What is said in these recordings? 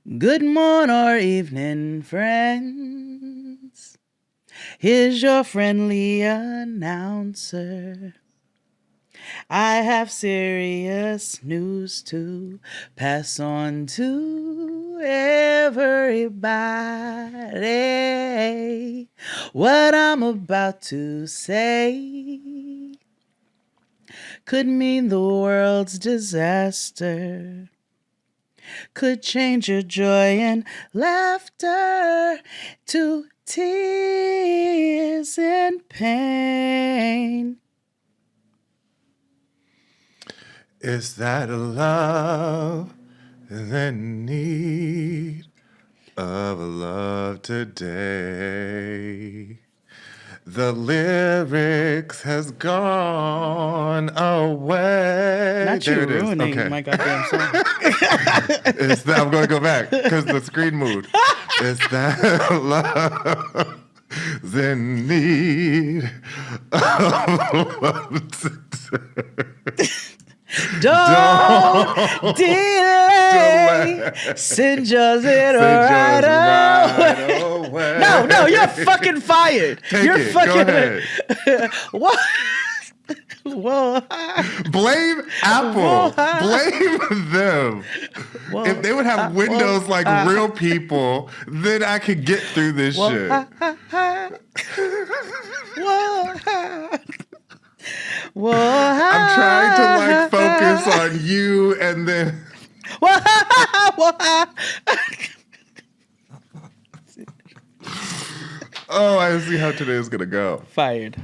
Good morning or evening, friends. Here's your friendly announcer. I have serious news to pass on to everybody. What I'm about to say could mean the world's disaster. Could change your joy and laughter to tears and pain. Is that a love in need of a love today? The lyrics has gone away. Not you ruining my goddamn song. I'm going to go back because the screen moved. Is that love in need of love today? Don't delay. Send yours right away. No, you're fucking fired. You're fucking. Go ahead. What? Whoa. Blame Apple. Blame them. Whoa. If they would have windows like real people, then I could get through this shit. Whoa. I'm trying to like focus on you and then. Oh, I see how today is gonna go. Fired.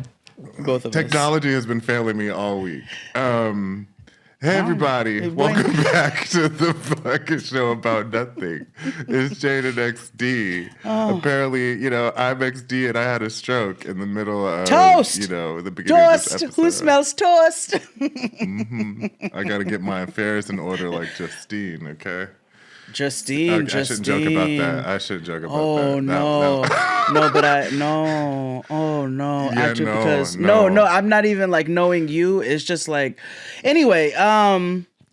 Both of Technology has been failing me all week. Hey everybody, welcome back to the fucking show about nothing. It's Jade and XD. Apparently, I'm XD and I had a stroke in the middle of toast. The beginning of this episode. Who smells toast? I gotta get my affairs in order like Justine, okay? Justine. I shouldn't joke about that. I shouldn't joke about that. Oh no. Yeah, actually, because I'm not even like knowing you. It's just like, anyway.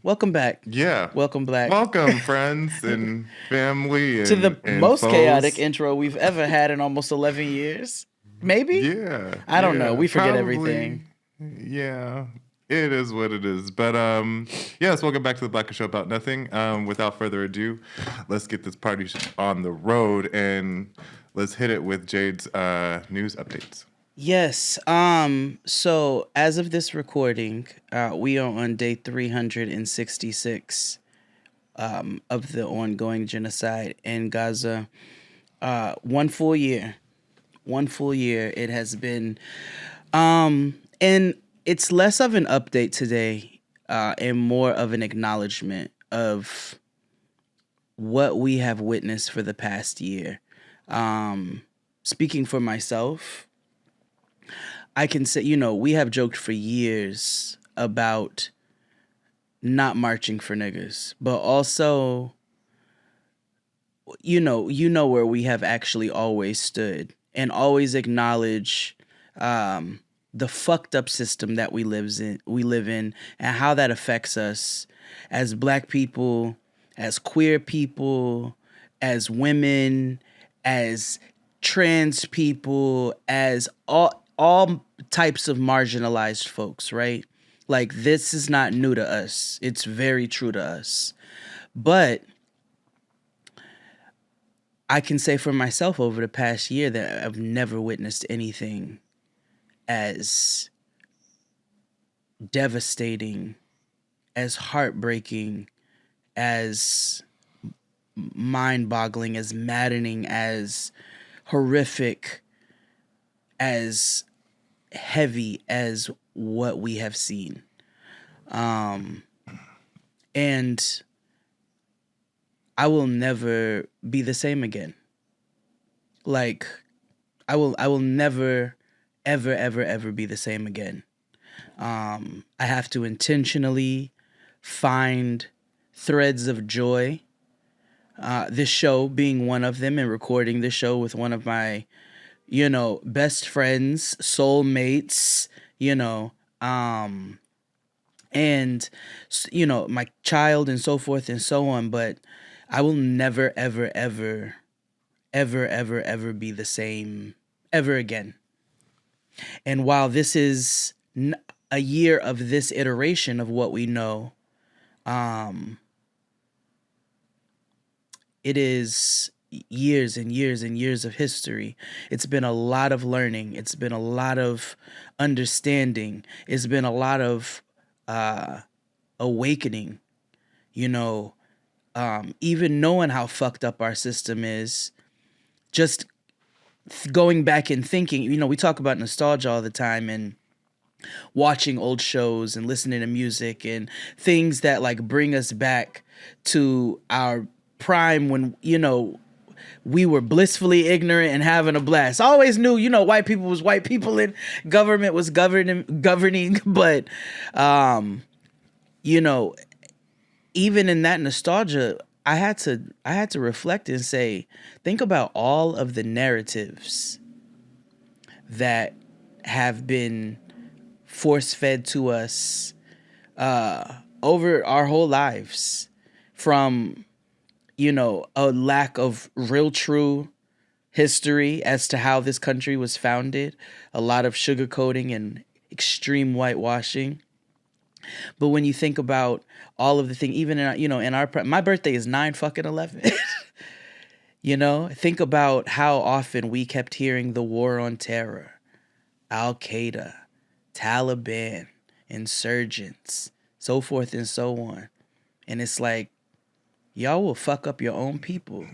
Welcome back. Yeah. Welcome back. Welcome, friends and family. To the and most foes. chaotic intro we've ever had in almost 11 years. Maybe? Yeah. I don't know. We forget everything. Yeah. It is what it is. But yes, welcome back to the Black Show About Nothing. Without further ado, let's get this party on the road and let's hit it with Jade's news updates. Yes. So as of this recording, we are on day 366 of the ongoing genocide in Gaza. 1 full year. 1 full year it has been. And it's less of an update today and more of an acknowledgement of what we have witnessed for the past year. Speaking for myself, I can say, we have joked for years about not marching for niggas, but also, you know where we have actually always stood and always acknowledge the fucked up system that we live in and how that affects us as Black people, as queer people, as women, as trans people, as all types of marginalized folks, right? Like, this is not new to us. It's very true to us. But I can say for myself over the past year that I've never witnessed anything as devastating, as heartbreaking, as mind-boggling, as maddening, as horrific, as heavy as what we have seen. And I will never be the same again. Like, I will never ever be the same again. I have to intentionally find threads of joy. This show being one of them, and recording this show with one of my, best friends, soulmates, and, my child and so forth and so on. But I will never, ever, ever, ever, ever, ever be the same ever again. And while this is a year of this iteration of what we know, it is years and years and years of history. It's been a lot of learning. It's been a lot of understanding. It's been a lot of awakening, you know, even knowing how fucked up our system is, just going back and thinking, you know, we talk about nostalgia all the time and watching old shows and listening to music and things that like bring us back to our prime when, you know, we were blissfully ignorant and having a blast. I always knew, you know, white people was white people and government was governing, but you know, even in that nostalgia, I had to reflect and say, think about all of the narratives that have been force-fed to us over our whole lives, from, you know, a lack of real true history as to how this country was founded, a lot of sugarcoating and extreme whitewashing. But when you think about all of the things, even in, you know, in our, my birthday is 9/11. You know, think about how often we kept hearing the war on terror, Al Qaeda, Taliban, insurgents, so forth and so on. And it's like, y'all will fuck up your own people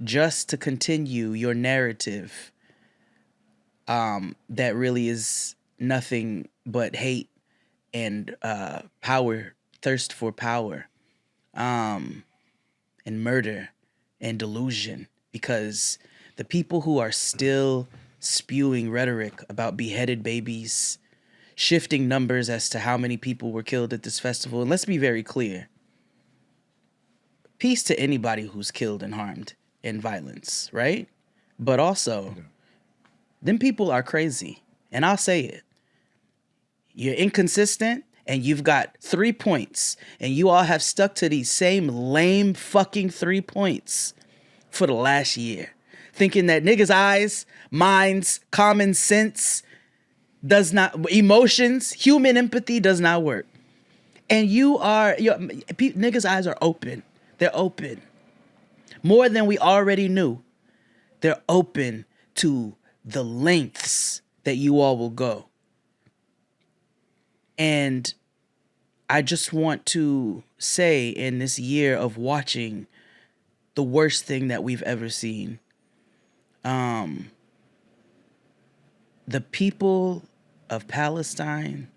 just to continue your narrative that really is nothing but hate and power, thirst for power, and murder and delusion. Because the people who are still spewing rhetoric about beheaded babies, shifting numbers as to how many people were killed at this festival, and let's be very clear, peace to anybody who's killed and harmed in violence, right? But also, them people are crazy. And I'll say it. You're inconsistent and you've got 3 points and you all have stuck to these same lame fucking 3 points for the last year, thinking that niggas' eyes, minds, common sense does not, emotions, human empathy does not work. And niggas' eyes are open. They're open. More than we already knew. They're open to the lengths that you all will go. And I just want to say, in this year of watching the worst thing that we've ever seen, the people of Palestine,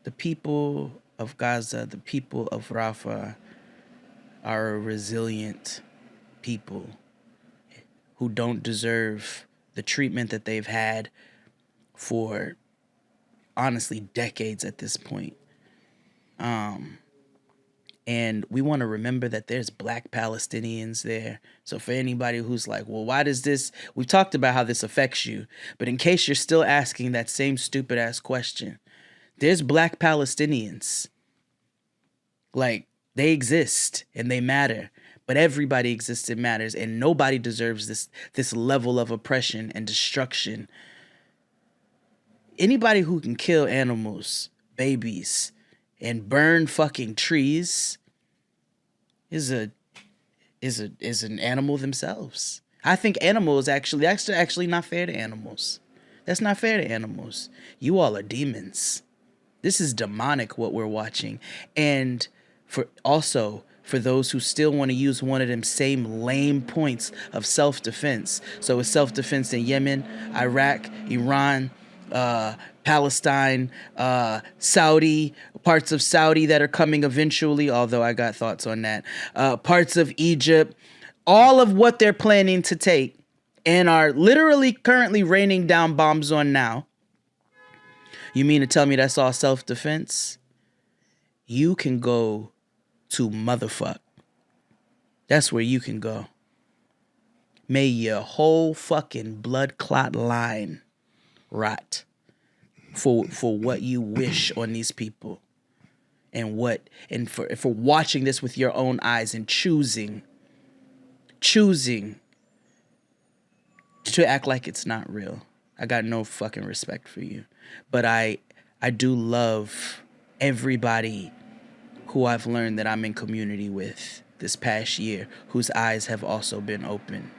the people of Gaza, the people of Rafah are a resilient people who don't deserve the treatment that they've had for, honestly, decades at this point. And we want to remember that there's Black Palestinians there. So for anybody who's like, well, why does this, we've talked about how this affects you, but in case you're still asking that same stupid ass question, there's Black Palestinians. Like, they exist and they matter, but everybody exists and matters, and nobody deserves this level of oppression and destruction. Anybody who can kill animals, babies, and burn fucking trees is an animal themselves. I think animals that's actually not fair to animals. That's not fair to animals. You all are demons. This is demonic what we're watching. And for those who still want to use one of them same lame points of self-defense. So it's self-defense in Yemen, Iraq, Iran, Palestine, Saudi, parts of Saudi that are coming eventually, although I got thoughts on that, parts of Egypt, all of what they're planning to take and are literally currently raining down bombs on now. You mean to tell me that's all self-defense? You can go to motherfuck. That's where you can go. May your whole fucking blood clot line rot for what you wish on these people. and for watching this with your own eyes and choosing to act like it's not real. I got no fucking respect for you. But I do love everybody who I've learned that I'm in community with this past year, whose eyes have also been open.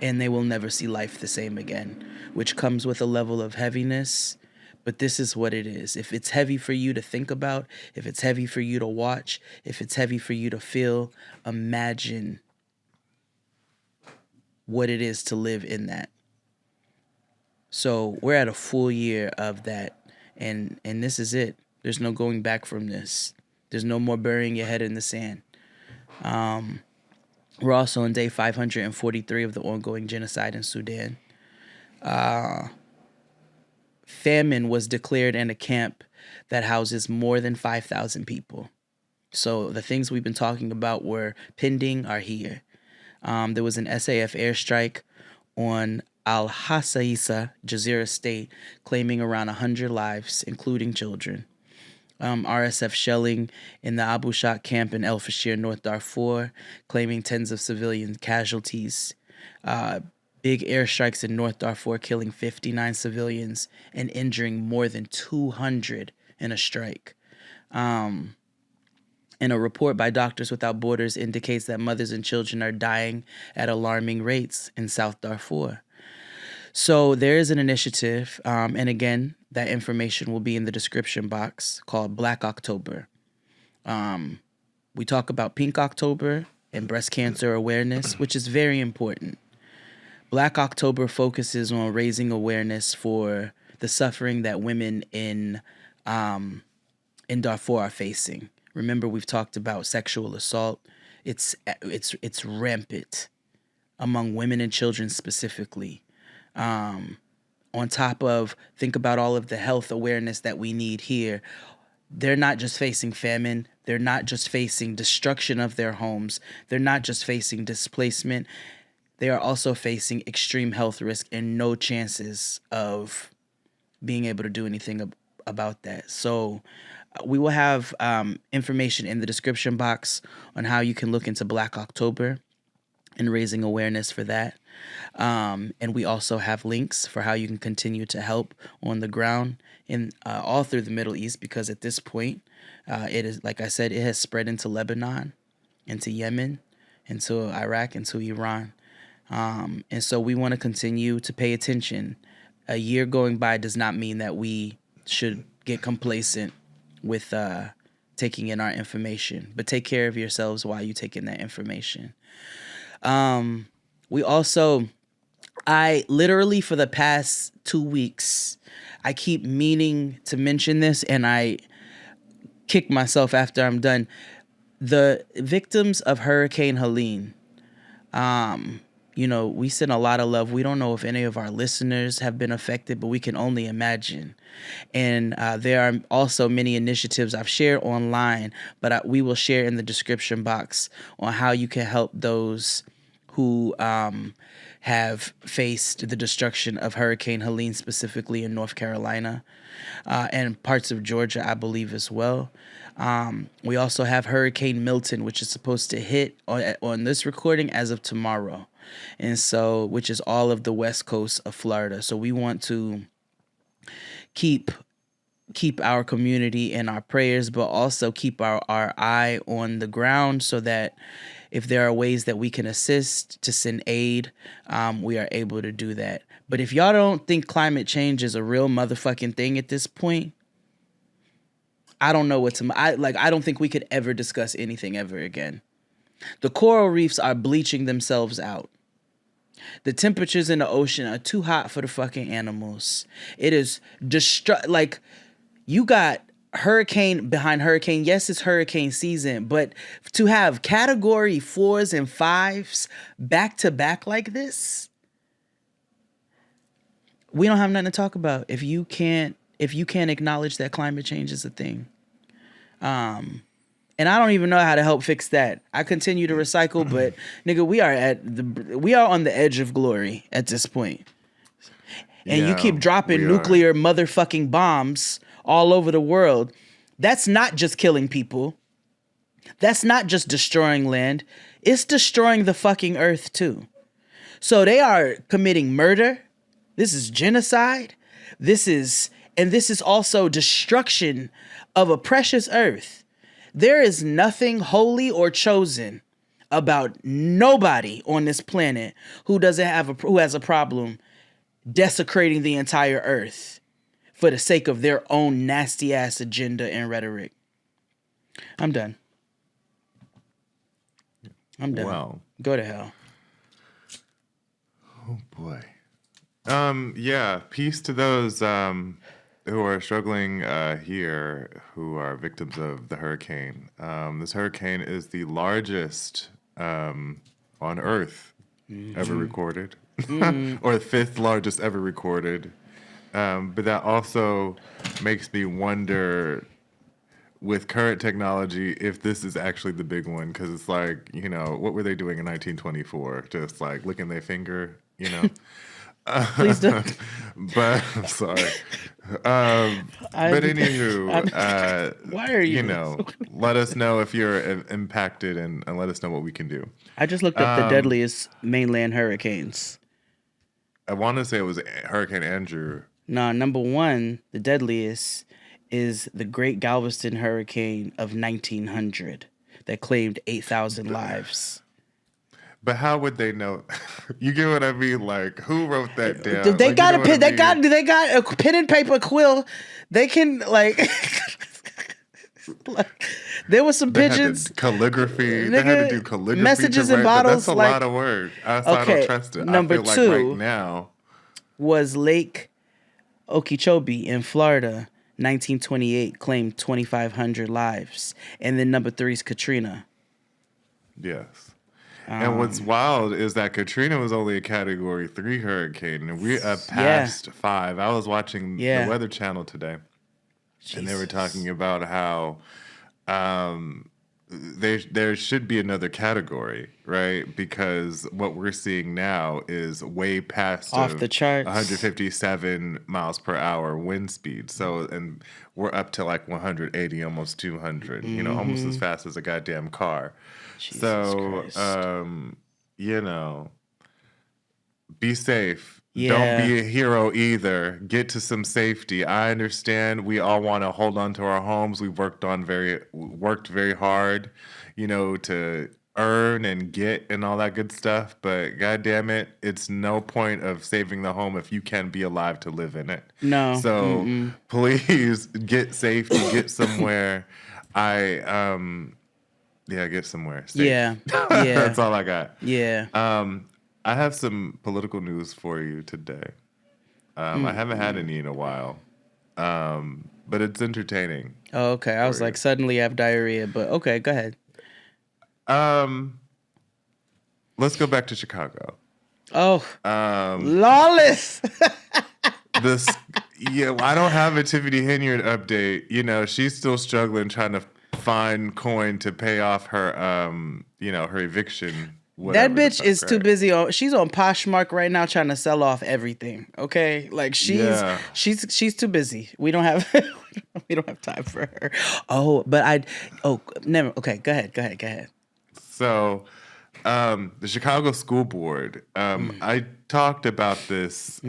And they will never see life the same again, which comes with a level of heaviness. But this is what it is. If it's heavy for you to think about, if it's heavy for you to watch, if it's heavy for you to feel, imagine what it is to live in that. So we're at a full year of that. And this is it. There's no going back from this. There's no more burying your head in the sand. We're also on day 543 of the ongoing genocide in Sudan. Famine was declared in a camp that houses more than 5,000 people. So the things we've been talking about were pending are here. There was an SAF airstrike on Al-Hassaisa, Jazeera State, claiming around 100 lives, including children. RSF shelling in the Abu Shak camp in El Fashir, North Darfur, claiming tens of civilian casualties. Big airstrikes in North Darfur, killing 59 civilians and injuring more than 200 in a strike. And a report by Doctors Without Borders indicates that mothers and children are dying at alarming rates in South Darfur. So there is an initiative, and again, that information will be in the description box, called Black October. We talk about Pink October and breast cancer awareness, which is very important. Black October focuses on raising awareness for the suffering that women in Darfur are facing. Remember, we've talked about sexual assault. It's rampant among women and children specifically. On top of, think about all of the health awareness that we need here. They're not just facing famine. They're not just facing destruction of their homes. They're not just facing displacement. They are also facing extreme health risk and no chances of being able to do anything about that. So we will have information in the description box on how you can look into Black October and raising awareness for that. And we also have links for how you can continue to help on the ground in all through the Middle East, because at this point, it is, like I said, it has spread into Lebanon, into Yemen, into Iraq, into Iran. And so we want to continue to pay attention. A year going by does not mean that we should get complacent with taking in our information, but take care of yourselves while you take in that information. I literally, for the past 2 weeks, I keep meaning to mention this, and I kick myself after I'm done. The victims of Hurricane Helene, we send a lot of love. We don't know if any of our listeners have been affected, but we can only imagine. And there are also many initiatives I've shared online, but we will share in the description box on how you can help those who have faced the destruction of Hurricane Helene, specifically in North Carolina and parts of Georgia, I believe, as well. We also have Hurricane Milton, which is supposed to hit on this recording as of tomorrow. And so, which is all of the west coast of Florida. So we want to keep our community in our prayers, but also keep our eye on the ground so that if there are ways that we can assist to send aid, we are able to do that. But if y'all don't think climate change is a real motherfucking thing at this point, I don't know I don't think we could ever discuss anything ever again. The coral reefs are bleaching themselves out. The temperatures in the ocean are too hot for the fucking animals. It is you got hurricane behind hurricane. Yes, it's hurricane season, but to have category 4s and 5s back to back like this, we don't have nothing to talk about if you can't acknowledge that climate change is a thing. And I don't even know how to help fix that. I continue to recycle, but nigga, we are on the edge of glory at this point. And you keep dropping nuclear motherfucking bombs all over the world. That's not just killing people. That's not just destroying land. It's destroying the fucking earth too. So they are committing murder. This is genocide. This is also destruction of a precious earth. There is nothing holy or chosen about nobody on this planet who has a problem desecrating the entire earth for the sake of their own nasty ass agenda and rhetoric. I'm done. Well, go to hell. Oh boy. Yeah, peace to those who are struggling here, who are victims of the hurricane. This hurricane is the largest on Earth ever recorded, or the fifth largest ever recorded. But that also makes me wonder, with current technology, if this is actually the big one, because it's like, what were they doing in 1924? Just like licking their finger, Please don't. But I'm sorry. But anywho, why are you? Let us know if you're impacted and let us know what we can do. I just looked up the deadliest mainland hurricanes. I want to say it was Hurricane Andrew. No, number one, the deadliest is the Great Galveston Hurricane of 1900 that claimed 8,000 lives. But how would they know? You get what I mean? Like, who wrote that down? They got a pen. They got a pen and paper, quill. They can there was some pigeons. Calligraphy. They had to do calligraphy. Messages in bottles. That's a lot of work. I don't trust it. Number I feel two like right now was Lake Okeechobee in Florida. 1928 claimed 2,500 lives, and then number three is Katrina. Yes. And what's wild is that Katrina was only a Category 3 hurricane, and we're up past 5. I was watching the Weather Channel today, and they were talking about how there should be another category, right? Because what we're seeing now is way past off the charts, 157 miles per hour wind speed. So, and we're up to like 180, almost 200. Almost as fast as a goddamn car. Jesus so, be safe. Yeah. Don't be a hero either. Get to some safety. I understand we all want to hold on to our homes. We've worked very hard, to earn and get and all that good stuff. But God damn it, it's no point of saving the home if you can't be alive to live in it. No. So please get safety. Get somewhere. Get somewhere. Safe. Yeah. That's all I got. Yeah. I have some political news for you today. I haven't had any in a while, but it's entertaining. Oh, okay. I was like, suddenly I have diarrhea, but okay, go ahead. Let's go back to Chicago. Oh, lawless. I don't have a Tiffany Henyard update. She's still struggling trying to find coin to pay off her, her eviction. That bitch is too busy. She's on Poshmark right now trying to sell off everything. Okay, like she's too busy. We don't have time for her. Never. Okay, go ahead. So, the Chicago School Board. I talked about this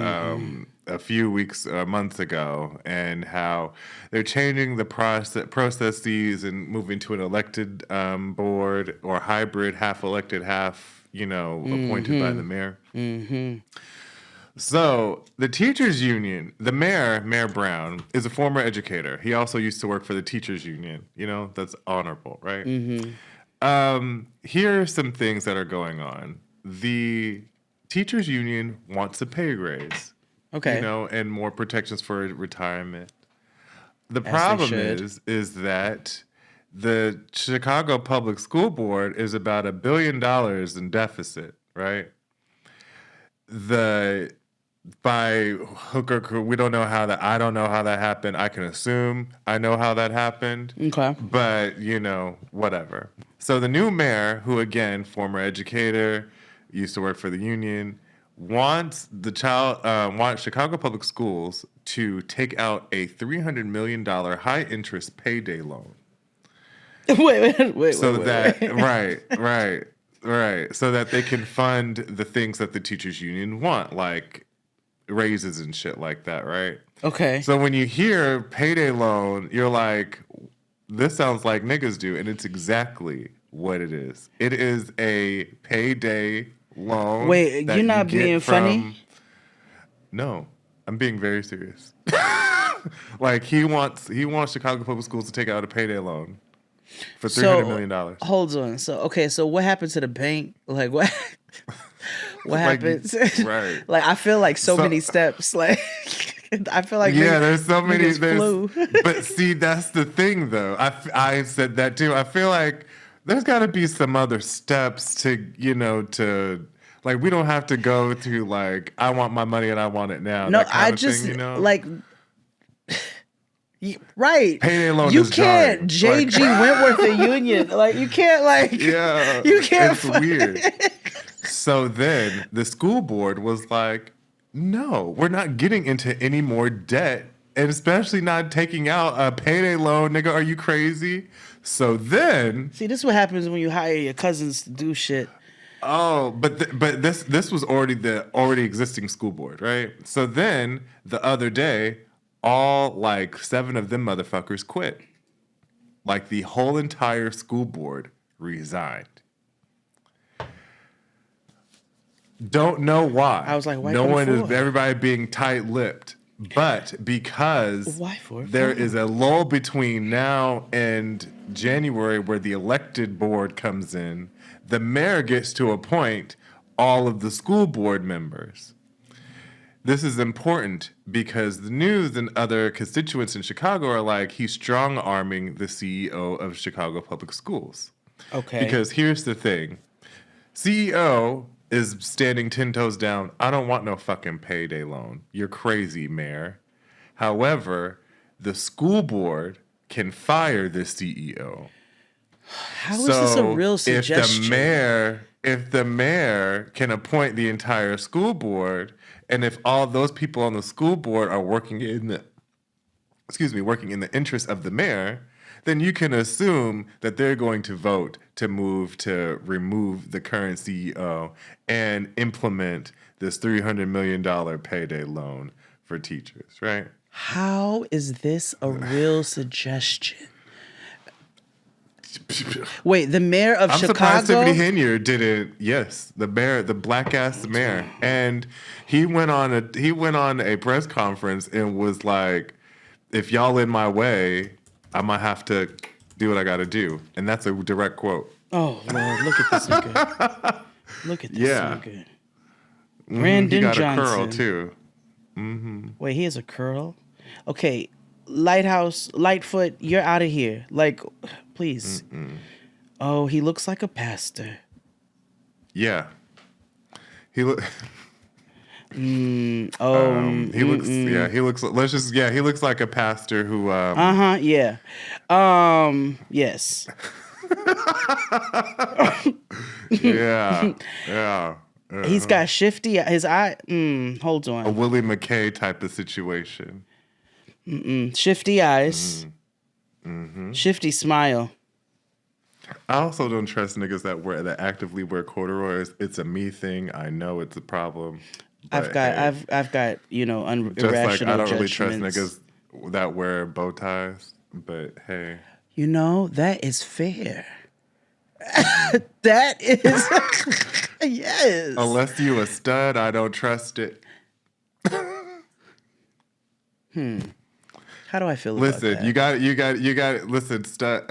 a few months ago, and how they're changing the processes and moving to an elected board, or hybrid, half elected, half appointed by the mayor. So the teachers union, the Mayor Brown, is a former educator. He also used to work for the teachers union. That's honorable, right? Here are some things that are going on. The teachers union wants a pay raise. Okay. And more protections for retirement. The problem is that the Chicago Public School Board is about $1 billion in deficit, right? By hook or crook, I don't know how that happened. I can assume I know how that happened. Okay. But, whatever. So the new mayor, who again, former educator, used to work for the union, wants Chicago Public Schools to take out a $300 million high interest payday loan. Wait. Right. So that they can fund the things that the teachers union want, like raises and shit like that, right? Okay. So when you hear payday loan, you're like, this sounds like niggas do, and it's exactly what it is. It is a payday loan. Wait, you're not being funny? No, I'm being very serious. Like he wants Chicago Public Schools to take out a payday loan for $300 million. Hold on. So what happened to the bank? Like what? What happens? Right. Like I feel like so many steps. Like I feel like there's so many. Flew. But see, that's the thing, though. I said that too. I feel like there's got to be some other steps to like we don't have to go to like I want my money and I want it now. No, that kind I of just thing, like. Right. Payday loan you is can't jarring. JG Wentworth a union. Like you can't you can't. It's weird. So then the school board was like, no, we're not getting into any more debt, and especially not taking out a payday loan, nigga. Are you crazy? So then, see, this is what happens when you hire your cousins to do shit. Oh, but this was already the existing school board, right? So then the other day, all like 7 of them motherfuckers quit. Like the whole entire school board resigned. Don't know why. I was like, why? No one is. Everybody being tight-lipped, but because there is a lull between now and January where the elected board comes in, the mayor gets to appoint all of the school board members. This is important because the news and other constituents in Chicago are like, he's strong-arming the CEO of Chicago Public Schools. Okay. Because here's the thing. CEO is standing 10 toes down. I don't want no fucking payday loan. You're crazy, mayor. However, the school board can fire the CEO. How is this a real suggestion? If the mayor can appoint the entire school board, and if all those people on the school board are working in the interest of the mayor, then you can assume that they're going to vote to remove the current CEO and implement this $300 million payday loan for teachers, right? How is this a real suggestion? Wait, the mayor of Chicago? I'm surprised Tiffany Henier didn't. Yes, the mayor, the black ass mayor, and he went on a press conference and was like, "If y'all in my way, I might have to do what I got to do," and that's a direct quote. Oh Lord, look at this nigga! Look at this nigga. Brandon Johnson. He got a curl too. Mm-hmm. Wait, he has a curl. Okay, Lightfoot, you're out of here. Like, please. Mm-mm. Oh, he looks like a pastor. Yeah. He looks. He looks. Yeah, he looks. He looks like a pastor who. Yeah. Yes. Yeah. He's got shifty. His eye. Hold on. A Willie McKay type of situation. Shifty eyes. Mm-hmm. Shifty smile. I also don't trust niggas that actively wear corduroys. It's a me thing. I know it's a problem. I've got irrational just like I don't really trust judgments. niggas that wear bow ties. But hey, that is fair. That is yes. Unless you a stud, I don't trust it. How do I feel about that? Listen, you got listen, stud.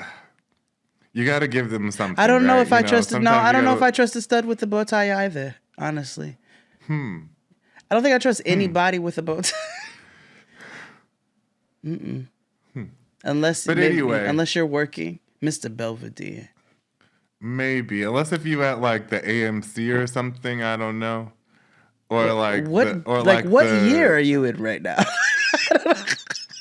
You got to give them something. I don't know if I trust it. No, I don't know if I trust a stud with a bow tie either. Honestly, I don't think I trust anybody with a bow tie. Unless you're working, Mr. Belvedere. Maybe, unless if you at like the AMC or something, I don't know. Or like what year are you in right now?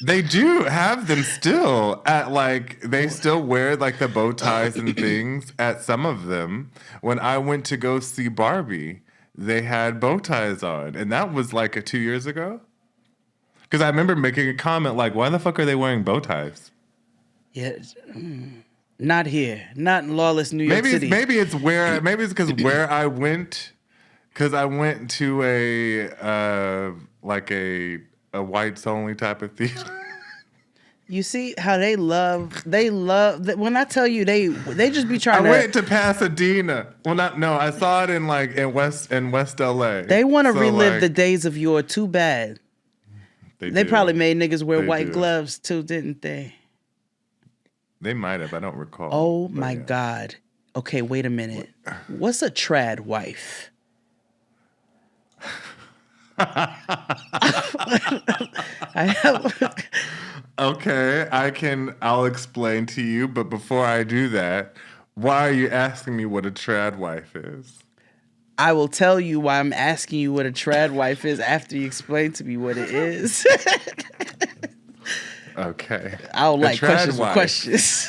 They do have them still at like they still wear like the bow ties and things at some of them. When I went to go see Barbie, they had bow ties on, and that was like 2 years ago. Because I remember making a comment like, "Why the fuck are they wearing bow ties?" Yeah, not here, not in lawless New York City. Maybe it's because where I went, because I went to a whites only type of theater. You see how they love when I tell you they just be trying I went to Pasadena. Well, I saw it in West LA. They want to relive the days of yore. Too bad. They probably made niggas wear white gloves too, didn't they? They might have. I don't recall. Oh my God. Okay, wait a minute. What's a trad wife? Okay, I'll explain to you, but before I do that, why are you asking me what a trad wife is? I will tell you why I'm asking you what a trad wife is after you explain to me what it is. Okay. I don't like questions with questions.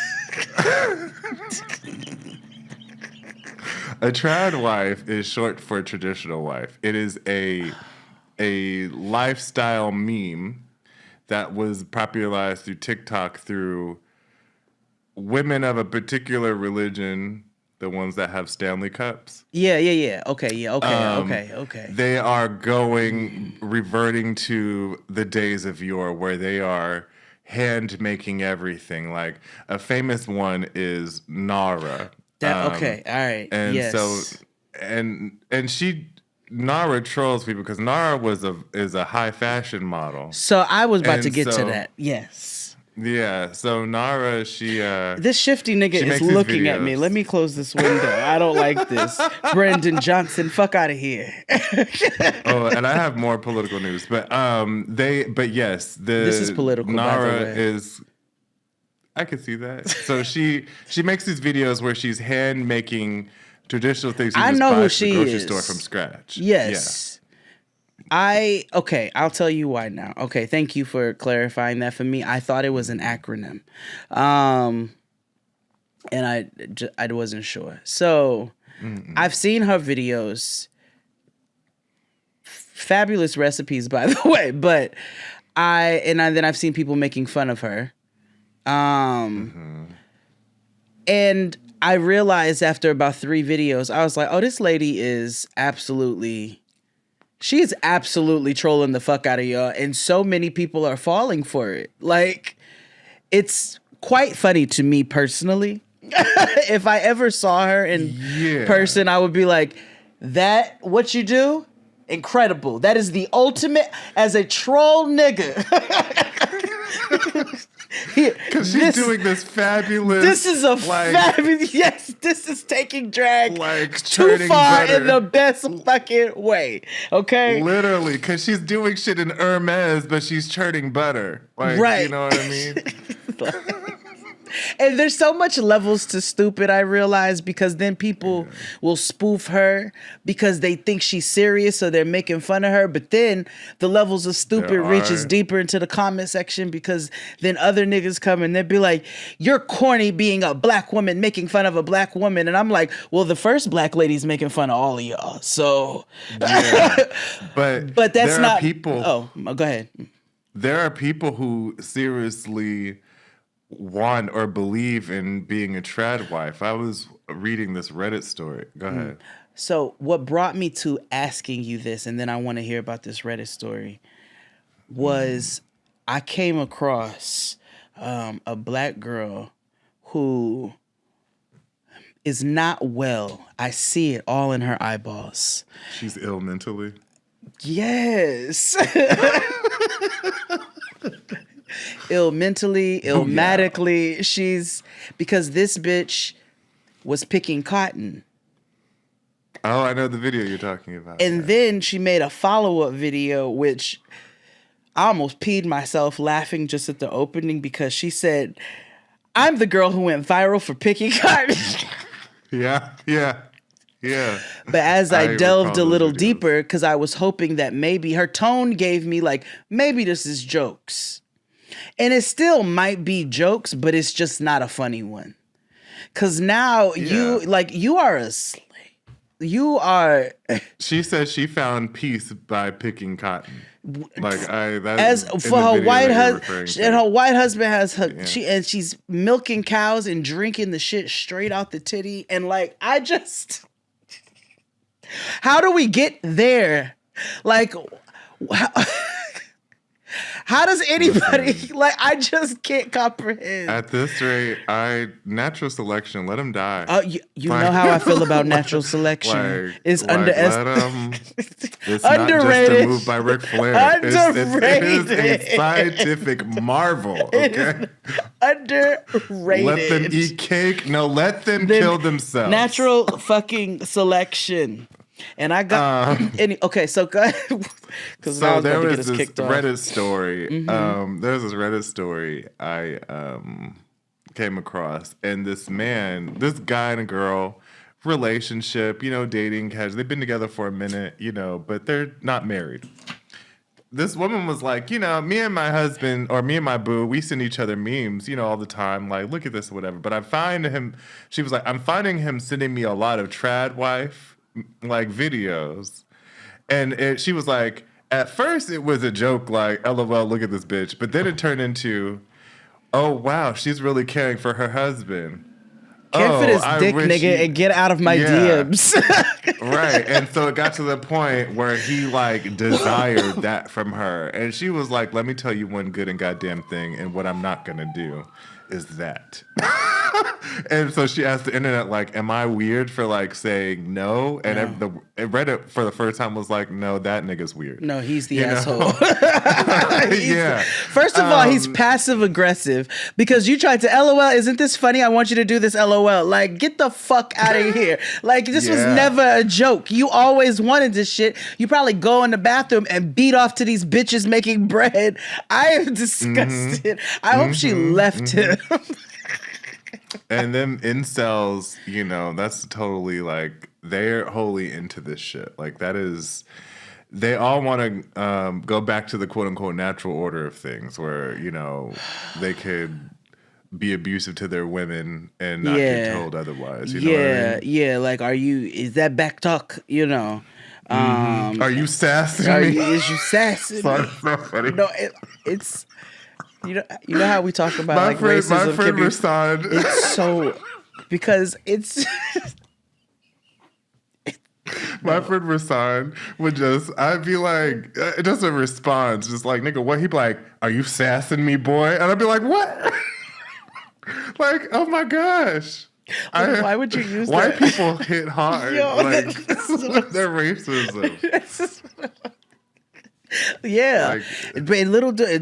A trad wife is short for traditional wife. It is a lifestyle meme that was popularized through TikTok through women of a particular religion, the ones that have Stanley Cups. Yeah. Okay. They are reverting to the days of yore where they are hand making everything. Like a famous one is Nara. Okay, all right. And yes. so Nara trolls people because Nara is a high fashion model. So I was about to get to that. Yes. Yeah. So Nara, this shifty nigga is looking at me. Let me close this window. I don't like this. Brendan Johnson, fuck out of here. Oh, and I have more political news, but yes, this is political. Nara by the way. is. I could see that. So she makes these videos where she's hand making traditional things. I know who she is. Grocery store from scratch. Yes. Yeah. I'll tell you why now. Okay, thank you for clarifying that for me. I thought it was an acronym. And I wasn't sure. So, I've seen her videos. Fabulous recipes, by the way, but then I've seen people making fun of her. And I realized after about 3 videos, I was like, oh, this lady is absolutely trolling the fuck out of y'all. And so many people are falling for it. Like, it's quite funny to me personally. If I ever saw her in person, I would be like, what you do? Incredible. That is the ultimate as a troll nigga. Because she's doing this fabulous. This is fabulous. Yes, this is taking drag too far butter. in the best fucking way. Okay, literally, because she's doing shit in Hermes, but she's churning butter. Right? You know what I mean? And there's so much levels to stupid, I realize, because then people will spoof her because they think she's serious, so they're making fun of her. But then the levels of stupid reaches deeper into the comment section because then other niggas come and they'll be like, you're corny being a black woman making fun of a black woman. And I'm like, well, the first black lady's making fun of all of y'all. So, but that's not people. Oh, go ahead. There are people who seriously want or believe in being a trad wife. I was reading this Reddit story. Go ahead. So what brought me to asking you this, and then I want to hear about this Reddit story, was I came across a black girl who is not well. I see it all in her eyeballs. She's ill mentally. Yes. Ill mentally, illmatically. She's because this bitch was picking cotton. Oh, I know the video you're talking about. And then she made a follow-up video, which I almost peed myself laughing just at the opening because she said, I'm the girl who went viral for picking cotton. Yeah. But as I delved a little deeper, because I was hoping that maybe her tone gave me like, maybe this is jokes. And it still might be jokes, but it's just not a funny one. Because now you are a slave. You are. She says she found peace by picking cotton. Like as for her white husband, and her white husband has her. Yeah. And she's milking cows and drinking the shit straight out the titty. And like, I just, how do we get there? Like, how does anybody like? I just can't comprehend. At this rate, natural selection. Let him die. You know how I feel about natural selection. It's underestimated. It's not just a move by Ric Flair. It is a scientific marvel. Okay, underrated. Let them eat cake. No, let them kill themselves. Natural fucking selection. And I got okay. So go ahead. So there was this Reddit story. There's this Reddit story I came across, and this guy and a girl relationship, dating, they've been together for a minute, but they're not married. This woman was like, me and my husband or me and my boo, we send each other memes, all the time. Like, look at this or whatever. But she was like, I'm finding him sending me a lot of Tradwife like videos. And she was like, at first it was a joke, like, LOL, look at this bitch. But then it turned into, oh, wow, she's really caring for her husband. Care for this dick, nigga, and get out of my DMs. Right. And so it got to the point where he like desired that from her. And she was like, let me tell you one good and goddamn thing. And what I'm not going to do is that. And so she asked the internet, like, am I weird for like saying no? And Reddit for the first time was like, no, that nigga's weird. No, he's the asshole. First of all, he's passive aggressive because you tried to LOL, isn't this funny? I want you to do this LOL. Like, get the fuck out of here. Like, this was never a joke. You always wanted this shit. You probably go in the bathroom and beat off to these bitches making bread. I am disgusted. I hope she left him. And them incels, that's totally like, they're wholly into this shit. Like, that is, they all want to go back to the quote unquote natural order of things where, they could be abusive to their women and not get told otherwise. You know what I mean? Yeah. Like, is that back talk? Are you sassing me? Is you sassing me? So funny. No, it's... You know how we talk about racism. My friend Rosado. It's so because it's my friend Rosado would I'd be like, it doesn't respond, just like, nigga, what? He'd be like, are you sassing me, boy? And I'd be like, what? Like, oh my gosh. Why would you use white that? White people hit hard. Like, their racism. Yeah, but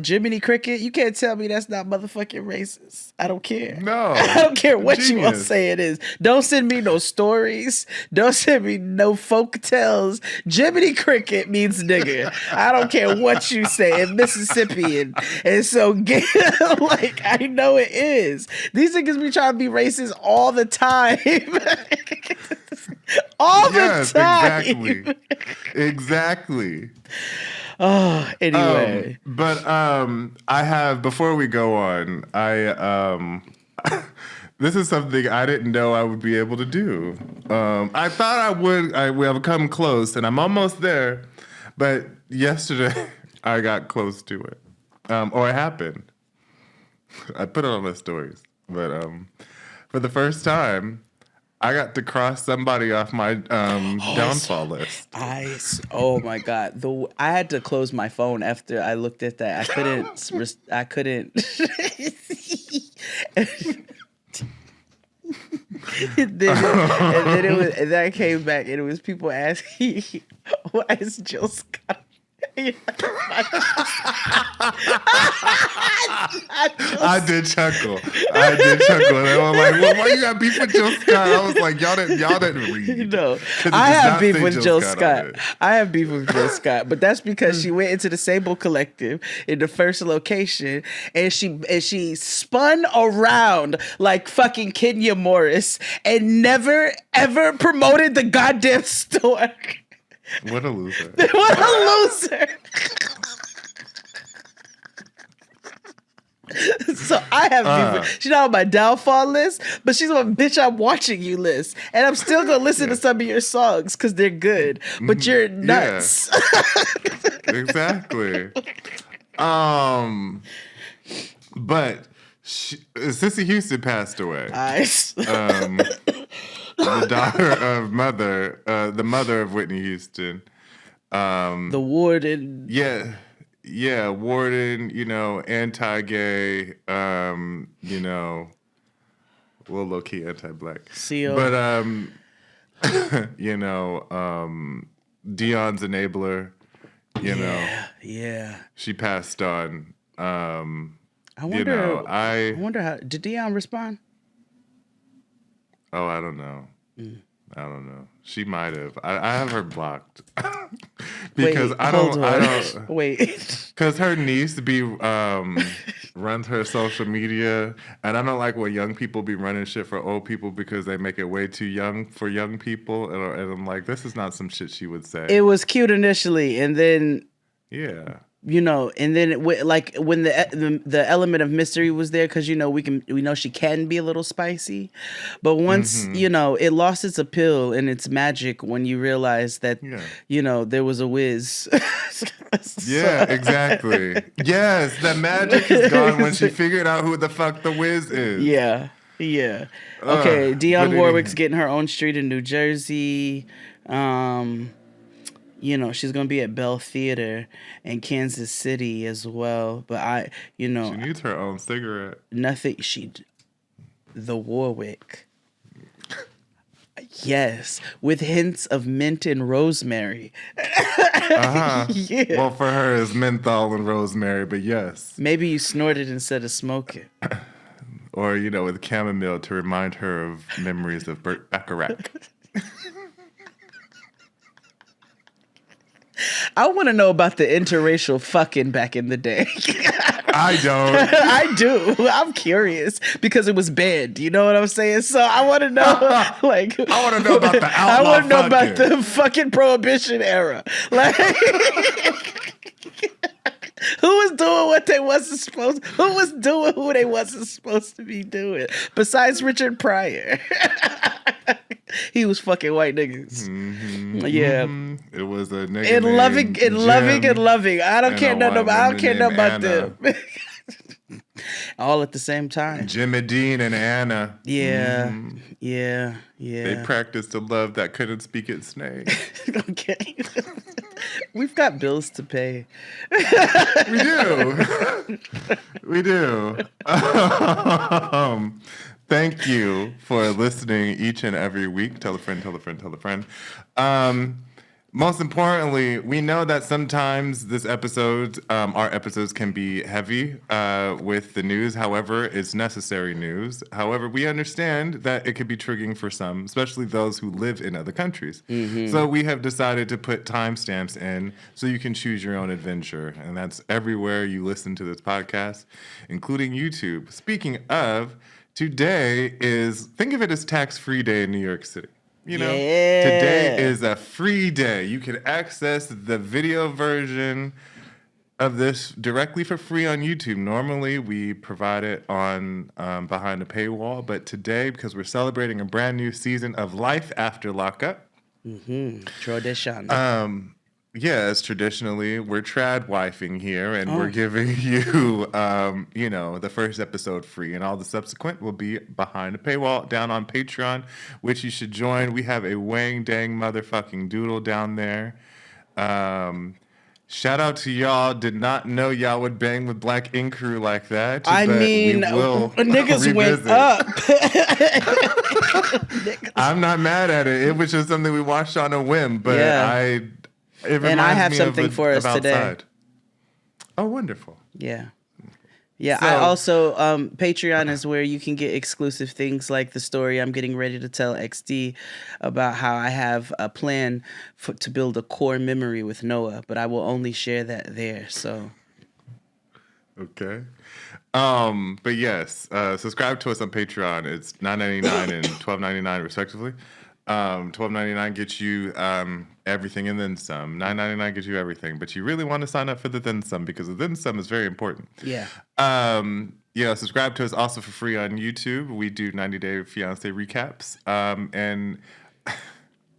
Jiminy Cricket, you can't tell me that's not motherfucking racist. I don't care. No, I don't care what you want to say it is. Don't send me no stories. Don't send me no folk tales. Jiminy Cricket means nigga. I don't care what you say in Mississippian. And so, like, I know it is. These niggas be trying to be racist all the time. All the time. Exactly. Oh, anyway. But I have, before we go on, this is something I didn't know I would be able to do. I thought I would have come close, and I'm almost there. But yesterday, I got close to it. Or it happened. I put it on my stories. But for the first time, I got to cross somebody off my downfall list. Oh my God! I had to close my phone after I looked at that. I couldn't. and then I came back and it was people asking, "Why is Jill Scott?" I did chuckle. And they were like, "Well, why you got beef with Jill Scott?" I was like, "Y'all didn't read." No, I have beef with Jill Scott. I have beef with Jill Scott, but that's because she went into the Sable Collective in the first location, and she spun around like fucking Kenya Morris and never ever promoted the goddamn store. What a loser. What a loser. So I have beef. She's not on my downfall list, but she's on bitch I'm watching you list. And I'm still gonna listen to some of your songs because they're good. But you're nuts. Yeah. Exactly. But Sissy Houston passed away. The daughter of the mother of Whitney Houston. The warden. Yeah, warden, anti-gay, low-key anti-black. CO. But, Dion's enabler, Yeah. she passed on. I wonder how, did Dion respond? Oh, I don't know. I don't know. She might have. I have her blocked because I don't. Wait. Because her niece runs her social media, and I don't like when young people be running shit for old people because they make it way too young for young people, and I'm like, this is not some shit she would say. It was cute initially, and then yeah. And then when the element of mystery was there, because we know she can be a little spicy, but once it lost its appeal and its magic when you realize that there was a whiz. Yeah, exactly. Yes, the magic is gone when she figured out who the fuck the whiz is. Yeah. Okay, Dionne Warwick's getting her own street in New Jersey. She's going to be at Bell Theater in Kansas City as well. But she needs her own cigarette. The Warwick. Yes, with hints of mint and rosemary. Yeah. Well, for her, it's menthol and rosemary, but yes. Maybe you snort it instead of smoke it. Or, with chamomile to remind her of memories of Burt Bacharach. I want to know about the interracial fucking back in the day. I don't. I do. I'm curious because it was banned. You know what I'm saying? So I want to know, I want to know about the outlaw. I want to know about the fucking prohibition era. Like, who was doing what they wasn't supposed? Who was doing who they wasn't supposed to be doing? Besides Richard Pryor. He was fucking white niggas. Mm-hmm. Yeah. Mm-hmm. It was a nigga in loving. I don't care nothing about them. All at the same time. Jimmy Dean and Anna. Yeah. Mm-hmm. Yeah. They practiced a love that couldn't speak its name. Okay. We've got bills to pay. We do. Thank you for listening each and every week. Tell a friend, tell a friend, tell a friend. Most importantly, we know that sometimes our episodes can be heavy with the news. However, it's necessary news. However, we understand that it could be triggering for some, especially those who live in other countries. Mm-hmm. So we have decided to put timestamps in so you can choose your own adventure. And that's everywhere you listen to this podcast, including YouTube. Speaking of, today think of it as tax-free day in New York City. Today is a free day. You can access the video version of this directly for free on YouTube. Normally, we provide it on behind a paywall, but today, because we're celebrating a brand new season of Life After Lockup. Mm-hmm. Tradition. Yes, traditionally, we're tradwifing here, and we're giving you, the first episode free, and all the subsequent will be behind a paywall down on Patreon, which you should join. We have a wang dang motherfucking doodle down there. Shout out to y'all. Did not know y'all would bang with Black Ink Crew like that. Niggas went up. I'm not mad at it. It was just something we watched on a whim, but I have something for us today. Oh, wonderful. Yeah. Yeah, so, I also, Patreon is where you can get exclusive things like the story I'm getting ready to tell XD about how I have a plan to build a core memory with Noah, but I will only share that there, so. Okay. But yes, subscribe to us on Patreon. It's $9.99 and $12.99 respectively. $12.99 gets you everything and then some. $9.99 gets you everything, but you really want to sign up for the then some because the then some is very important. Yeah. Yeah, subscribe to us also for free on YouTube. We do 90-day fiance recaps.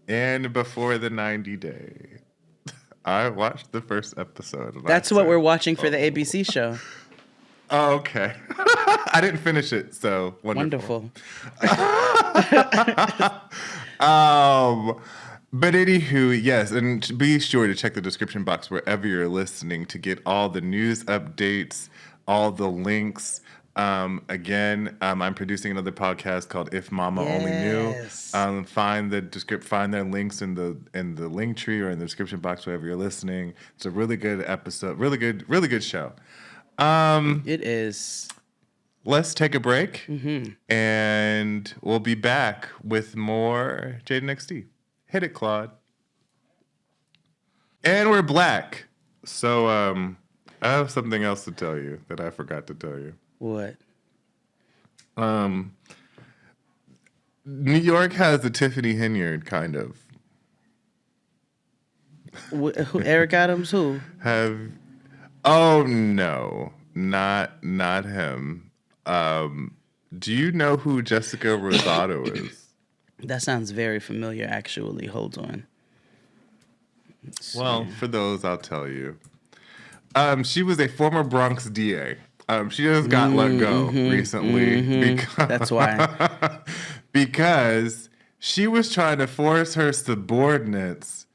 And before the 90-day, I watched the first episode. And That's what we're watching for the ABC show. Oh, okay. I didn't finish it, so wonderful. But anywho, yes, and be sure to check the description box wherever you're listening to get all the news updates, all the links. Again, I'm producing another podcast called If Mama Only Knew. Find their links in the link tree or in the description box wherever you're listening. It's a really good episode, really good show. It is. Let's take a break, and we'll be back with more Jade and XD. Hit it, Claude. And we're black. So I have something else to tell you that I forgot to tell you. What? New York has the Tiffany Henyard, kind of. Who, Eric Adams? Who? Oh no, not him. Do you know who Jessica Rosado is? That sounds very familiar, actually. Hold on. Well, for those, I'll tell you. She was a former Bronx DA. She just got let go recently. Because, that's why. Because she was trying to force her subordinates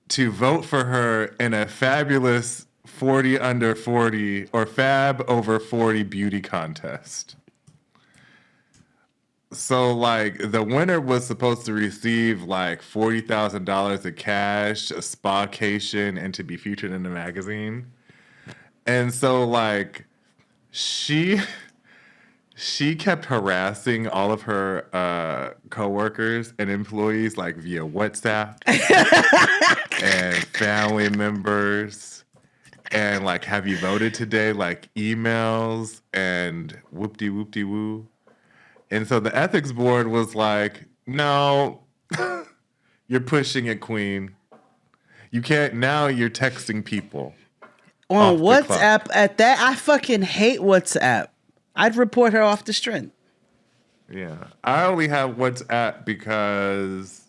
to vote for her in a fabulous 40 under 40 or fab over 40 beauty contest. So, like, the winner was supposed to receive, like, $40,000 of cash, a spa-cation, and to be featured in a magazine. And so, like, she kept harassing all of her coworkers and employees, like, via WhatsApp and family members. And, like, have you voted today? Like, emails and whoop-de-whoop-de-woo. And so the ethics board was like, no, you're pushing it, queen. You can't, now you're texting people. On WhatsApp at that? I fucking hate WhatsApp. I'd report her off the strength. Yeah. I only have WhatsApp because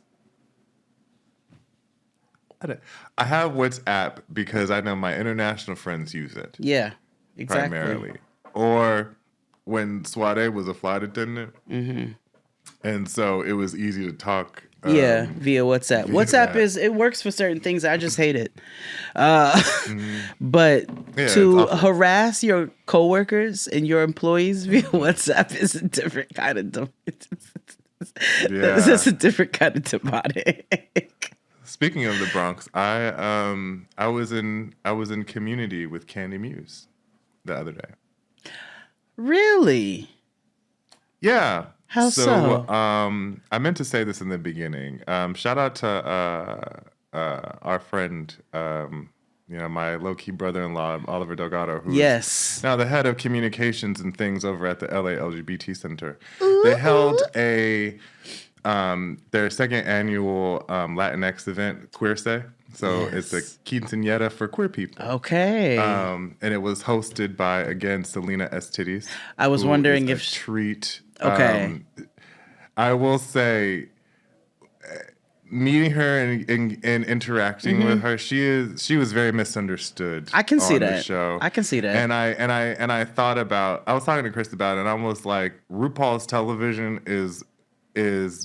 I know my international friends use it. Yeah, exactly. Primarily. Or when Swade was a flight attendant. Mm-hmm. And so it was easy to talk. Via WhatsApp. It works for certain things. I just hate it. But to harass your coworkers and your employees via WhatsApp is a different kind of That's a different kind of demonic. Speaking of the Bronx, I was in Community with Candy Muse the other day. Really? Yeah. How so? I meant to say this in the beginning. Shout out to our friend, my low-key brother-in-law, Oliver Delgado, who's now the head of communications and things over at the LA LGBT Center. Ooh. They held their second annual Latinx event, Queercé. So it's a quinceañera for queer people. Okay. And it was hosted by, again, Selena S. Titties. I was wondering if... treat. Okay. I will say, meeting her and interacting with her, she was very misunderstood. I can see that. The show. I can see that. And I thought about, I was talking to Chris about it, and I was like, RuPaul's television is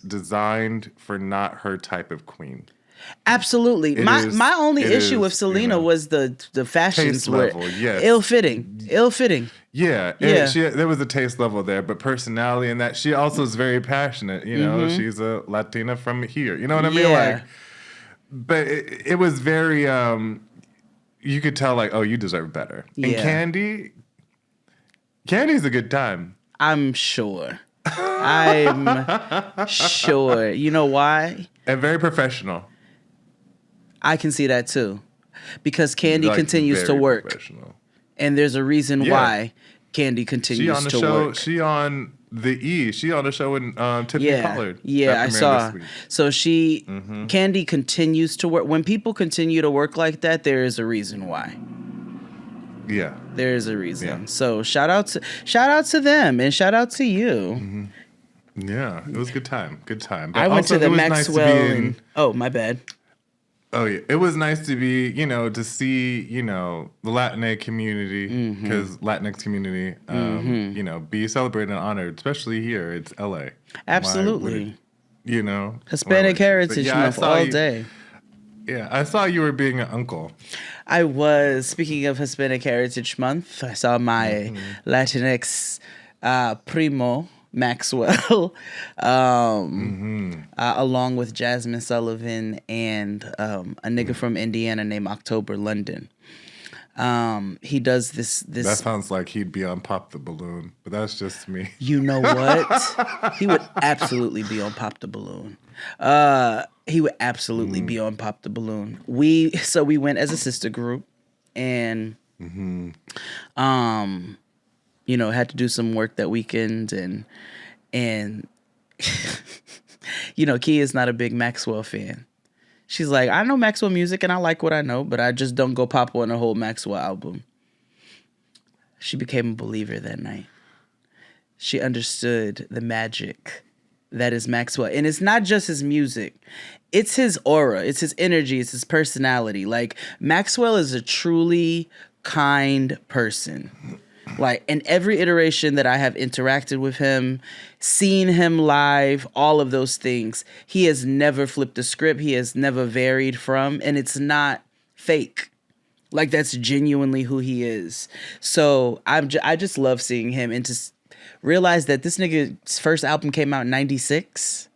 designed for not her type of queen. Absolutely. My only issue with Selena was the fashions were ill-fitting. Yeah. There was a taste level there, but personality and that she also is very passionate. You know, she's a Latina from here. You know what I mean? Like, but it was very. You could tell, like, oh, you deserve better. And Candy's a good time. I'm sure. You know why? And very professional. I can see that too, because Candy continues to work, and there's a reason why Candy continues to work. She on the E. She on the show with Tiffany Pollard. Yeah, I saw. So Candy continues to work. When people continue to work like that, there is a reason why. Yeah. There is a reason. Yeah. So shout out to them and shout out to you. Mm-hmm. Yeah, it was a good time. Good time. But I went also, to the it was Maxwell nice to be and oh, my bad. Oh yeah, it was nice to be, to see, the Latinx community, because Latinx community, be celebrated and honored, especially here. It's LA. Absolutely. why Hispanic Heritage Month all you, day. Yeah, I saw you were being an uncle. I was. Speaking of Hispanic Heritage Month, I saw my Latinx primo, Maxwell, along with Jasmine Sullivan and a nigga from Indiana named October London. He does this. That sounds like he'd be on Pop the Balloon, but that's just me. You know what? He would absolutely be on Pop the Balloon. He would absolutely be on Pop the Balloon. We went as a sister group and had to do some work that weekend and Kia is not a big Maxwell fan. She's like, I know Maxwell music and I like what I know, but I just don't go pop on a whole Maxwell album. She became a believer that night. She understood the magic that is Maxwell. And it's not just his music. It's his aura. It's his energy. It's his personality. Like, Maxwell is a truly kind person. Like, in every iteration that I have interacted with him, seen him live, all of those things, he has never flipped the script. He has never varied from, and it's not fake. Like, that's genuinely who he is. So I just love seeing him and to realize that this nigga's first album came out in 96.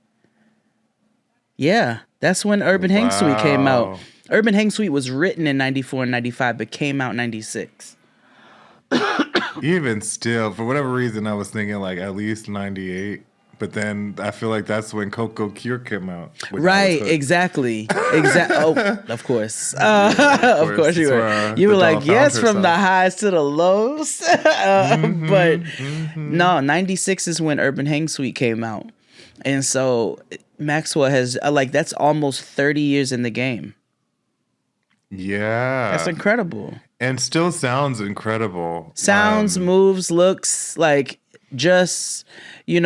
Yeah, that's when Urban Hang Suite came out. Urban Hang Suite was written in 94 and 95, but came out in 96. Even still, for whatever reason, I was thinking like at least 98. But then I feel like that's when Coco Cure came out. Right, exactly. Oh, of course. Of course you were. You were like, yes, from the highs to the lows. But no, 96 is when Urban Hang Suite came out. And so Maxwell has, that's almost 30 years in the game. Yeah. That's incredible. And still sounds incredible. Sounds, moves, looks, like just, he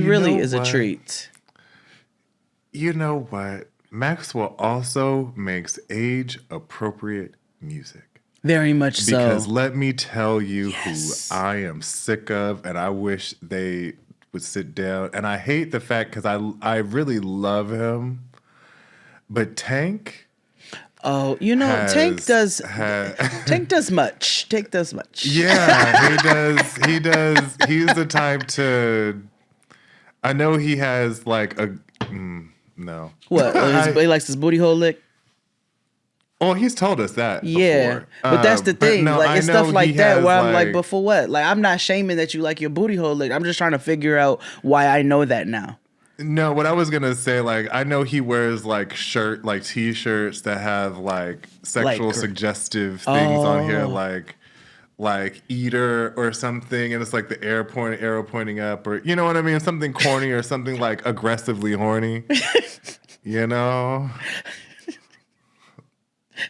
really is a treat. You know what? Maxwell also makes age-appropriate music. Very much so. Because let me tell you who I am sick of, and I wish they would sit down. And I hate the fact, because I really love him, but Tank... Oh, Tank does much. Tank does much. Yeah, he does. He's the type to. I know he has like a no. What? He likes his booty hole lick. Oh, he's told us that. Yeah, before. But that's the thing. No, it's stuff like that where I'm like, but for what? Like, I'm not shaming that you like your booty hole lick. I'm just trying to figure out why I know that now. No, what I was gonna say, I know he wears t-shirts that have sexual suggestive things on here, like eater or something, and it's like the arrow pointing up, or you know what I mean, something corny or something like aggressively horny.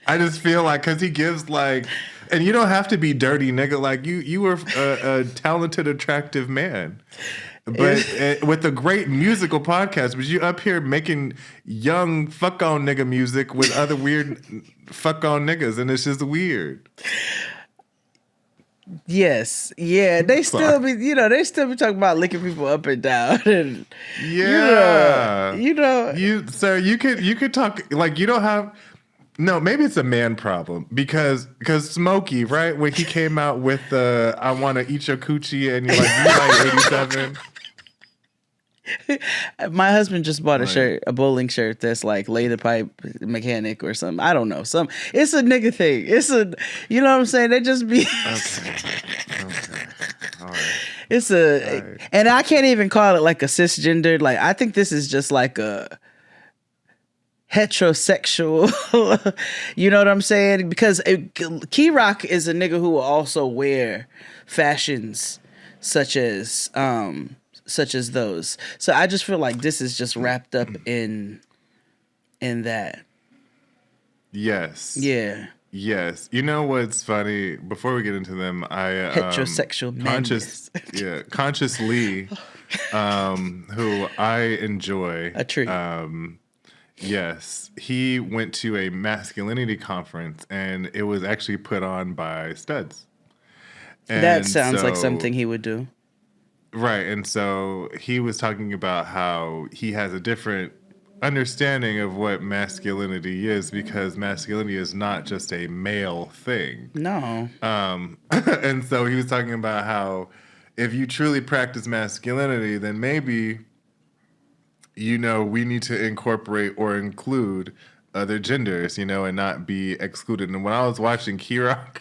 I just feel like because he gives and you don't have to be dirty, nigga. You were a talented, attractive man. But with a great musical podcast, but you up here making young fuck on nigga music with other weird fuck on niggas, and it's just weird. Yes, yeah, they still be talking about licking people up and down, and sir, you could talk you don't have. No, maybe it's a man problem because Smokey, right, when he came out with the "I want to eat your coochie" and you're like 87. My husband just bought a bowling shirt that's like lay the pipe mechanic or something. I don't know. It's a nigga thing. You know what I'm saying? They just be. Okay. All right. And I can't even call it like a cisgendered. Like, I think this is just like a heterosexual. You know what I'm saying? Because Key Rock is a nigga who will also wear fashions such as those. So I just feel like this is just wrapped up in that. Yes. Yeah. Yes. You know what's funny? Before we get into them, Heterosexual madness. Consciously, who I enjoy. A treat. Yes, he went to a masculinity conference, and it was actually put on by studs. That And sounds like so, something he would do. right, and so he was talking about how he has a different understanding of what masculinity is because masculinity is not just a male thing. No. And so he was talking about how if you truly practice masculinity, then maybe we need to incorporate or include other genders, and not be excluded. And when I was watching Kerok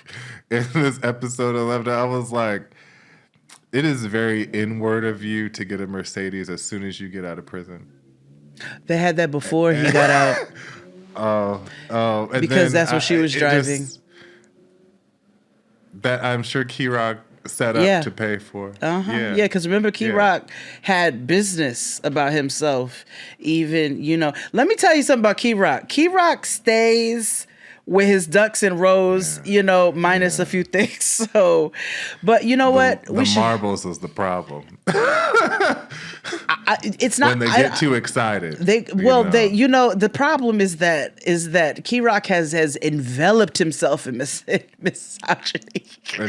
in this episode 11, I was like, it is very inward of you to get a Mercedes as soon as you get out of prison. They had that before he got out. And because then that's what she was driving. That I'm sure Kerok set up to pay for. Yeah, because remember, Kerok had business about himself. Even, let me tell you something about Kerok. Kerok stays with his ducks in rows, minus a few things. So, but you know what? The marbles is the problem. It's not when they get too excited. The problem is that Kerok has enveloped himself in misogyny. So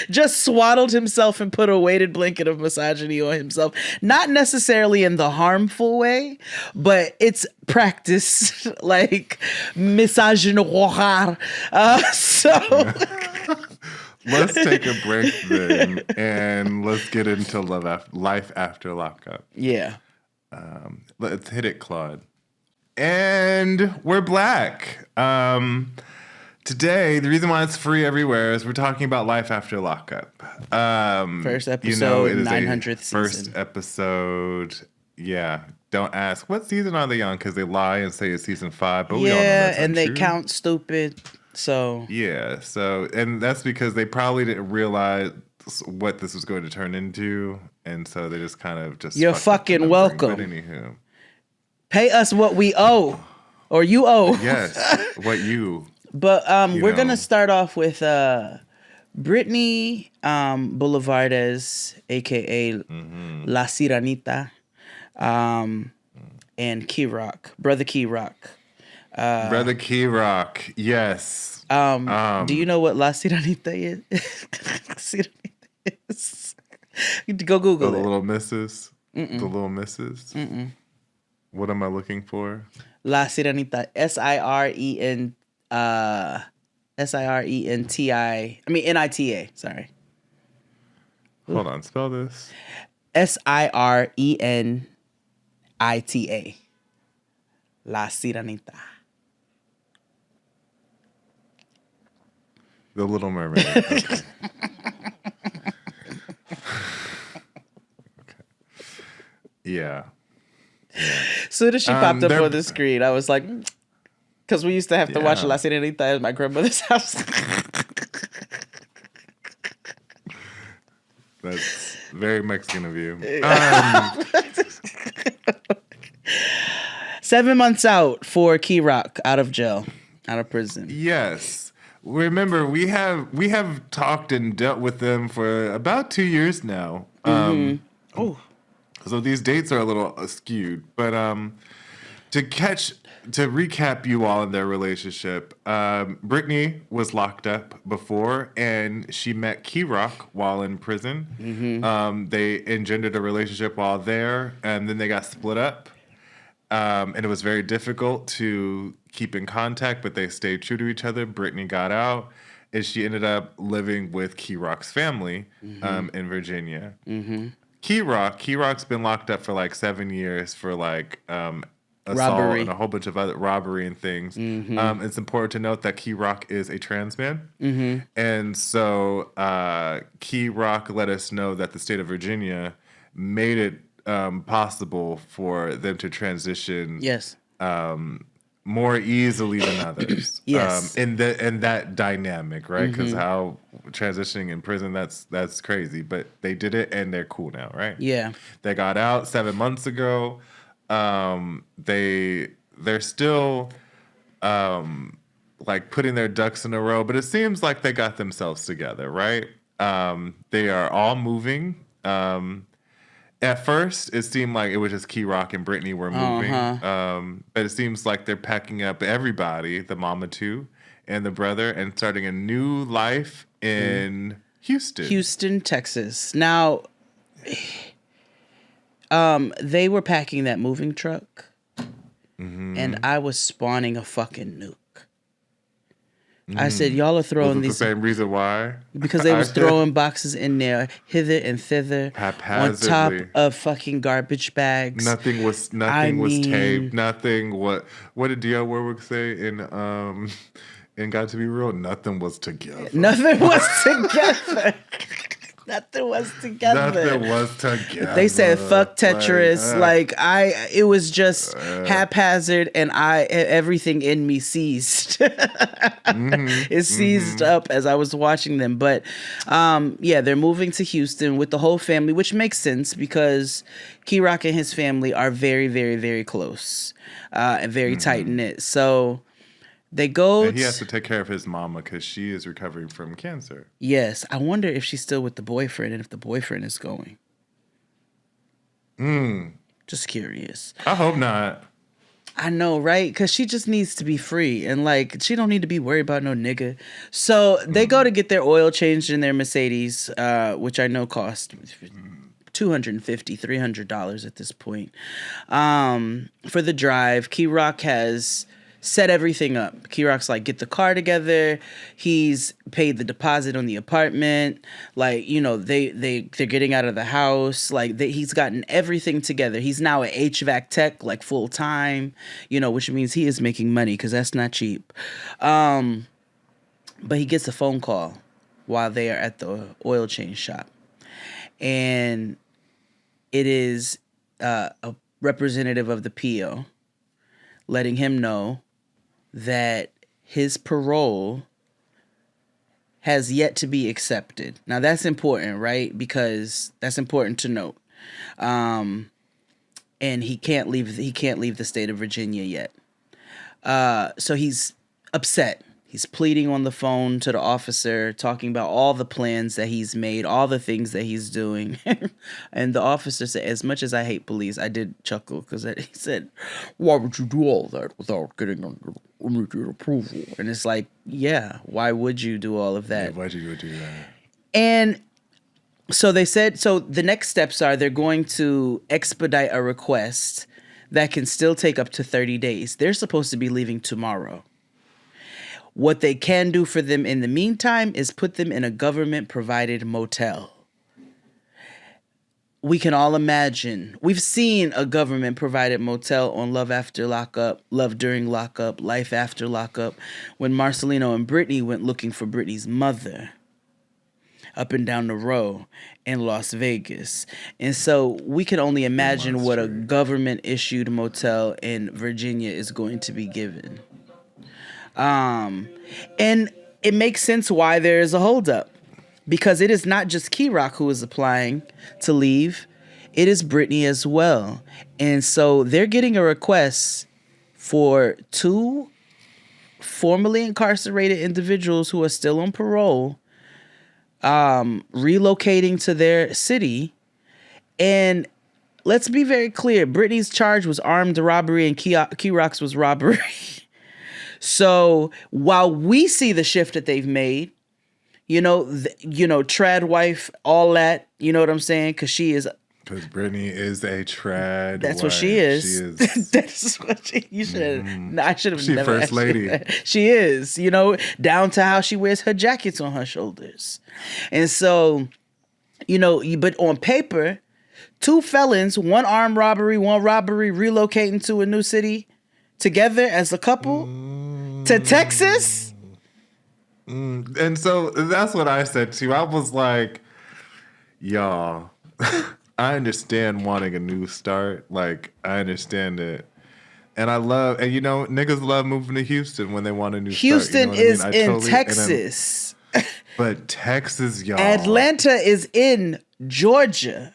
just swaddled himself and put a weighted blanket of misogyny on himself. Not necessarily in the harmful way, but it's practiced like misogynoir. So. Let's take a break then, and let's get into Life After Lockup. Yeah. Let's hit it, Claude. And we're back. Today, the reason why it's free everywhere is we're talking about Life After Lockup. First episode, it is 900th season. First episode, yeah. Don't ask, what season are they on? Because they lie and say it's season 5, but we all know that's and untrue. they count stupid. So and that's because they probably didn't realize what this was going to turn into, and so they just kind of just. You're fucking welcome. But anywho, pay us what we owe, or you owe. Yes, what you. But we're gonna start off with Britney Boulevardes, aka La Sirenita, and Kerok, brother Kerok. Brother Kerok, yes. Do you know what La Sirenita is? Go Google the it. Little Misses. Mm-mm. The Little Misses. Mm-mm. What am I looking for? La Sirenita. Nita. Sorry. Hold on. Spell this. Sirenita. La Sirenita. The Little Mermaid. Okay. Okay. Yeah. Soon as she popped up on the screen, I was like, because we used to have to watch La Sirenita at my grandmother's house. That's very Mexican of you. 7 months out for Kerok, out of jail, out of prison. Yes. Remember, we have talked and dealt with them for about 2 years now. So these dates are a little skewed. But to recap you all in their relationship, Britney was locked up before, and she met Kerok while in prison. Mm-hmm. They engendered a relationship while there, and then they got split up. And it was very difficult to keep in contact, but they stayed true to each other. Britney got out, and she ended up living with Kerok's family in Virginia. Mm-hmm. Kerok's been locked up for like 7 years for like assault robbery and a whole bunch of other robbery and things. Mm-hmm. It's important to note that Kerok is a trans man. Mm-hmm. And so Kerok let us know that the state of Virginia made it possible for them to transition more easily than others. Yes. In that dynamic, right? Because how transitioning in prison, that's crazy. But they did it, and they're cool now, right? Yeah. They got out 7 months ago. They're still like putting their ducks in a row, but it seems like they got themselves together, right? They are all moving. At first, it seemed like it was just Kerok and Britney were moving, but it seems like they're packing up everybody, the mama too, and the brother, and starting a new life in Houston, Texas. Now, they were packing that moving truck, and I was spawning a fucking nuke. I said, y'all are throwing these... the same reason why? Because they was throwing boxes in there, hither and thither, on top of fucking garbage bags. Nothing was taped. Nothing. What did D.L. Warwick say in Got to Be Real? Nothing was together. Nothing was together. Nothing was together. Nothing was together. They said fuck Tetris. It was just haphazard, and everything in me seized. It seized up as I was watching them. But they're moving to Houston with the whole family, which makes sense because Kerok and his family are very, very, very close and very tight knit. So they go. And he has to take care of his mama because she is recovering from cancer. Yes. I wonder if she's still with the boyfriend and if the boyfriend is going. Just curious. I hope not. I know, right? Because she just needs to be free. And, she don't need to be worried about no nigga. So they go to get their oil changed in their Mercedes, which I know cost $250, $300 at this point. For the drive, Kerok has set everything up. Kerok's like, get the car together. He's paid the deposit on the apartment. They're getting out of the house. He's gotten everything together. He's now an HVAC tech, full time, which means he is making money because that's not cheap. But he gets a phone call while they are at the oil change shop. And it is a representative of the PO letting him know that his parole has yet to be accepted. Now that's important, right? Because that's important to note. And he can't leave the state of Virginia yet. So he's upset. He's pleading on the phone to the officer, talking about all the plans that he's made, all the things that he's doing. And the officer said, as much as I hate police, I did chuckle because he said, why would you do all that without getting immediate approval? And it's like, yeah, why would you do all of that? Yeah, why would you do that? And so they said, so the next steps are they're going to expedite a request that can still take up to 30 days. They're supposed to be leaving tomorrow. What they can do for them in the meantime is put them in a government-provided motel. We can all imagine. We've seen a government-provided motel on Love After Lockup, Love During Lockup, Life After Lockup, when Marcelino and Britney went looking for Britney's mother up and down the row in Las Vegas. And so we can only imagine what a government-issued motel in Virginia is going to be given. And it makes sense why there is a holdup, because it is not just Kerok who is applying to leave. It is Britney as well. And so they're getting a request for 2 formerly incarcerated individuals who are still on parole, relocating to their city. And let's be very clear. Britney's charge was armed robbery and Kerok's was robbery. So while we see the shift that they've made, Tradwife, all that, you know what I'm saying? Because Britney is a trad. That's wife. What she is. She is. That's what you should have. I should have. She never first lady. She is, down to how she wears her jackets on her shoulders. And so, but on paper, 2 felons, 1 armed robbery, 1 robbery, relocating to a new city together as a couple to Texas. And so that's what I said too. I was like, y'all, I understand wanting a new start. I understand it. And I love, and niggas love moving to Houston when they want a new Houston start. is in Texas. But Texas, y'all. Atlanta is in Georgia.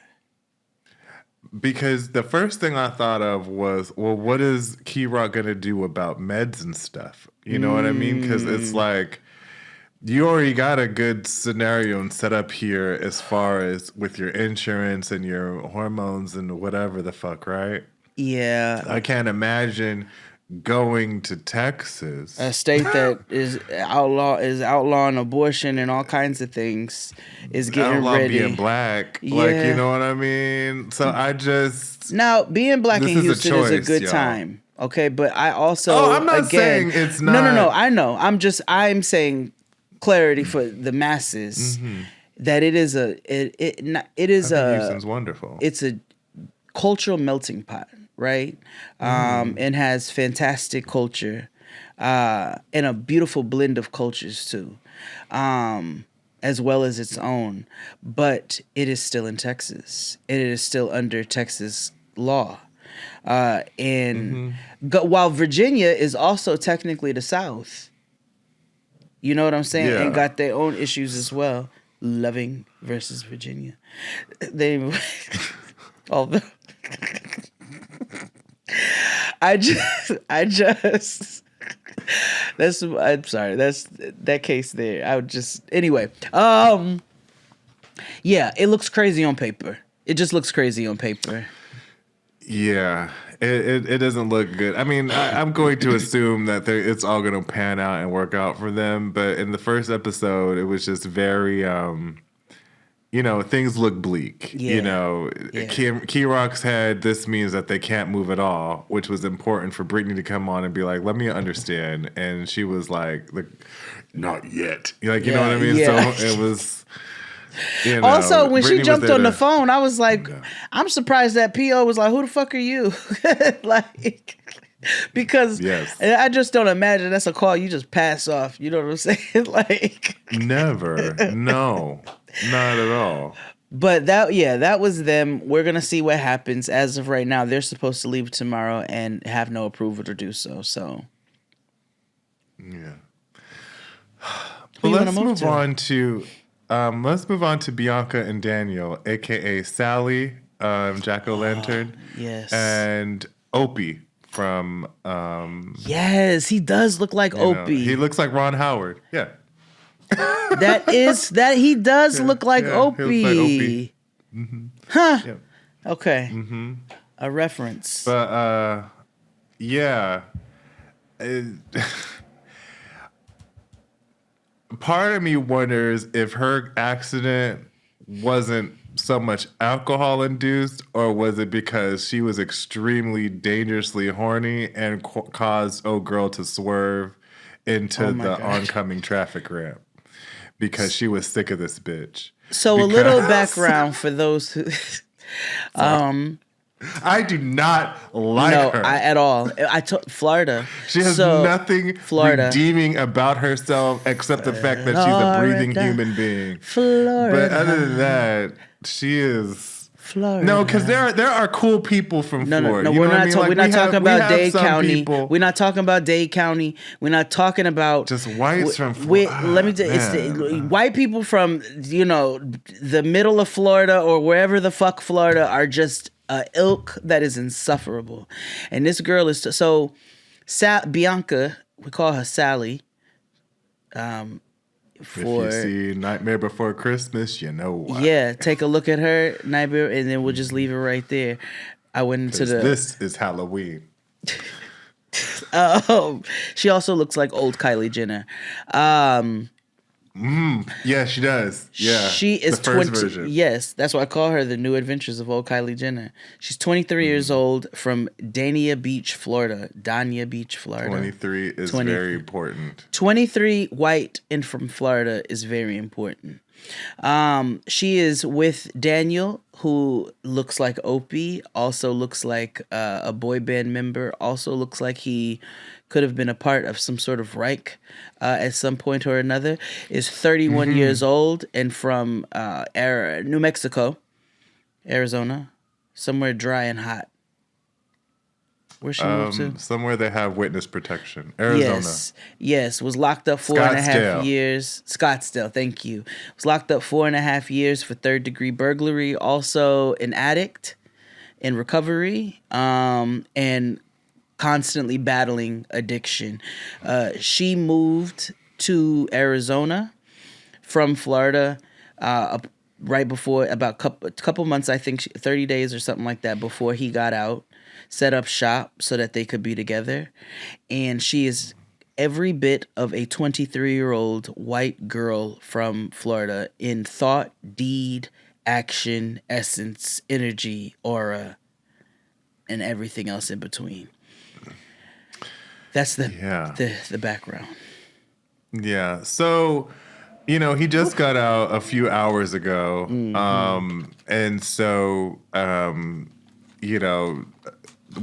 because the first thing I thought of was, well, what is Kerok gonna do about meds and stuff? You know what I mean? Because it's like you already got a good scenario and set up here as far as with your insurance and your hormones and whatever the fuck, right? Yeah. I can't imagine going to Texas, a state that is outlawing abortion and all kinds of things, is getting outlaw ready. being black. Yeah. Like, you know what I mean? So I just Now, being black in this is a Houston is a choice, good y'all. time. Okay, but I also I'm not saying it's not. No. I know. I'm saying clarity for the masses that it is Houston's wonderful. It's a cultural melting pot, right? And has fantastic culture, and a beautiful blend of cultures too, as well as its own. But it is still in Texas. It is still under Texas law. While Virginia is also technically the South. You know what I'm saying? Yeah. And got their own issues as well. Loving versus Virginia. They although I'm sorry. That's that case there. I would just anyway. Yeah, it looks crazy on paper. It just looks crazy on paper. Yeah, it doesn't look good. I mean, I'm going to assume that it's all going to pan out and work out for them. But in the first episode, it was just very, things look bleak. Yeah. You know, Yeah. Kerok's head, this means that they can't move at all, which was important for Britney to come on and be like, let me understand. And she was like not yet. Like, you know what I mean? Yeah. So it was... Also, when Britney she jumped on the to, phone, I was like, I'm surprised that PO was like, who the fuck are you? Like, because I just don't imagine that's a call you just pass off. You know what I'm saying? Like, never. No, not at all. But that was them. We're going to see what happens. As of right now, they're supposed to leave tomorrow and have no approval to do so. So, yeah. Well, let's move on to... let's move on to Bianca and Daniel, a.k.a. Sally, Jack-O-Lantern. Yes. And Opie from... yes, he does look like Opie. He looks like Ron Howard. Yeah. He does look like Opie. He looks like Opie. Mm-hmm. Huh. Yeah. Okay. Mm-hmm. A reference. But, yeah. Part of me wonders if her accident wasn't so much alcohol induced, or was it because she was extremely dangerously horny and caused old girl to swerve into the oncoming traffic ramp because she was sick of this bitch. So a little background for those who I do not like her. At all. I told Florida. She has nothing redeeming about herself except the fact that she's a breathing human being. Florida. But other than that, she is Florida. No, because there are cool people from Florida. No, we're not talking about Dade County. We're not talking about Dade County. We're not talking about just whites from Florida. Let me tell you, it's white people from the middle of Florida or wherever the fuck Florida are just ilk that is insufferable. And this girl is Bianca, we call her Sally. If you see Nightmare Before Christmas, you know why. Yeah, take a look at her, Nightmare, and then we'll just leave it right there. I went into this is Halloween. She also looks like old Kylie Jenner. Yeah, she does. Yeah, she is the first version. Yes, that's why I call her the New Adventures of Old Kylie Jenner. She's 23 years old from Dania Beach, Florida. 23 is very important. 23 white and from Florida is very important. She is with Daniel, who looks like Opie, also looks like a boy band member, also looks like he could have been a part of some sort of Reich at some point or another, is 31 years old and from New Mexico, Arizona, somewhere dry and hot. Where's she moved to? Somewhere they have witness protection. Arizona. Yes. Was locked up 4.5 years. Scottsdale, thank you. Was locked up 4.5 years for third-degree burglary. Also an addict in recovery, and constantly battling addiction. She moved to Arizona from Florida right before, about a couple months, I think 30 days or something like that, before he got out, set up shop so that they could be together. And she is every bit of a 23-year-old white girl from Florida in thought, deed, action, essence, energy, aura, and everything else in between. That's the background. Yeah. So, he just got out a few hours ago. And so,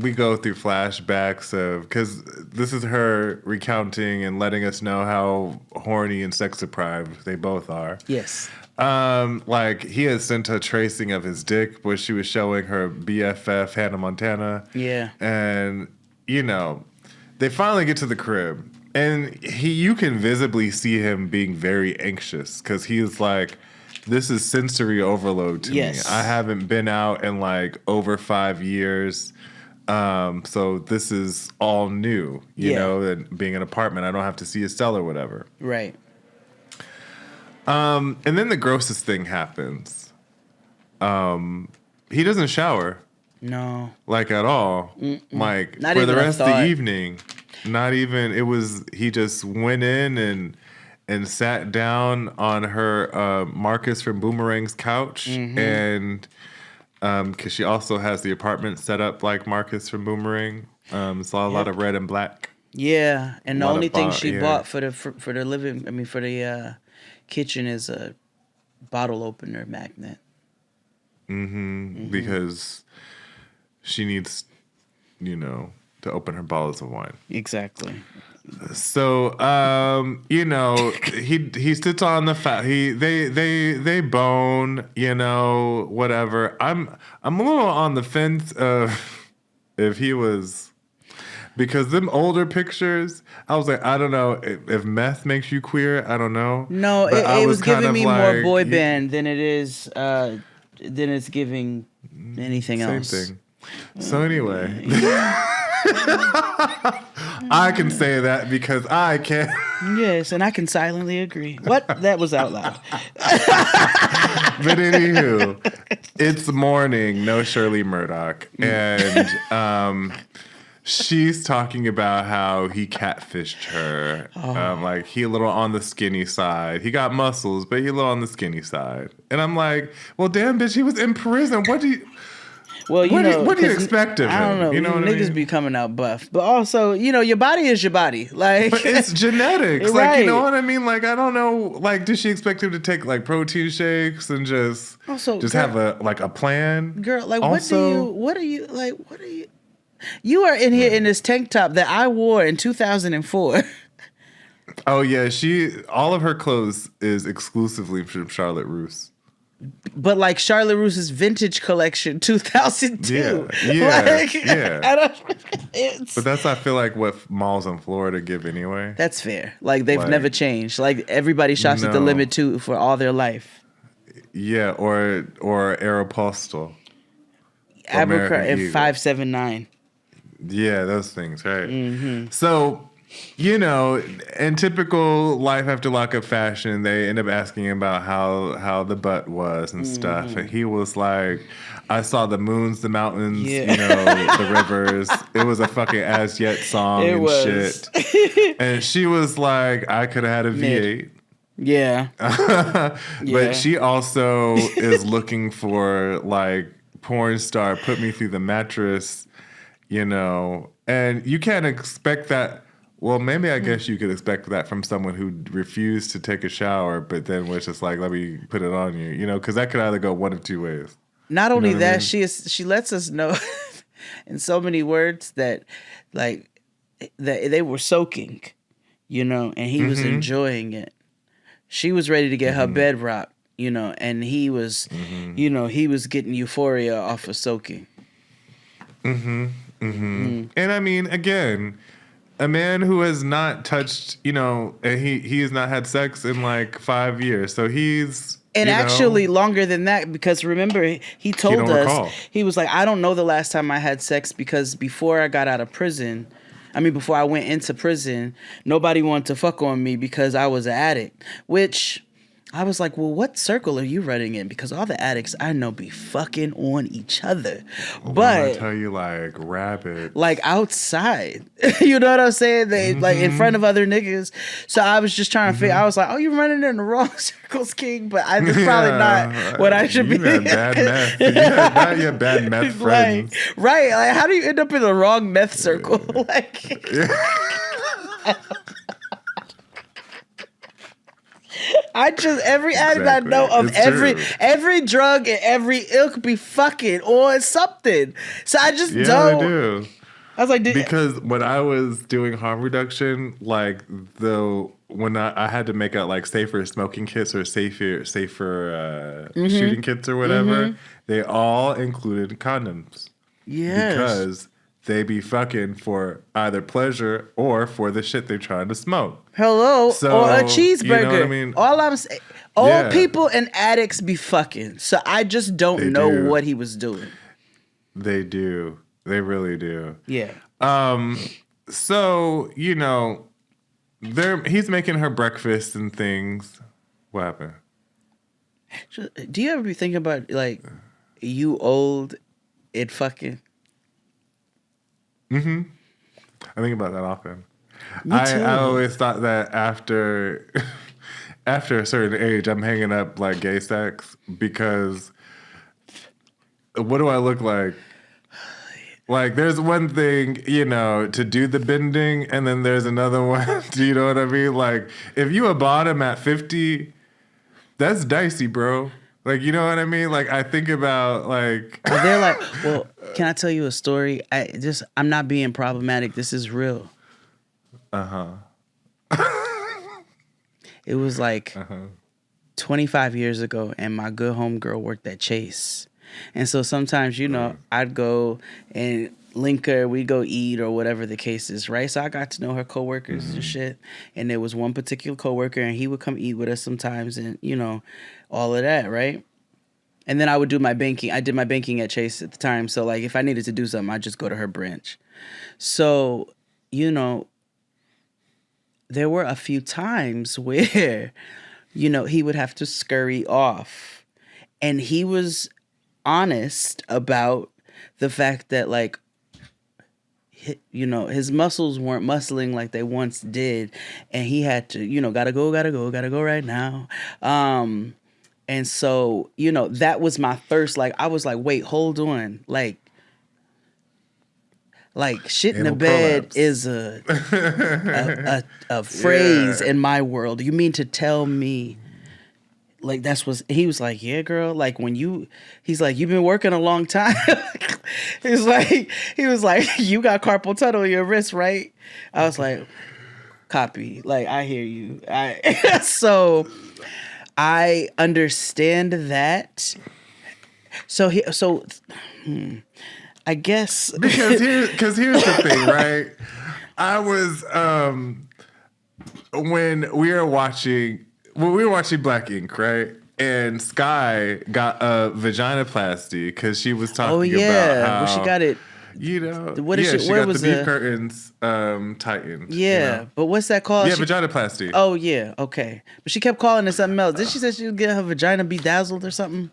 we go through flashbacks of, because this is her recounting and letting us know how horny and sex deprived they both are. Yes. Like, he had sent a tracing of his dick where she was showing her BFF Hannah Montana. Yeah. And, they finally get to the crib. And you can visibly see him being very anxious because he's like, this is sensory overload to me. I haven't been out in like over 5 years. So this is all new, you know, and being an apartment, I don't have to see a cell or whatever. Right. And then the grossest thing happens. He doesn't shower. No. Like at all. Like Not for even the a rest of thought. the evening. Not even, he just went in and sat down on her Marcus from Boomerang's couch. And because she also has the apartment set up like Marcus from Boomerang. It's a lot of red and black. Yeah, and the only thing she bought for the for the kitchen is a bottle opener magnet. Because she needs, to open her bottles of wine. Exactly. So, he sits on the they bone, whatever. I'm a little on the fence of if he was, because them older pictures, I was like, I don't know if meth makes you queer. I don't know. No, But it was giving me more like, boy band than it is than it's giving anything else. Same thing. So anyway, I can say that because I can. Yes, and I can silently agree. What? That was out loud. But anywho, it's morning, no Shirley Murdoch. And she's talking about how he catfished her. Like, he a little on the skinny side. He got muscles, but he a little on the skinny side. And I'm like, well, damn, bitch, he was in prison. What do you... Well, what do you expect of him? I don't know. You know what I niggas mean? be coming out buff, but also, your body is your body. Like, but it's genetics. Right. Like, you know what I mean? Like, I don't know. Like, did she expect him to take like protein shakes and just have a plan? Girl, like, also, what are you? You are in here in this tank top that I wore in 2004. Oh yeah, all of her clothes is exclusively from Charlotte Russe. But like Charlotte Russe's vintage collection, 2002. Yeah. But that's, I feel like, what malls in Florida give anyway. That's fair. Like, they've never changed. Like, everybody shops at the Limit too for all their life. Yeah, or Aeropostale. Abercrombie and 579. Yeah, those things, right? So, in typical Life After Lockup fashion, they end up asking him about how the butt was and stuff. And he was like, I saw the moons, the mountains, the rivers. It was a fucking As Yet song shit. And she was like, I could have had a V8. Yeah. But she also is looking for, like, porn star, put me through the mattress, And you can't expect that. Well, maybe I guess you could expect that from someone who refused to take a shower, but then was just like, let me put it on you, because that could either go one of two ways. Not only that, she lets us know in so many words that, like, that they were soaking, and he was enjoying it. She was ready to get her bed rocked, and he was, he was getting euphoria off of soaking. And I mean, again, a man who has not touched, and he has not had sex in like 5 years. So he's And actually longer than that, because remember, he told us, recall. He was like, I don't know the last time I had sex because before I got out of prison, before I went into prison, nobody wanted to fuck on me because I was an addict, which I was like, well, what circle are you running in? Because all the addicts I know be fucking on each other. But I tell you, like rabbits. Like outside. You know what I'm saying? They like in front of other niggas. So I was just trying to figure, I was like, oh, you're running in the wrong circles, King. But it's probably not what I should be. You had bad meth. You had bad meth friends. Right. Like, how do you end up in the wrong meth circle? Like I just every addict I know of every drug and every ilk be fucking or something. So I just don't. They do. I was like, because when I was doing harm reduction, like when I had to make out like safer smoking kits or safer shooting kits or whatever, they all included condoms. Yes. Because they be fucking for either pleasure or for the shit they're trying to smoke. Hello, so, or a cheeseburger. You know what I mean? All I'm saying, all people and addicts be fucking. So I just don't know what he was doing. They do. They really do. Yeah. So he's making her breakfast and things. What happened? Do you ever be thinking about like you old and fucking? Mm-hmm. I think about that often. I always thought that after a certain age, I'm hanging up like gay sex because what do I look like? Like, there's one thing, to do the bending, and then there's another one. Do you know what I mean? Like, if you a bottom at 50, that's dicey, bro. Like, you know what I mean? Like, I think about, like... They're like, well, can I tell you a story? I'm not being problematic. This is real. Uh-huh. It was like 25 years ago, and my good homegirl worked at Chase. And so sometimes, I'd go and link her, we'd go eat or whatever the case is, right? So I got to know her coworkers and shit. And there was one particular coworker, and he would come eat with us sometimes and, all of that, right? And then I would do my banking. I did my banking at Chase at the time. So, like, if I needed to do something, I'd just go to her branch. So, there were a few times where, he would have to scurry off. And he was honest about the fact that, like, his muscles weren't muscling like they once did, and he had to, gotta go right now. And so, that was my first, like, I was like, wait, hold on, like shit in the bed is a phrase in my world. You mean to tell me? Like, he was like, yeah, girl, like he's like, you've been working a long time. he was like, you got carpal tunnel in your wrist, right? I was like, copy. Like, I hear you. So I understand that. I guess because here's the thing, right? I was when we were watching Black Ink, right? And Sky got a vaginoplasty because she was talking about how she got it. What is she got the beef curtains tightened. Yeah, but what's that called? Yeah, vaginoplasty. Oh yeah, okay. But she kept calling it something else. Did she say she would get her vagina bedazzled or something?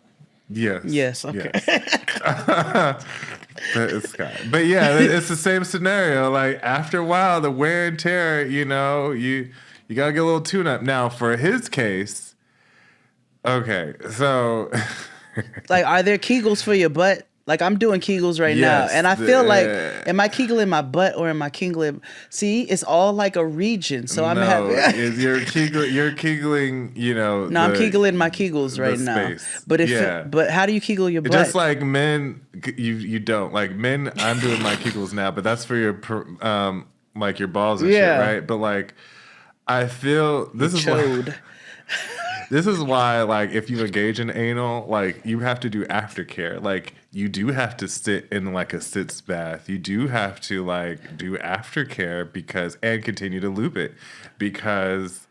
Yes. Okay. Yes. It's Sky. But yeah, it's the same scenario. Like, after a while, the wear and tear, you gotta get a little tune up. Now, for his case, okay, so like, are there Kegels for your butt? Like, I'm doing Kegels right now, and I feel like, am I Kegling my butt or am I Kegling? See, it's all like a region, so I'm happy. You're Kegling, No, I'm Kegling my Kegels right now. But but how do you Kegel your butt? Just like men, you don't. Like, men, I'm doing my Kegels now, but that's for your like your balls and shit, right? But like, I feel this is why, like, if you engage in anal, like, you have to do aftercare. Like, you do have to sit in, like, a sitz bath. You do have to, like, do aftercare and continue to lube it. Because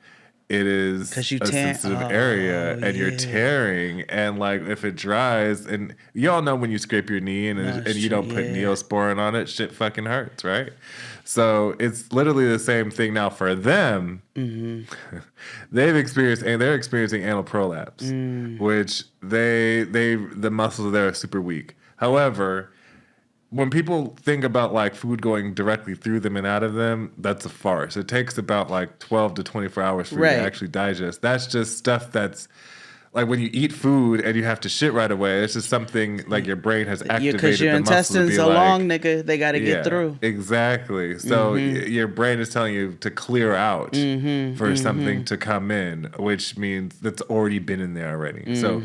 it is 'Cause you a sensitive area, and you're yeah. tearing, and like if it dries, and you all know when you scrape your knee and No, it's you true, don't put yeah. Neosporin on it, shit fucking hurts, right? So it's literally the same thing now for them. Mm-hmm. They're experiencing anal prolapse, which the muscles there are super weak. However, when people think about like food going directly through them and out of them, that's a farce. It takes about like 12 to 24 hours for you to actually digest. That's just stuff that's like when you eat food and you have to shit right away. It's just something like your brain has activated Because your the muscles to intestines be are like, long, nigga. They got to get through. exactly. So your brain is telling you to clear out for something to come in, which means that's already been in there already. So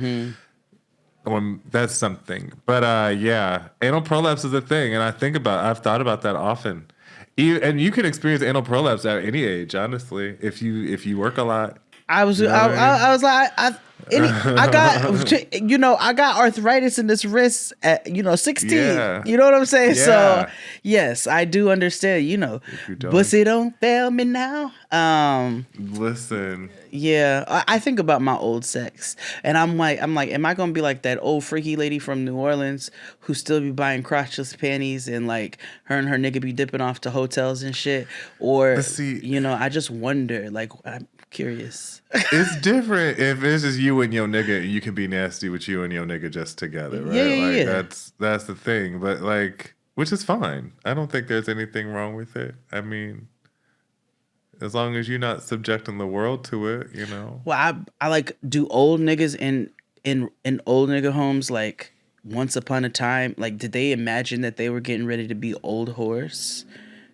that's something. But yeah, anal prolapse is a thing, and I've thought about that often. And you can experience anal prolapse at any age, honestly, if you work a lot. I was, You know what I mean? I was like, I got, I got arthritis in this wrist at, 16. Yeah. You know what I'm saying? So, Yeah. yes, I do understand. If you don't. Pussy don't fail me now. Listen. Yeah, I think about my old sex, and I'm like, am I gonna be like that old freaky lady from New Orleans who still be buying crotchless panties and like her and her nigga be dipping off to hotels and shit? Or, I just wonder. Like, I'm curious. It's different if it's just you and your nigga, and you can be nasty with you and your nigga just together, right? Yeah. That's the thing. But like, which is fine. I don't think there's anything wrong with it. I mean, as long as you're not subjecting the world to it, Well, I like, do old niggas in old nigga homes, like, once upon a time, like, did they imagine that they were getting ready to be old whores,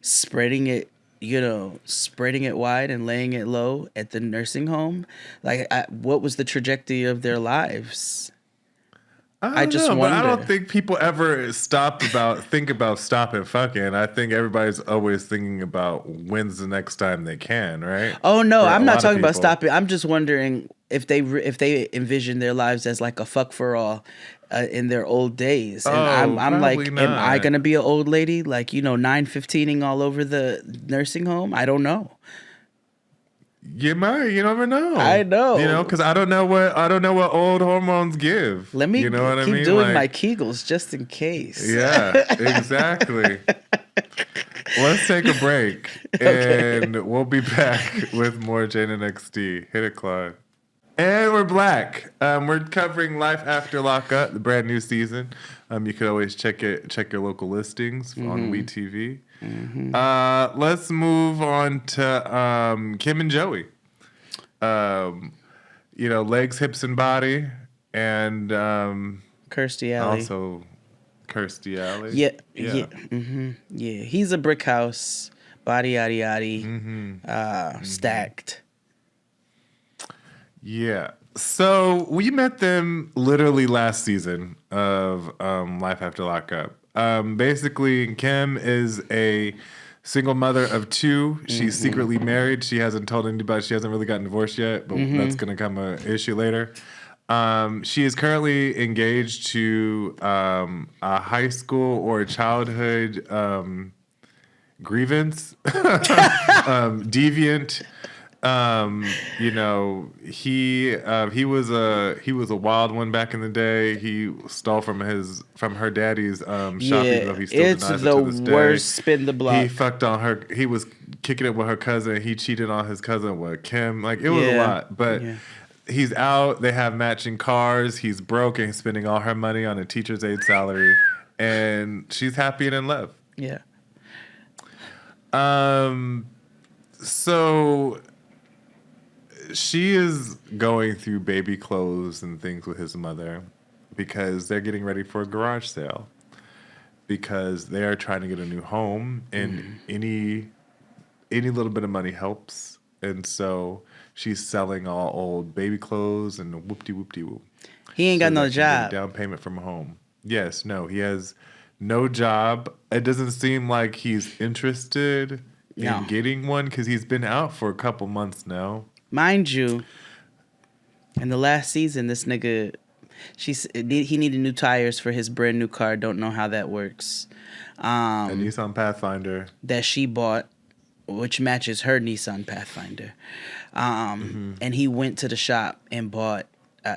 spreading it wide and laying it low at the nursing home? Like, what was the trajectory of their lives? I just wonder. But I don't think people ever think about stopping fucking. I think everybody's always thinking about when's the next time they can, right? Oh no, I'm not talking about stopping. I'm just wondering if they envision their lives as like a fuck for all in their old days. And I'm like, not. Am I gonna be an old lady like 915ing all over the nursing home? I don't know. You might. You never know. I know. Because I don't know what old hormones give. Let me keep doing my Kegels just in case. Yeah, exactly. Let's take a break, and we'll be back with more Jade and XD. Hit it, Claude. And we're back. We're covering Life After Lockup, the brand new season. You could always check your local listings on WeTV. Let's move on to Kim and Joey. Legs, hips, and body, and Kirstie Alley. Also, Kirstie Alley. Yeah. Mm-hmm. Yeah. He's a brick house, body yaddy yaddy, stacked. Yeah. So we met them literally last season of Life After Lockup. Basically, Kim is a single mother of two. She's secretly married. She hasn't told anybody. She hasn't really gotten divorced yet, but that's going to come an issue later. She is currently engaged to a high school or childhood grievance, deviant. He was a wild one back in the day. He stole from her daddy's shop. Even though he still it's denies the it to this worst day. spin the block. He fucked on her. He was kicking it with her cousin. He cheated on his cousin with Kim. Like it was a lot, but. Yeah. He's out. They have matching cars. He's broke and he's spending all her money on a teacher's aide salary, and she's happy and in love. Yeah. So she is going through baby clothes and things with his mother because they're getting ready for a garage sale because they are trying to get a new home and any little bit of money helps. And so she's selling all old baby clothes and whoop-de-whoop-de-whoop. He ain't got no job. Down payment from home. Yes, no, he has no job. It doesn't seem like he's interested in getting one because he's been out for a couple months now. Mind you, in the last season, this nigga, he needed new tires for his brand new car. Don't know how that works. A Nissan Pathfinder that she bought. which matches her Nissan Pathfinder. And he went to the shop and bought.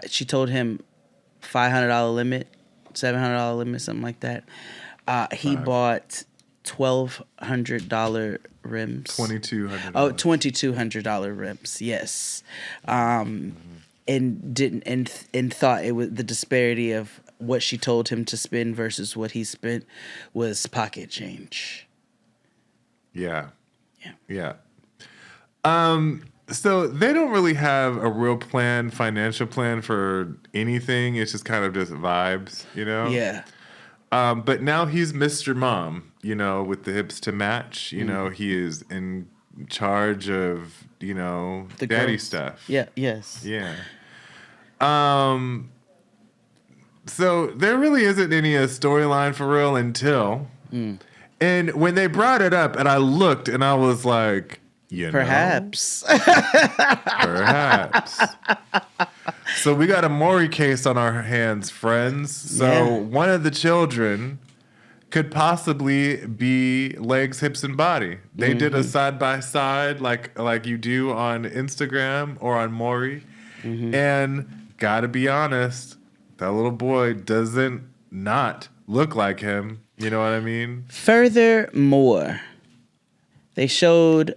She told him $500 limit, $700 limit, something like that. He bought $1,200 rims. $2,200. Oh, $2,200 rims. Yes. And didn't and thought it was the disparity of what she told him to spend versus what he spent was pocket change. Yeah. So they don't really have a real financial plan for anything. It's just kind of just vibes, you know? Yeah. But now he's Mr. Mom, you know, with the hips to match. You know, he is in charge of, you know, the daddy girls. Stuff. Yeah, yes. Yeah. So there really isn't any storyline for real until... And when they brought it up, and I looked, and I was like, Perhaps. Perhaps. So we got a Maury case on our hands, friends. So one of the children could possibly be legs, hips, and body. They did a side-by-side like you do on Instagram or on Maury. And gotta be honest, that little boy doesn't not look like him. You know what I mean? Furthermore, they showed...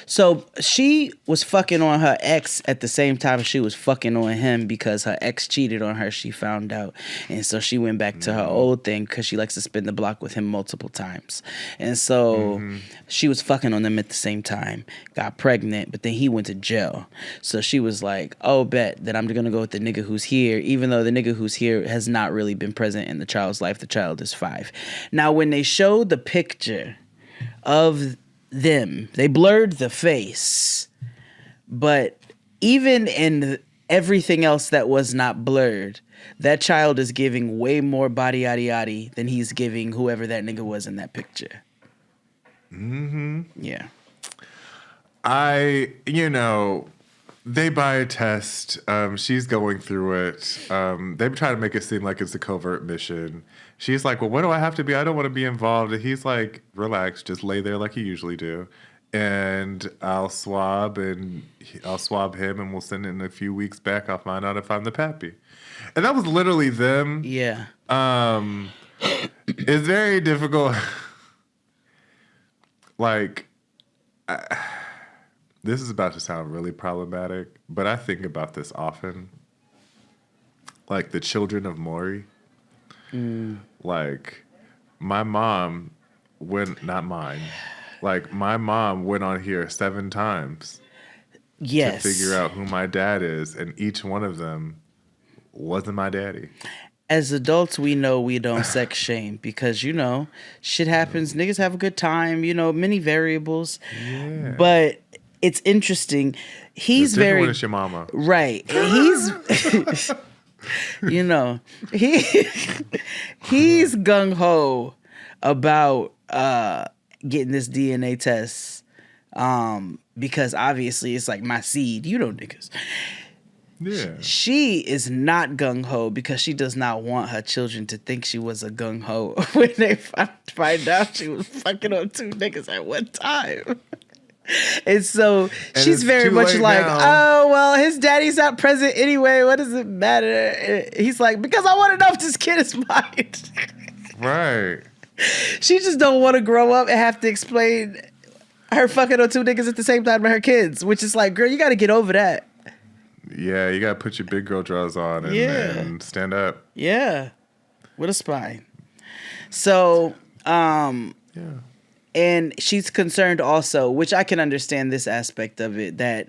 So she was fucking on her ex at the same time she was fucking on him because her ex cheated on her. She found out. And so she went back to her old thing because she likes to spin the block with him multiple times. And so she was fucking on them at the same time, got pregnant, but then he went to jail. So she was like, oh, bet that I'm going to go with the nigga who's here, even though the nigga who's here has not really been present in the child's life. The child is 5. Now, when they showed the picture of them, they blurred the face, but even in everything else that was not blurred, that child is giving way more body yaddy yaddy than he's giving whoever that nigga was in that picture. Yeah. They buy a test. She's going through it. They try to make it seem like it's a covert mission. She's like, well, what do I have to be? I don't want to be involved. And he's like, relax, just lay there like you usually do. And I'll swab him and we'll send it in a few weeks back. I'll find out if I'm the pappy. And that was literally them. Yeah. It's very difficult. This is about to sound really problematic, but I think about this often. Like the children of Maury. Like my mom not mine. Like my mom went on here 7 times. Yes. To figure out who my dad is, and each one of them wasn't my daddy. As adults, we know we don't sex shame because, you know, shit happens. Niggas have a good time, you know, many variables. Yeah. But it's interesting. He's very... when it's your mama. Right. He's... you know, he's gung-ho about getting this DNA test because obviously it's like my seed. You know niggas. Yeah. She is not gung-ho because she does not want her children to think she was a gung-ho when they find out she was fucking on 2 niggas at one time. And so she's very much like, oh, well, his daddy's not present anyway. What does it matter? And he's like, because I want to know if this kid is mine. Right. She just don't want to grow up and have to explain her fucking on 2 niggas at the same time to her kids, which is like, girl, you got to get over that. Yeah, you got to put your big girl drawers on and stand up. Yeah. With a spine. So, and she's concerned also, which I can understand this aspect of it, that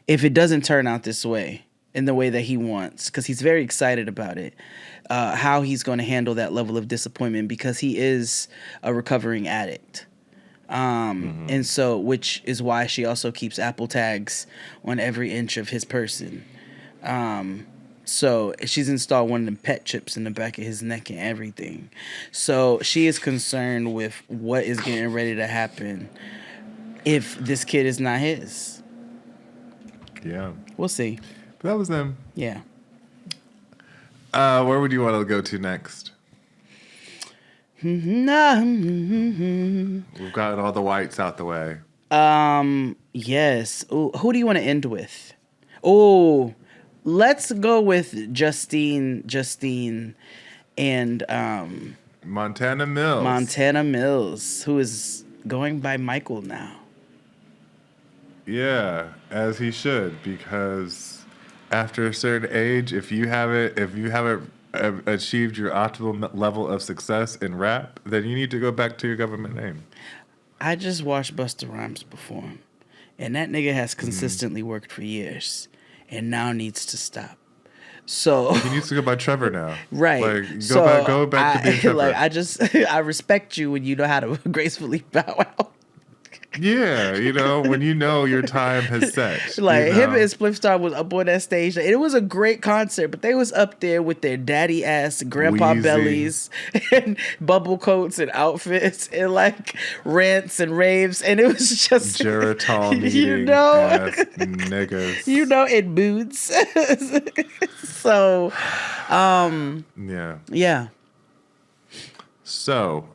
if it doesn't turn out this way, in the way that he wants, because he's very excited about it, how he's going to handle that level of disappointment because he is a recovering addict. And so, which is why she also keeps Apple tags on every inch of his person. So she's installed one of them pet chips in the back of his neck and everything. So she is concerned with what is getting ready to happen if this kid is not his. Yeah. We'll see. But that was them. Yeah. Where would you want to go to next? We've gotten all the whites out the way. Yes. Ooh, who do you want to end with? Oh, let's go with Justine, and Montana Millz. Montana Millz, who is going by Michael now. Yeah, as he should, because after a certain age, if you haven't achieved your optimal level of success in rap, then you need to go back to your government name. I just watched Busta Rhymes perform, and that nigga has consistently worked for years, and now needs to stop. So He needs to go by Trevor now. right. Like So go back to being Trevor. like I respect you when you know how to gracefully bow out. Yeah, when you know your time has set. Like him and Spliff Star was up on that stage. It was a great concert, but they was up there with their daddy ass grandpa Wheezy. bellies and bubble coats and outfits and like rants and raves, and it was just Geritol needing ass niggas. in moods. So yeah. So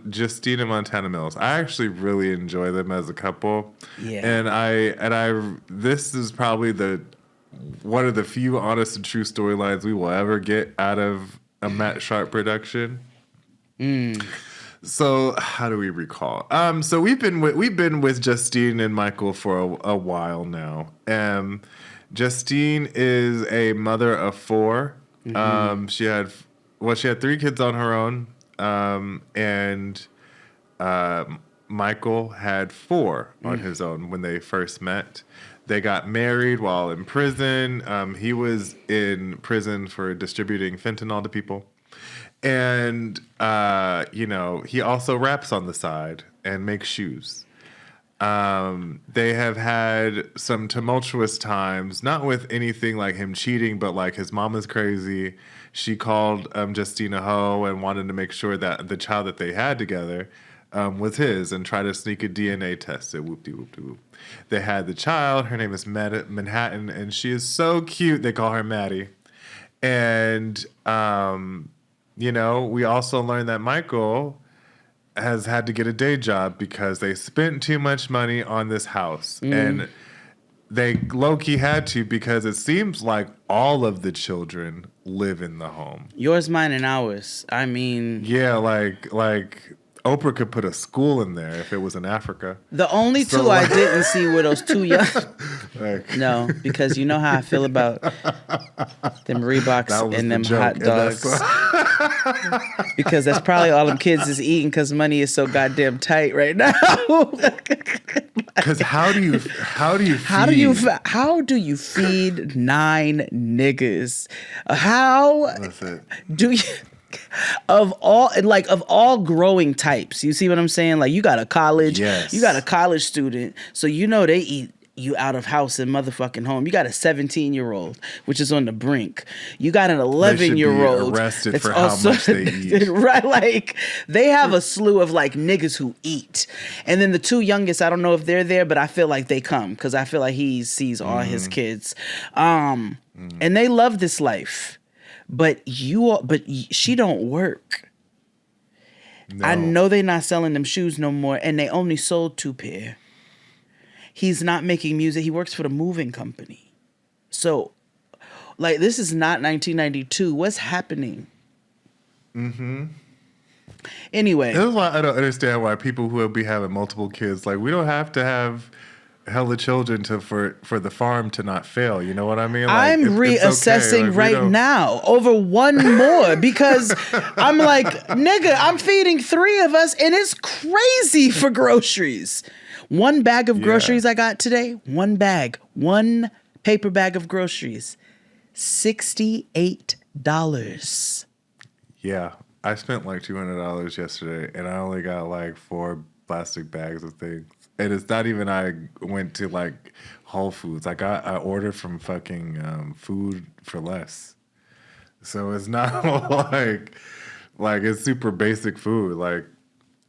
Justine and Montana Millz. I actually really enjoy them as a couple. Yeah. And I this is probably one of the few honest and true storylines we will ever get out of a Matt Sharp production. So how do we recall? So we've been with Justine and Michael for a while now. Justine is a mother of 4. She had 3 kids on her own. And Michael had 4 on his own when they first met. They got married while in prison. He was in prison for distributing fentanyl to people. And, he also raps on the side and makes shoes. They have had some tumultuous times, not with anything like him cheating, but like his mama's crazy. She called Justine a hoe and wanted to make sure that the child that they had together was his and tried to sneak a DNA test. So whoop-de-whoop-de-whoop. They had the child. Her name is Manhattan, and she is so cute. They call her Maddie. And, we also learned that Michael has had to get a day job because they spent too much money on this house. And they low-key had to because it seems like all of the children live in the home. Yours, mine, and ours. I mean... Yeah, like Oprah could put a school in there if it was in Africa. The only two I didn't see were those 2 young... No, because you know how I feel about them Reeboks and them hot dogs. Because that's probably all them kids is eating because money is so goddamn tight right now. Because how do you feed 9 niggas? How do you... Of all growing types, you see what I'm saying? Like you got a college student, so they eat you out of house and motherfucking home. You got a 17-year-old, which is on the brink. You got an 11-year-old arrested for how much they eat. Right, like they have a slew of like niggas who eat, and then the 2 youngest, I don't know if they're there, but I feel like they come because I feel like he sees all his kids, and they love this life. But she don't work. No. I know they're not selling them shoes no more, and they only sold 2 pair. He's not making music. He works for the moving company. So, like, this is not 1992. What's happening? Anyway. That's why I don't understand why people who will be having multiple kids, like, we don't have to have hella children for the farm to not fail. You know what I mean? Like, I'm reassessing right now over 1 more because I'm like, nigga, I'm feeding 3 of us and it's crazy for groceries. 1 bag of groceries I got today, 1 paper bag of groceries, $68. Yeah, I spent like $200 yesterday and I only got like 4 plastic bags of things. And it's not even I went to like Whole Foods. I ordered from fucking Food for Less. So it's not like it's super basic food. Like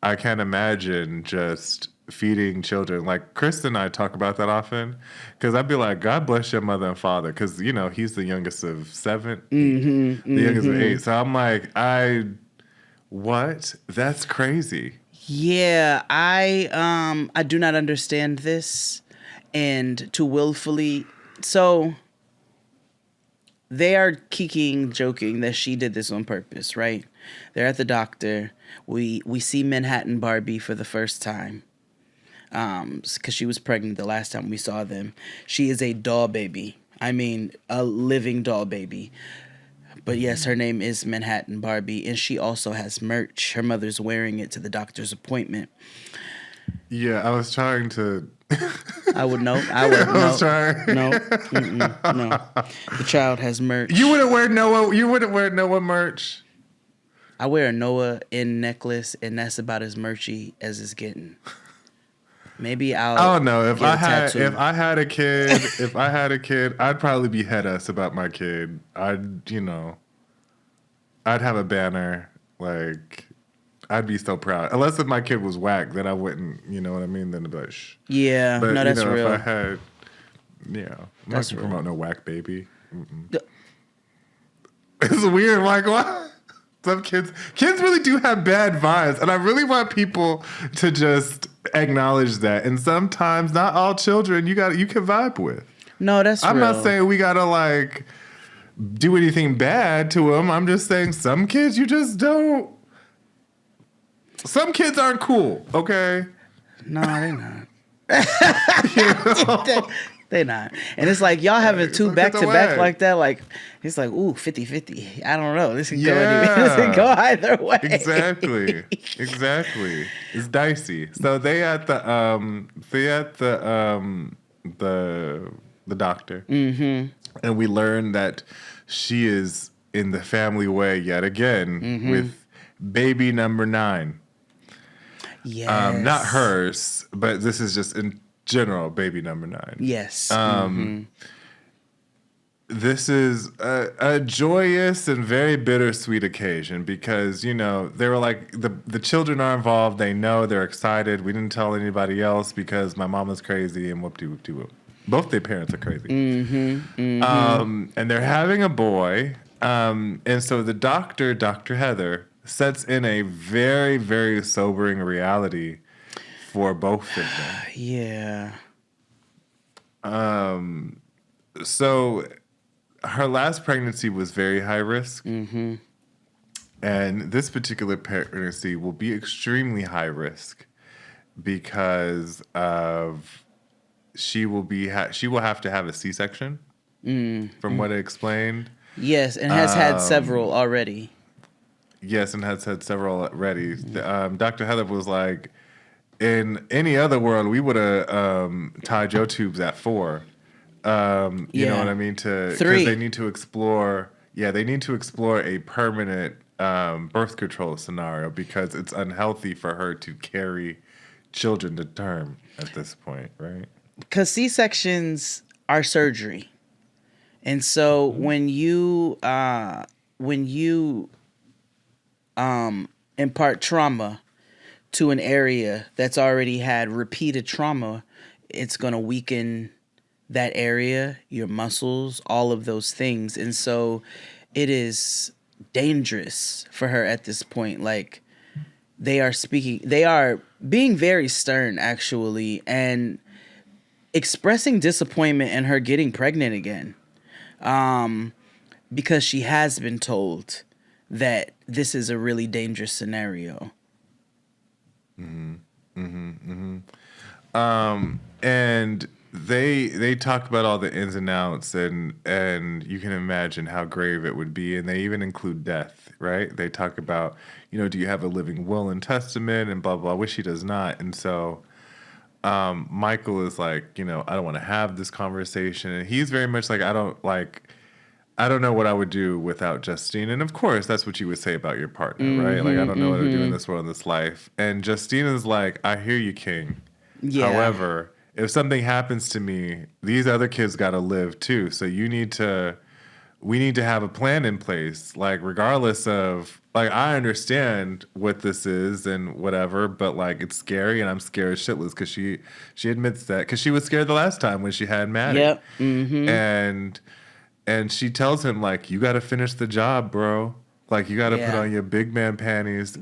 I can't imagine just feeding children. Like Chris and I talk about that often because I'd be like, God bless your mother and father, because he's the youngest of 7, the youngest of 8. So I'm like, what? That's crazy. Yeah, I do not understand this, and to willfully so they are kikiing, joking that she did this on purpose, right? They're at the doctor. We see Manhattan Barbie for the first time, because she was pregnant the last time we saw them. She is a doll baby. I mean, a living doll baby. But yes, her name is Manhattan Barbie, and she also has merch. Her mother's wearing it to the doctor's appointment. Yeah, I was trying to. I would know. I would I was no. trying. No. No. The child has merch. You wouldn't wear Noah. You wouldn't wear Noah merch. I wear a Noah in necklace, and that's about as merchy as it's getting. Maybe I I'll. don't know if I had tattoo. if I had a kid, I'd probably be head ass about my kid. I'd have a banner like. I'd be so proud. Unless if my kid was whack, then I wouldn't. You know what I mean? Then the Yeah, but no, that's real. If I had, I'm not gonna promote no whack baby. It's weird. Like what? Some kids really do have bad vibes, and I really want people to just acknowledge that. And sometimes, not all children you can vibe with. No, that's I'm real. not saying we gotta like do anything bad to them. I'm just saying some kids you just don't. Some kids aren't cool, okay? No, they're not. They're not. And it's like, y'all having two back-to-back like that, like, it's like, ooh, 50-50. I don't know. This can go either way. Exactly. It's dicey. So they at the doctor. Mm-hmm. And we learn that she is in the family way yet again with baby number 9. Yes. Not hers, but this is just in general baby number 9. Yes. This is a joyous and very bittersweet occasion because, they were like, the children are involved. They know, they're excited. We didn't tell anybody else because my mom was crazy and whoop-de-whoop-de-whoop. Both their parents are crazy. And they're having a boy. And so the doctor, Dr. Heather, sets in a very, very sobering reality for both of them. Yeah. So her last pregnancy was very high risk. Mm-hmm. And this particular pregnancy will be extremely high risk because of she will have to have a C-section from what it explained. Yes, and has had several already. Yes, and has had several already. Dr. Heather was like, in any other world, we would have tied your tubes at 4. You know what I mean? 3. Because they need to explore. Yeah, they need to explore a permanent birth control scenario because it's unhealthy for her to carry children to term at this point, right? Because C-sections are surgery, and so when you impart trauma to an area that's already had repeated trauma, it's going to weaken that area, your muscles, all of those things. And so it is dangerous for her at this point. Like, they are being very stern, actually, and expressing disappointment in her getting pregnant again. Because she has been told that this is a really dangerous scenario. And they talk about all the ins and outs, and you can imagine how grave it would be. And they even include death, right? They talk about, do you have a living will and testament and blah, blah, which she does not. And so Michael is like, I don't want to have this conversation. And he's very much like, I don't know what I would do without Justine. And of course, that's what you would say about your partner, right? Like, I don't know what I would do in this world, in this life. And Justine is like, I hear you, King. Yeah. However, if something happens to me, these other kids got to live too. So we need to have a plan in place. Like, regardless of, like, I understand what this is and whatever, but like, it's scary and I'm scared shitless because she admits that because she was scared the last time when she had Maddie. Yep. Mm-hmm. And she tells him, like, you got to finish the job, bro. Like, you got to put on your big man panties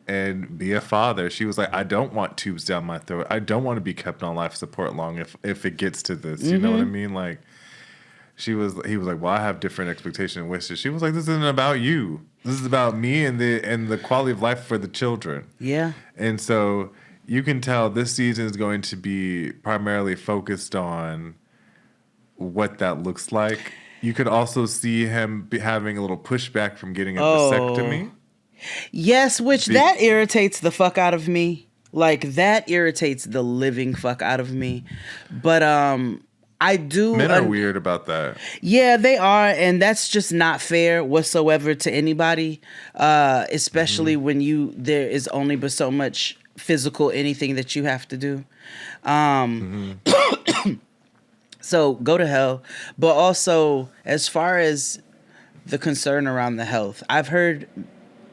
and be a father. She was like, I don't want tubes down my throat. I don't want to be kept on life support long if it gets to this. You know what I mean? Like, he was like, well, I have different expectations and wishes. She was like, this isn't about you. This is about me and the quality of life for the children. Yeah. And so you can tell this season is going to be primarily focused on what that looks like. You could also see him having a little pushback from getting a vasectomy. Yes, which that irritates the fuck out of me. Like, that irritates the living fuck out of me. But I do. Men are weird about that. Yeah, they are, and that's just not fair whatsoever to anybody. Especially when there is only but so much physical anything that you have to do. So go to hell. But also, as far as the concern around the health, I've heard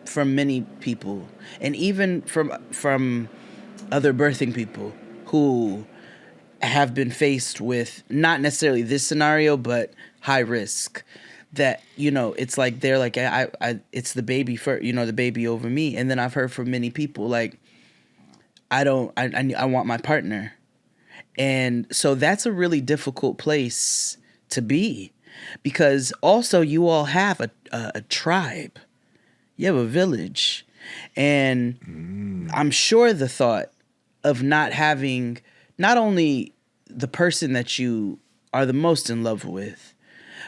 from many people, and even from other birthing people who have been faced with not necessarily this scenario, but high risk. That, it's like they're like, it's the baby first, the baby over me. And then I've heard from many people like, I want my partner. And so that's a really difficult place to be, because also you all have a tribe. You have a village. And I'm sure the thought of not having not only the person that you are the most in love with,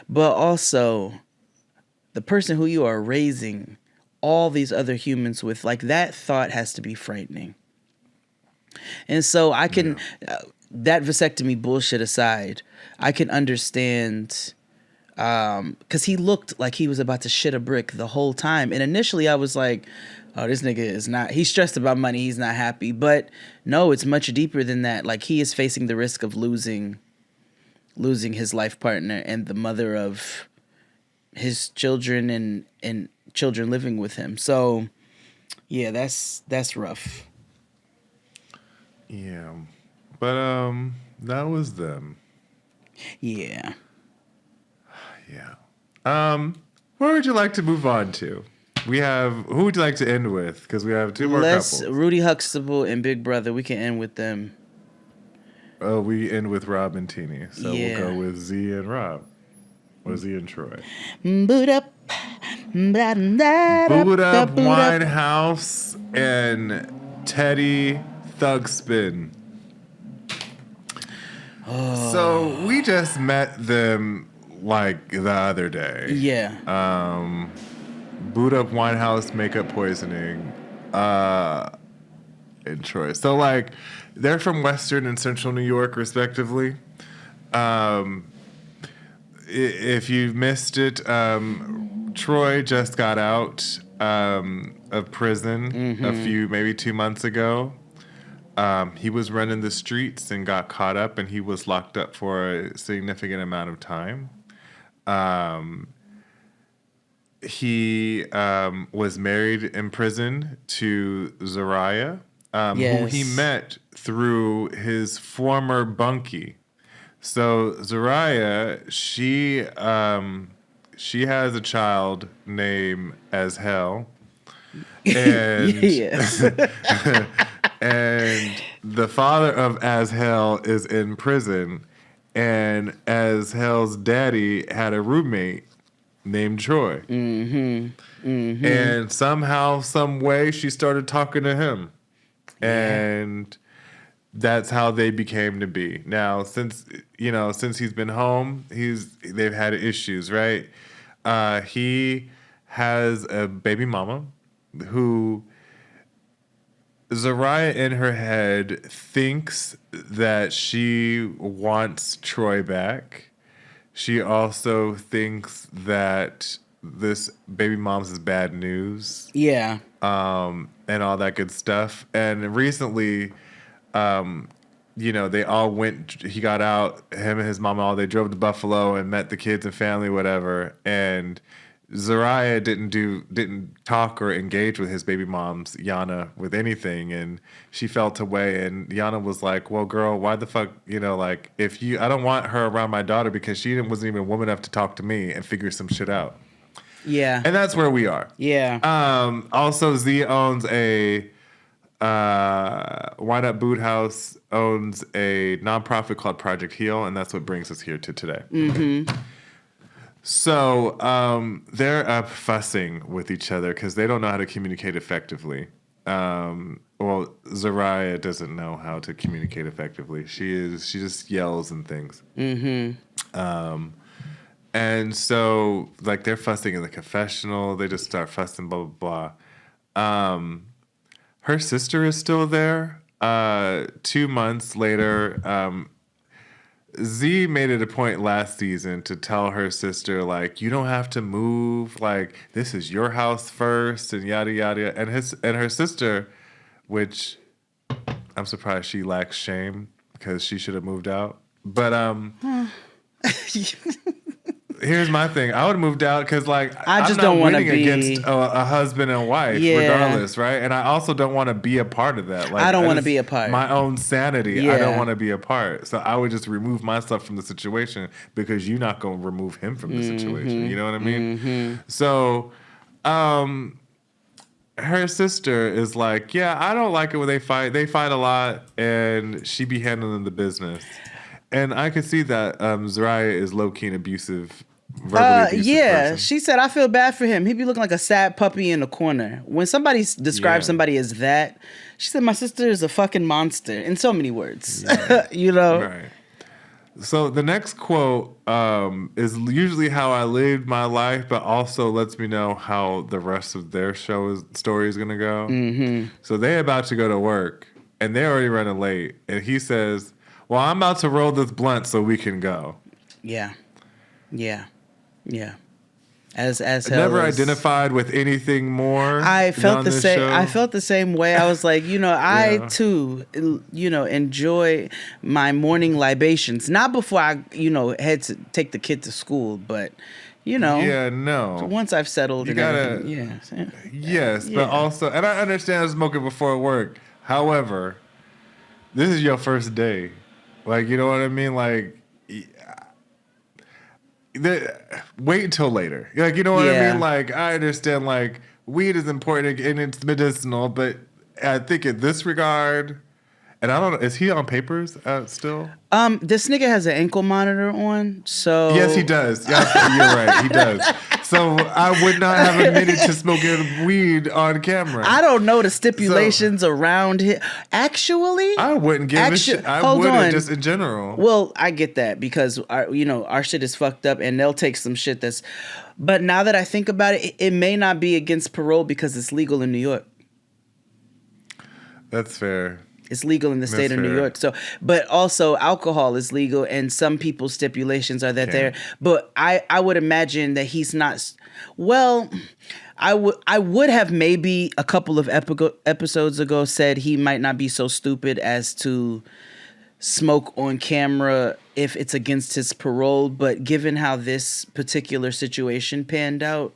but also the person who you are raising all these other humans with, like, that thought has to be frightening. And so I can... that vasectomy bullshit aside, I can understand, because he looked like he was about to shit a brick the whole time. And initially I was like, oh, this nigga is not, he's stressed about money, he's not happy. But no, it's much deeper than that. Like, he is facing the risk of losing his life partner and the mother of his children and children living with him. So yeah, that's rough. Yeah. But that was them. Yeah. Yeah. Where would you like to move on to? Who would you like to end with? Because we have two more couples. Rudy Huxtable and Big Brother. We can end with them. Oh, we end with Rob and Tennie. So we'll go with Z and Rob. Or Z and Troy. Boot up. Boot up Winehouse and Teddy Thugspin. Oh. So we just met them like the other day. Yeah. Boot up Winehouse, makeup poisoning, in Troy. So like they're from Western and Central New York, respectively. If you missed it, Troy just got out of prison maybe 2 months ago. He was running the streets and got caught up, and he was locked up for a significant amount of time. He was married in prison to Zeruiah, who he met through his former bunkie. So Zeruiah, she has a child named As Hell, and and the father of As Hell is in prison, and As Hell's daddy had a roommate named Troy. And somehow, some way, she started talking to him, and that's how they became to be. Now, since he's been home, they've had issues, right? He has a baby mama who Zeruiah in her head thinks that she wants Troy back. She also thinks that this baby mom's is bad news. Yeah. And all that good stuff. And recently, they all went, he got out, him and his mama, they drove to Buffalo and met the kids and family, whatever. And Zeruiah didn't talk or engage with his baby mom's, Yana, with anything. And she felt away. And Yana was like, well, girl, why the fuck, I don't want her around my daughter because she wasn't even woman enough to talk to me and figure some shit out. Yeah. And that's where we are. Yeah. Also, Z owns a Wind Up Boot House owns a nonprofit called Project Heal, and that's what brings us here to today. Mm-hmm. So they're up fussing with each other because they don't know how to communicate effectively. Well, Zeruiah doesn't know how to communicate effectively. She just yells and things. Mm-hmm. And so, like, they're fussing in the confessional. They just start fussing, blah, blah, blah. Her sister is still there. 2 months later, Z made it a point last season to tell her sister, like, you don't have to move. Like, this is your house first, and yada, yada. And her sister, which I'm surprised she lacks shame because she should have moved out. But here's my thing. I would have moved out because, like, I just I'm don't not want to winning be against a husband and wife, regardless, right? And I also don't want to be a part of that. Like, I don't want to be a part. My own sanity. Yeah. I don't want to be a part. So I would just remove myself from the situation because you're not going to remove him from the situation. You know what I mean? Mm-hmm. So, her sister is like, yeah, I don't like it when they fight. They fight a lot, and she be handling the business. And I could see that Zeruiah is low-key and abusive, verbally abusive person. She said, I feel bad for him. He be looking like a sad puppy in the corner. When somebody describes somebody as that, she said, my sister is a fucking monster, in so many words. Yeah. You know? Right. So the next quote is usually how I lived my life, but also lets me know how the rest of their story is going to go. Mm-hmm. So they're about to go to work, and they're already running late. And he says, well, I'm about to roll this blunt so we can go. Yeah. Yeah. Yeah. As never identified with anything more. I felt the same. Show. I felt the same way. I was like, I too, enjoy my morning libations. Not before I, head to take the kid to school, but Yeah, no. once I've settled, you and gotta. everything, Yes, but also, and I understand smoking before work. However, this is your first day. Like, you know what I mean? Like, wait until later. Like, you know what I mean? Like, I understand, like, weed is important and it's medicinal, but I think in this regard, and I don't know, is he on papers still? This nigga has an ankle monitor on, so... Yes, he does. Yeah, you're right, he does. So I would not have admitted to smoking weed on camera. I don't know the stipulations around it. Actually, I wouldn't give a shit. I wouldn't, just in general. Well, I get that because our shit is fucked up, and they'll take some shit that's. But now that I think about it, it may not be against parole because it's legal in New York. That's fair. It's legal in the state of New York. So, but also alcohol is legal, and some people's stipulations are that they're. But I would imagine that he's not. Well, I would have maybe a couple of episodes ago said he might not be so stupid as to smoke on camera if it's against his parole. But given how this particular situation panned out,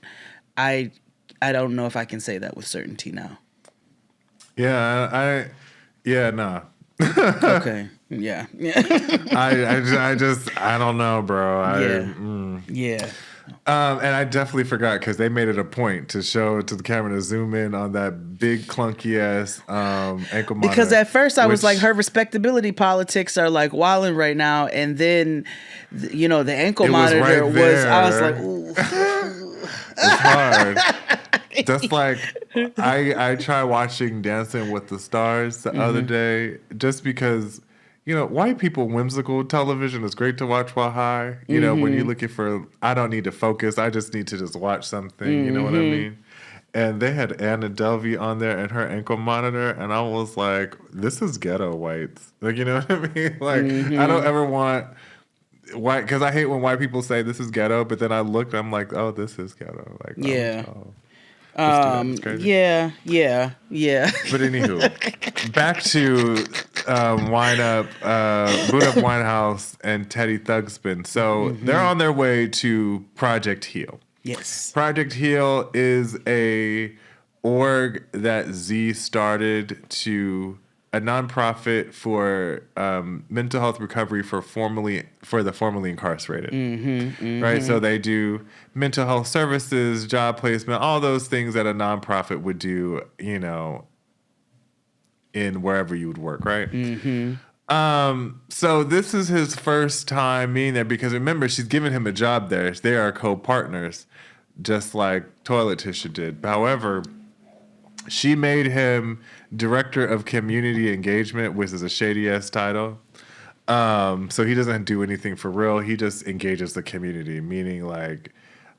I don't know if I can say that with certainty now. Yeah, Yeah, nah. Okay. Yeah. I don't know, bro. Yeah. And I definitely forgot because they made it a point to show to the camera to zoom in on that big clunky ass ankle monitor. Because at first I was like, her respectability politics are like wilding right now, and then the ankle monitor was. I was like, ooh. It's hard. Just like I tried watching Dancing with the Stars the other day, just because white people whimsical television is great to watch while high. When you're looking for, I don't need to focus, I just need to just watch something. You know what I mean? And they had Anna Delvey on there and her ankle monitor, and I was like, this is ghetto whites. Like, you know what I mean? Like, I don't ever want white, because I hate when white people say this is ghetto, but then I looked, I'm like, oh, this is ghetto. Like, yeah. Yeah. But anywho, back to Boot Up Winehouse and Teddy Thugspin. So they're on their way to Project Heal. Yes. Project Heal is a org that Z started to a nonprofit for mental health recovery for the formerly incarcerated. Right? So they do mental health services, job placement, all those things that a nonprofit would do, in wherever you would work, right? So this is his first time being there because remember, she's given him a job there. They are co-partners, just like Toilet Tissue did. However, she made him director of community engagement, which is a shady ass title. So he doesn't do anything for real. He just engages the community, meaning like,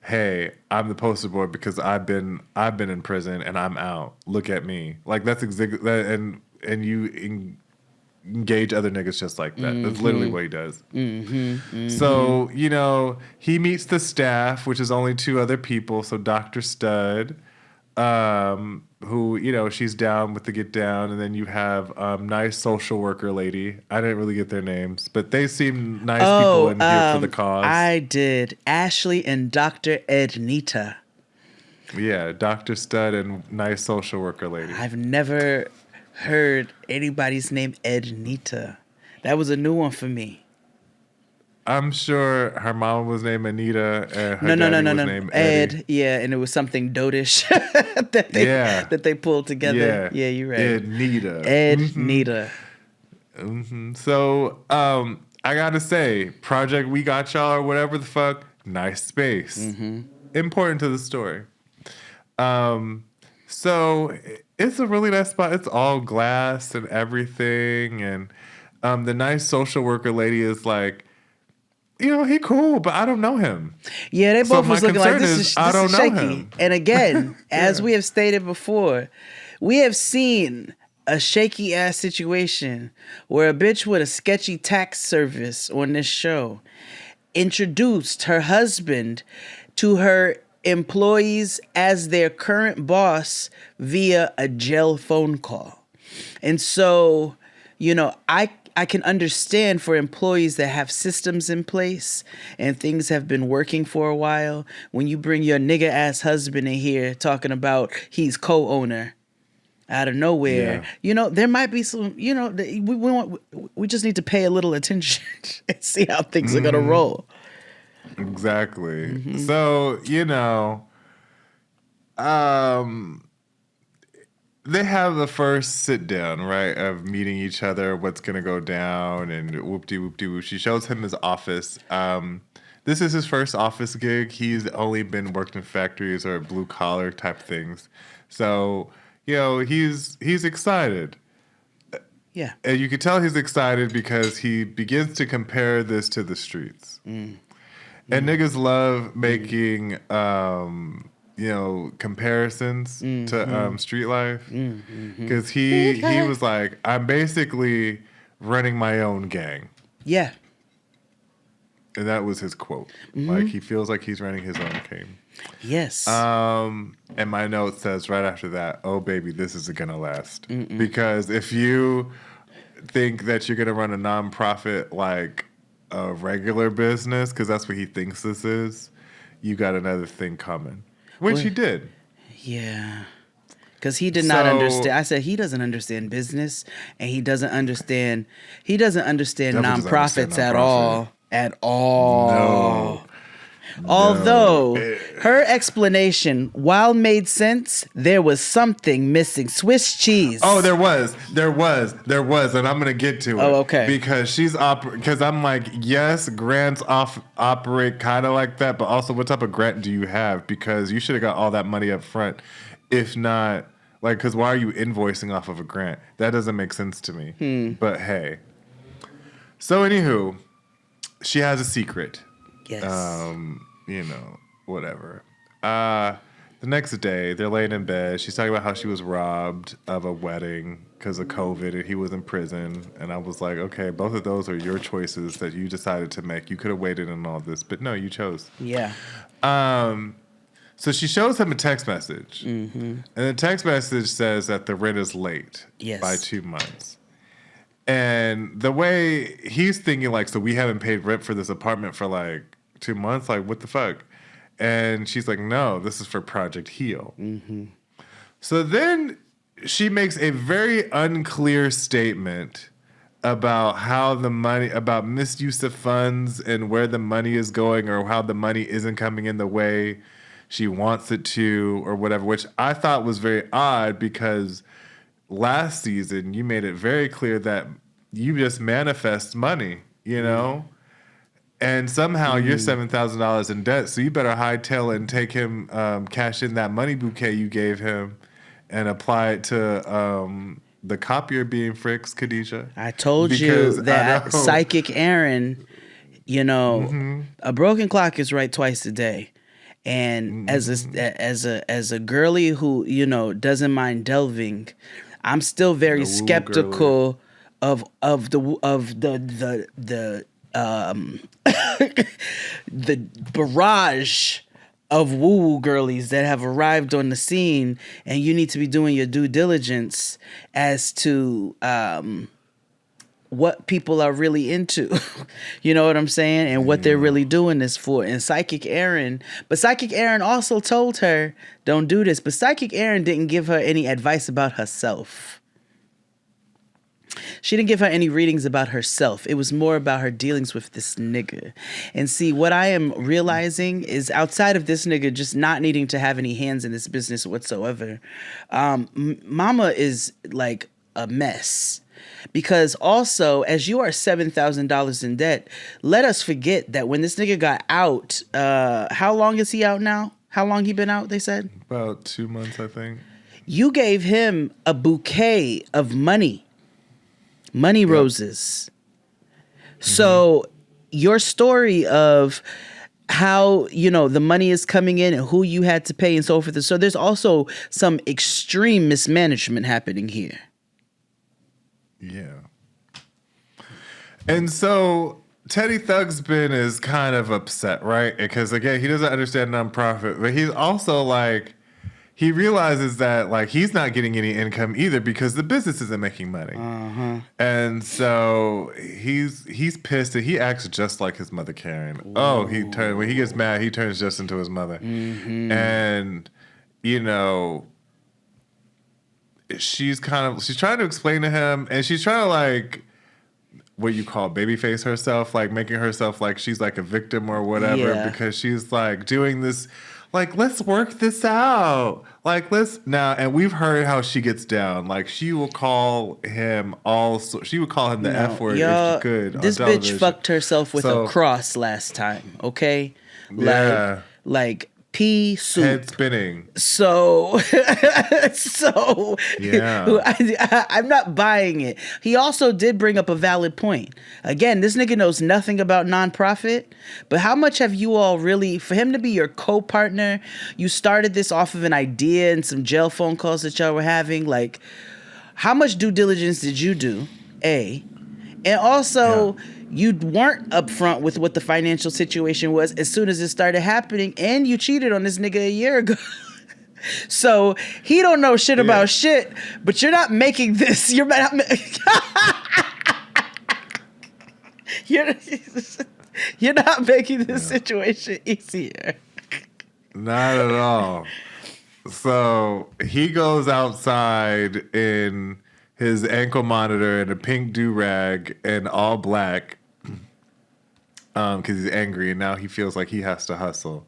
hey, I'm the poster boy because I've been in prison and I'm out. Look at me. Like that's exactly and you engage other niggas just like that. That's literally what he does. So, he meets the staff, which is only 2 other people. So Dr. Stud, who, she's down with the get down. And then you have nice social worker lady. I didn't really get their names, but they seem nice people in here for the cause. I did. Ashley and Dr. Ednita. Yeah, Dr. Stud and nice social worker lady. I've never heard anybody's name Ednita. That was a new one for me. I'm sure her mom was named Anita and her daddy was named Eddie. Ed, yeah, and it was something dotish that they pulled together. Yeah, you're right. Ednita. So, I gotta say, Project We Got Y'all or whatever the fuck, nice space. Important to the story. So it's a really nice spot. It's all glass and everything. And the nice social worker lady is like, he cool, but I don't know him. Yeah, they both was looking like, this is shaky. Him. And again, as we have stated before, we have seen a shaky ass situation where a bitch with a sketchy tax service on this show introduced her husband to her employees as their current boss via a jail phone call. And so, I can understand for employees that have systems in place and things have been working for a while, when you bring your nigga ass husband in here talking about he's co-owner out of nowhere, there might be some, we just need to pay a little attention and see how things are going to roll. Exactly. So, they have the first sit down, right, of meeting each other, what's going to go down, and whoop-de-whoop-de-whoop. She shows him his office. This is his first office gig. He's only been worked in factories or blue-collar type things. So, he's excited. Yeah. And you can tell he's excited because he begins to compare this to the streets. And niggas love making... comparisons to street life, because he was like, I'm basically running my own gang. Yeah. And that was his quote. Like, he feels like he's running his own game. Yes. And my note says right after that, oh baby, this isn't gonna last. Because if you think that you're gonna run a nonprofit like a regular business, because that's what he thinks this is, you got another thing coming. Which he did. Yeah. Because he did not understand. I said he doesn't understand business, and he doesn't understand nonprofits at all. At all. No. Although her explanation, while made sense, there was something missing. Swiss cheese. Oh, there was, and I'm gonna get to it. Oh, okay. Because because I'm like, yes, grants operate kind of like that, but also, what type of grant do you have? Because you should have got all that money up front. If not, because why are you invoicing off of a grant? That doesn't make sense to me. But hey. So anywho, she has a secret. Yes. Whatever. The next day, they're laying in bed. She's talking about how she was robbed of a wedding because of COVID and he was in prison. And I was like, okay, both of those are your choices that you decided to make. You could have waited and all this, but no, you chose. Yeah. So she shows him a text message. And the text message says that the rent is late by 2 months. And the way he's thinking, so we haven't paid rent for this apartment for 2 months? What the fuck? And she's like, no, this is for Project Heal. So then she makes a very unclear statement about how the money, about misuse of funds and where the money is going, or how the money isn't coming in the way she wants it to, or whatever, which I thought was very odd because last season you made it very clear that you just manifest money, you know? And somehow you're $7,000 in debt, so you better hightail it and take him, cash in that money bouquet you gave him and apply it to the copier being Frick's, Khadijah. I told you that Psychic Aaron, you know, a broken clock is right twice a day. And as a girly who, you know, doesn't mind delving, I'm still very skeptical of the the barrage of woo-woo girlies that have arrived on the scene, and you need to be doing your due diligence as to what people are really into. You know what I'm saying? And what they're really doing this for. And Psychic Aaron also told her, don't do this. But Psychic Aaron didn't give her any advice about herself. She didn't give her any readings about herself. It was more about her dealings with this nigga. And see, what I am realizing is outside of this nigga just not needing to have any hands in this business whatsoever, Mama is like a mess. Because also, as you are $7,000 in debt, let us forget that when this nigga got out, how long is he out now? How long he been out, they said? About 2 months, I think. You gave him a bouquet of money roses. So your story of how, you know, the money is coming in and who you had to pay and so forth. So there's also some extreme mismanagement happening here. Yeah. And so Teddy Thugsbin is kind of upset, right? Because again, he doesn't understand nonprofit, but he's also like, he realizes that like he's not getting any income either because the business isn't making money. And so he's pissed that he acts just like his mother Karen. Ooh. Oh, when he gets mad, he turns just into his mother. And you know, she's trying to explain to him, and she's trying to like what you call babyface herself, like making herself like she's like a victim or whatever, because she's like doing this. Like, let's work this out. Like, now, and we've heard how she gets down. Like, she will call him she would call him the F word if she could. This bitch fucked herself with a cross last time, okay? Yeah. Like pea soup. Head spinning. So yeah. I'm not buying it. He also did bring up a valid point. Again, this nigga knows nothing about nonprofit, but how much have you all really, for him to be your co-partner, you started this off of an idea and some jail phone calls that y'all were having. Like, how much due diligence did you do? A. And also, you weren't upfront with what the financial situation was as soon as it started happening, and you cheated on this nigga a year ago. So he don't know shit about shit, but you're not making this. You're not. You're not making this situation easier. Not at all. So he goes outside in his ankle monitor and a pink do-rag and all black because he's angry, and now he feels like he has to hustle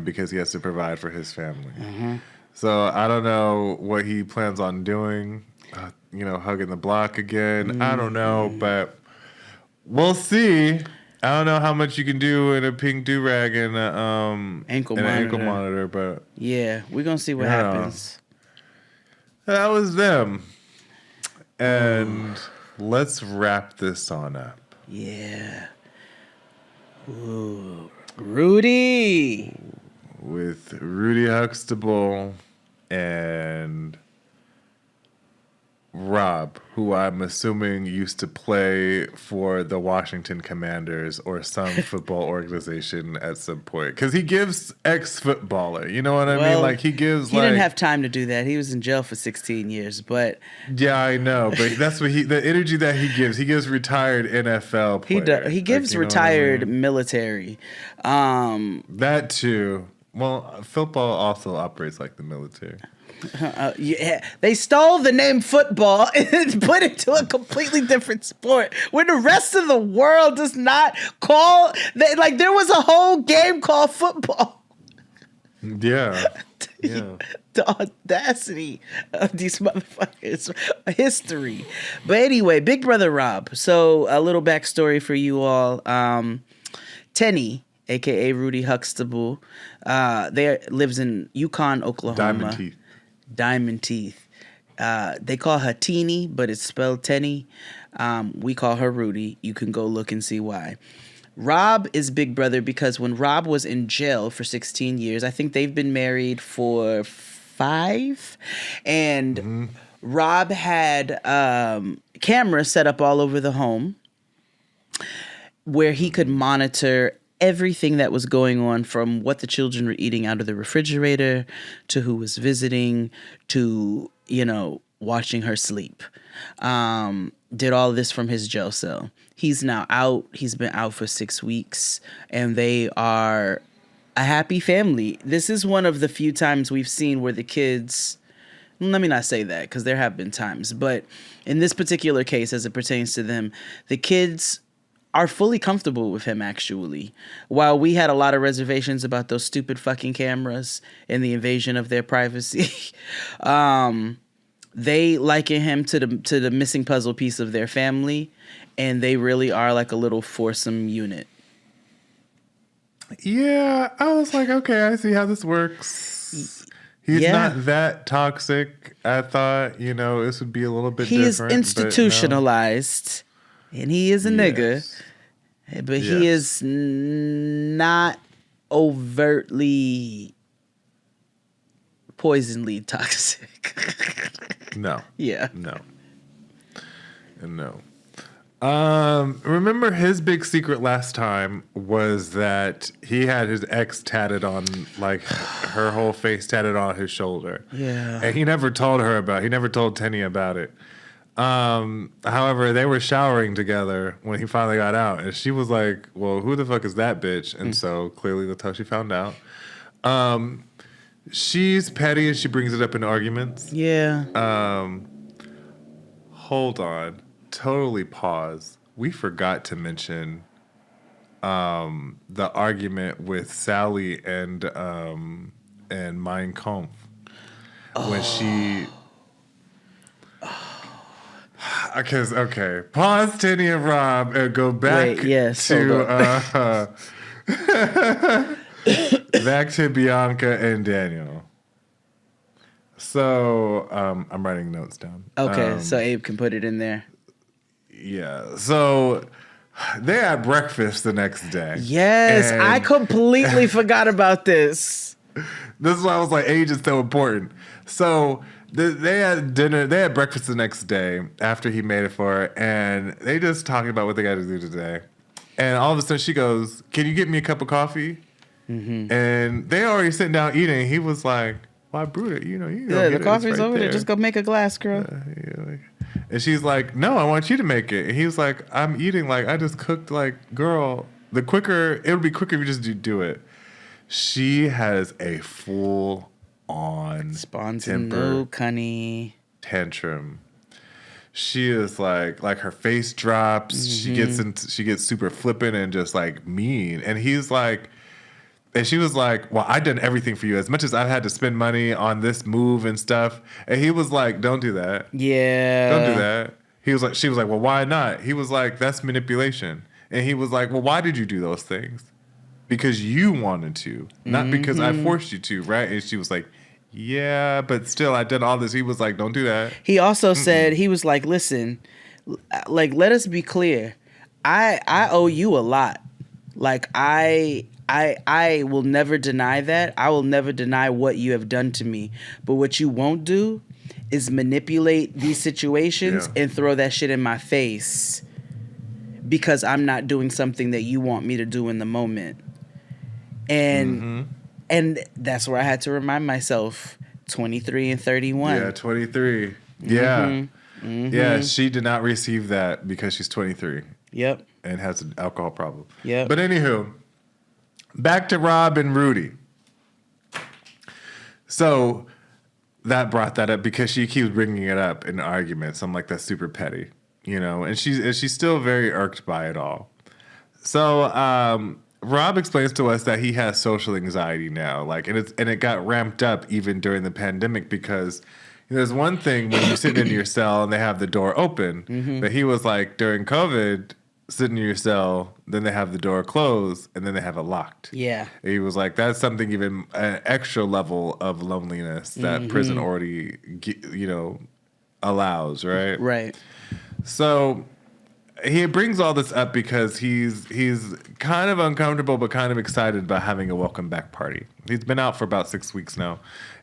because he has to provide for his family. So I don't know what he plans on doing, hugging the block again. I don't know, but we'll see. I don't know how much you can do in a pink do-rag and an ankle monitor, but yeah, we're going to see what happens. That was them. And let's wrap this on up. Yeah. Ooh. Rudy. With Rudy Huxtable and Rob, who I'm assuming used to play for the Washington Commanders or some football organization at some point. Because he gives ex-footballer. You know what I mean? Like, he didn't have time to do that. He was in jail for 16 years, but... Yeah, I know. But that's what the energy that he gives retired NFL players. He gives retired military. That too. Well, football also operates like the military. Yeah, they stole the name football and put it to a completely different sport where the rest of the world does not call. There was a whole game called football. Yeah. Yeah. The audacity of these motherfuckers. History. But anyway, Big Brother Rob. So a little backstory for you all. Tennie, a.k.a. Rudy Huxtable, lives in Yukon, Oklahoma. Diamond Teeth. They call her Teenie, but it's spelled Tennie. We call her Rudy. You can go look and see why. Rob is Big Brother because when Rob was in jail for 16 years, I think they've been married for 5, and Rob had cameras set up all over the home where he could monitor everything that was going on, from what the children were eating out of the refrigerator to who was visiting to, watching her sleep. Did all this from his jail cell. He's now out. He's been out for 6 weeks, and they are a happy family. This is one of the few times we've seen where the kids, let me not say that because there have been times, but in this particular case, as it pertains to them, the kids are fully comfortable with him, actually. While we had a lot of reservations about those stupid fucking cameras and the invasion of their privacy, they liken him to the missing puzzle piece of their family, and they really are like a little foursome unit. Yeah, I was like, okay, I see how this works. He's not that toxic. I thought, this would be a little bit different. He is institutionalized, and he is a nigga, but he is not overtly poisonally toxic. No. Yeah. No. Remember his big secret last time was that he had his ex tatted on, like her whole face tatted on his shoulder. Yeah. And he never told he never told Tennie about it. However, they were showering together when he finally got out, and she was like, well, who the fuck is that bitch? And so clearly that's how she found out. She's petty and she brings it up in arguments. Yeah. Hold on. Totally pause. We forgot to mention the argument with Sally and Mein Kampf. When she... Okay. Pause Tennie and Rob and go back to... back to Bianca and Daniel. So, I'm writing notes down. Okay, so Abe can put it in there. Yeah. So, they had breakfast the next day. Yes, I completely forgot about this. This is why I was like, age is so important. So, they had dinner. They had breakfast the next day after he made it for her, and they just talking about what they got to do today. And all of a sudden, she goes, "Can you get me a cup of coffee?" Mm-hmm. And they already sitting down eating. He was like, "Why brew it? You go the coffee's over there. Just go make a glass, girl." And she's like, "No, I want you to make it." And he was like, "I'm eating. Like I just cooked. Like, girl, it'll be quicker if you just do it." She has a full on temper tantrum. She is like her face drops. Mm-hmm. She gets super flippant and just like mean. And he's like. And she was like, well, I done everything for you. As much as I've had to spend money on this move and stuff. And he was like, don't do that. Yeah. Don't do that. She was like, well, why not? He was like, that's manipulation. And he was like, well, why did you do those things? Because you wanted to, not because I forced you to, right? And she was like, yeah, but still, I did all this. He was like, don't do that. He also said, he was like, listen, like, let us be clear. I owe you a lot. Like, I will never deny that. I will never deny what you have done to me. But what you won't do is manipulate these situations and throw that shit in my face because I'm not doing something that you want me to do in the moment. And that's where I had to remind myself, 23 and 31. Yeah, 23. Yeah. Yeah, she did not receive that because she's 23. Yep. And has an alcohol problem. Yep. But anywho, back to Rob and Rudy. So that brought that up because she keeps bringing it up in arguments. I'm like, that's super petty, you know, and she's still very irked by it all. So Rob explains to us that he has social anxiety now, like, and it got ramped up even during the pandemic because there's one thing when you're sitting in your cell and they have the door open, but he was like during COVID, sitting in your cell, then they have the door closed, and then they have it locked. Yeah. And he was like, that's something even an extra level of loneliness that prison already, allows, right? Right. So he brings all this up because he's kind of uncomfortable but kind of excited about having a welcome back party. He's been out for about 6 weeks now,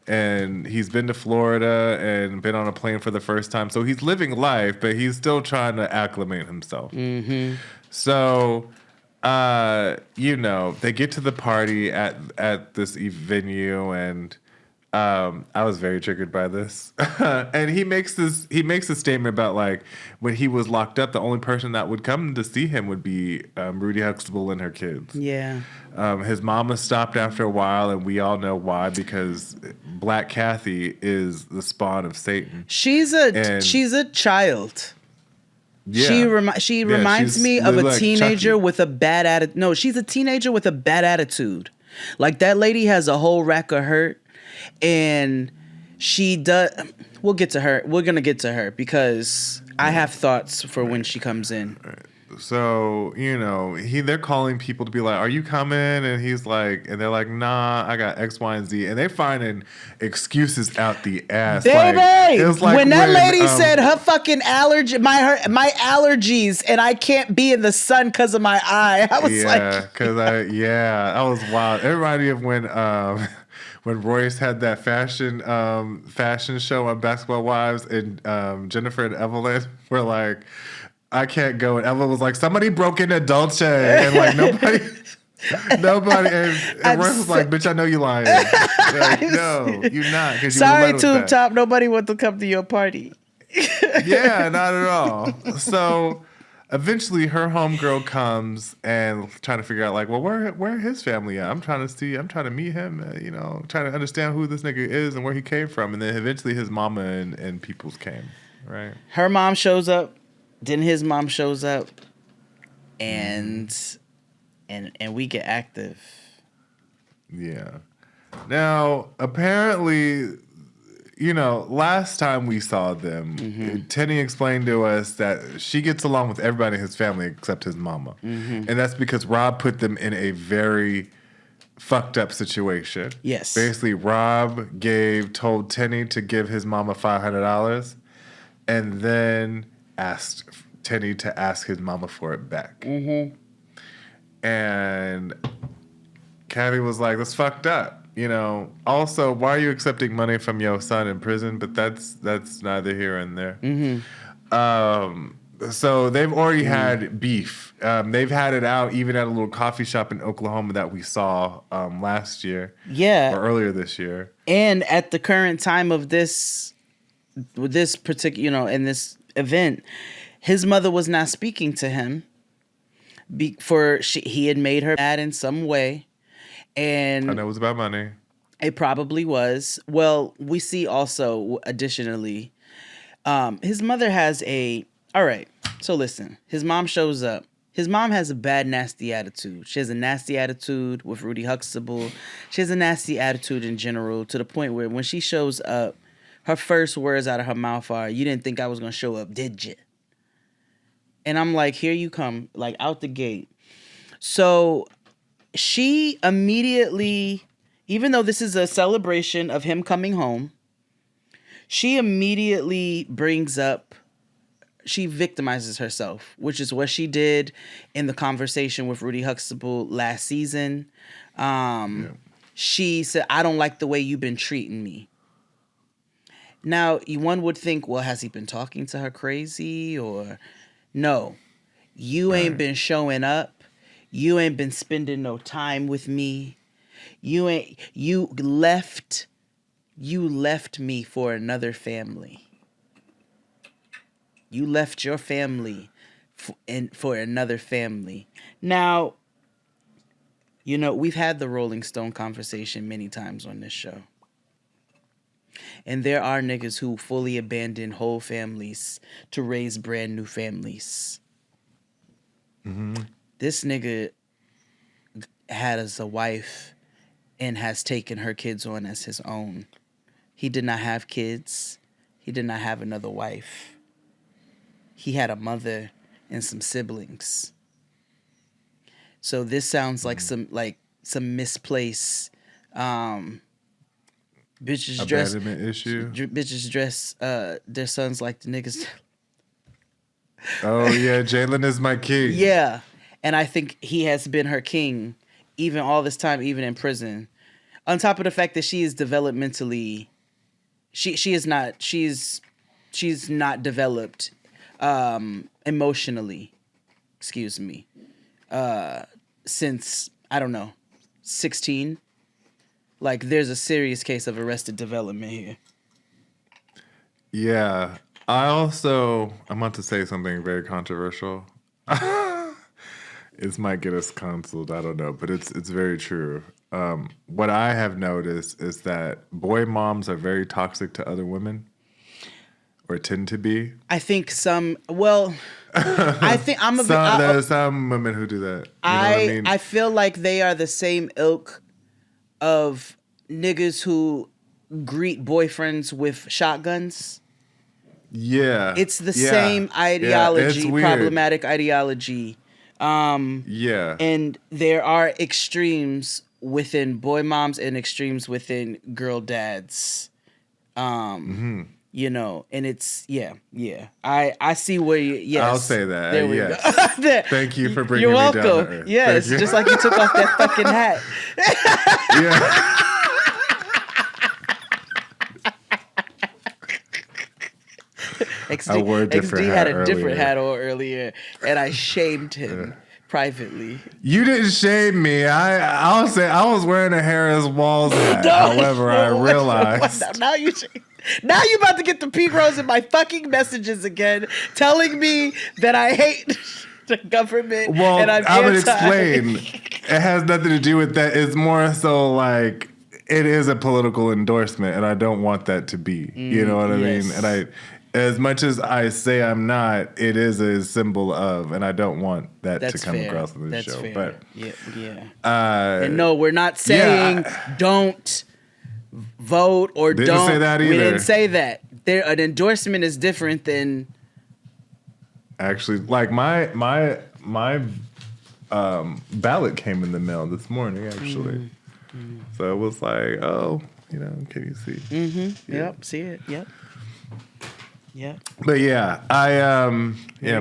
and he's been to Florida and been on a plane for the first time. So he's living life, but he's still trying to acclimate himself. So, they get to the party at this venue, and I was very triggered by this. And he makes a statement about like when he was locked up, the only person that would come to see him would be Rudy Huxtable and her kids. Yeah. His mama stopped after a while, and we all know why, because Black Kathy is the spawn of Satan. She's a child. Yeah. She reminds me of a teenager Chucky. with a bad attitude. No, she's a teenager with a bad attitude. Like that lady has a whole rack of hurt. And she does. We'll get to her. We're gonna get to her because I have thoughts for when she comes in. So they're calling people to be like, "Are you coming?" And he's like, and they're like, "Nah, I got X, Y, and Z." And they finding excuses out the ass. Baby, Like when that lady said her fucking allergy, my allergies, and I can't be in the sun because of my eye, I was like, that was wild. It reminded me of when Royce had that fashion show on Basketball Wives, and Jennifer and Evelyn were like, I can't go. And Evelyn was like, somebody broke into Dolce. And like nobody. And Royce was like, bitch, I know you lying. Like, no, you're not. Sorry, Tube Top. Nobody wants to come to your party. Yeah, not at all. So eventually her homegirl comes and trying to figure out like, well, where his family at? I'm trying to meet him, trying to understand who this nigga is and where he came from. And then eventually his mama and peoples came, right? Her mom shows up, then his mom shows up, and we get active. Yeah. Now, apparently, last time we saw them, Tennie explained to us that she gets along with everybody in his family except his mama. And that's because Rob put them in a very fucked up situation. Yes. Basically, Rob told Tennie to give his mama $500 and then asked Tennie to ask his mama for it back. And Kathy was like, that's fucked up. Also, why are you accepting money from your son in prison? But that's neither here and there. So they've already had beef. They've had it out even at a little coffee shop in Oklahoma that we saw last year. Yeah. Or earlier this year. And at the current time of this particular, in this event, his mother was not speaking to him. He had made her mad in some way. And it was about money. It probably was. Well, we see also, additionally, his mother has all right, so listen. His mom shows up. His mom has a bad, nasty attitude. She has a nasty attitude with Rudy Huxtable. She has a nasty attitude in general, to the point where when she shows up, her first words out of her mouth are, "You didn't think I was going to show up, did you?" And I'm like, here you come, like out the gate. So she immediately, even though this is a celebration of him coming home, she immediately she victimizes herself, which is what she did in the conversation with Rudy Huxtable last season. She said, I don't like the way you've been treating me. Now, one would think, well, has he been talking to her crazy? Or no, you ain't been showing up. You ain't been spending no time with me. You left me for another family. You left your family for another family. Now, we've had the Rolling Stone conversation many times on this show. And there are niggas who fully abandon whole families to raise brand new families. Mm-hmm. This nigga had as a wife and has taken her kids on as his own. He did not have kids. He did not have another wife. He had a mother and some siblings. So this sounds like some misplaced bitches abandonment issue. Bitches dress their sons like the niggas. Oh yeah, Jalen is my king. Yeah, and I think he has been her king, even all this time, even in prison. On top of the fact that she is developmentally, she's not developed emotionally. Excuse me. Since I don't know, 16. Like, there's a serious case of arrested development here. Yeah. I'm about to say something very controversial. This might get us canceled. I don't know, but it's very true. What I have noticed is that boy moms are very toxic to other women, or tend to be. I think some. Well, I think I'm a bit. There's some women who do that. You know what I mean? I feel like they are the same ilk of niggas who greet boyfriends with shotguns. Yeah. It's the same ideology, it's weird. Problematic ideology. Yeah. And there are extremes within boy moms and extremes within girl dads. You know, and it's, yeah. I see where you, yes. I'll say that. There we yes. go. Thank you for bringing You're me welcome. down to earth. Yes, just like you took off that fucking hat. Yeah. XD had a different hat on earlier, and I shamed him privately. You didn't shame me. I'll say I was wearing a Harris Walls hat. However, I realized now you about to get the pink rose in my fucking messages again, telling me that I hate the government. Well, and I'm I would explain. It has nothing to do with that. It's more so like it is a political endorsement, and I don't want that to be. You know what I mean? And as much as I say I'm not, it is a symbol of, and I don't want that to come across in the show. Fair. But yeah. And no, we're not saying don't vote or didn't don't. Say that either. We didn't say that. An endorsement is different than. Actually, like my ballot came in the mail this morning. Actually, so it was like, oh, can you see? Mm-hmm. Yeah. Yep. See it. Yep. Yeah. But yeah,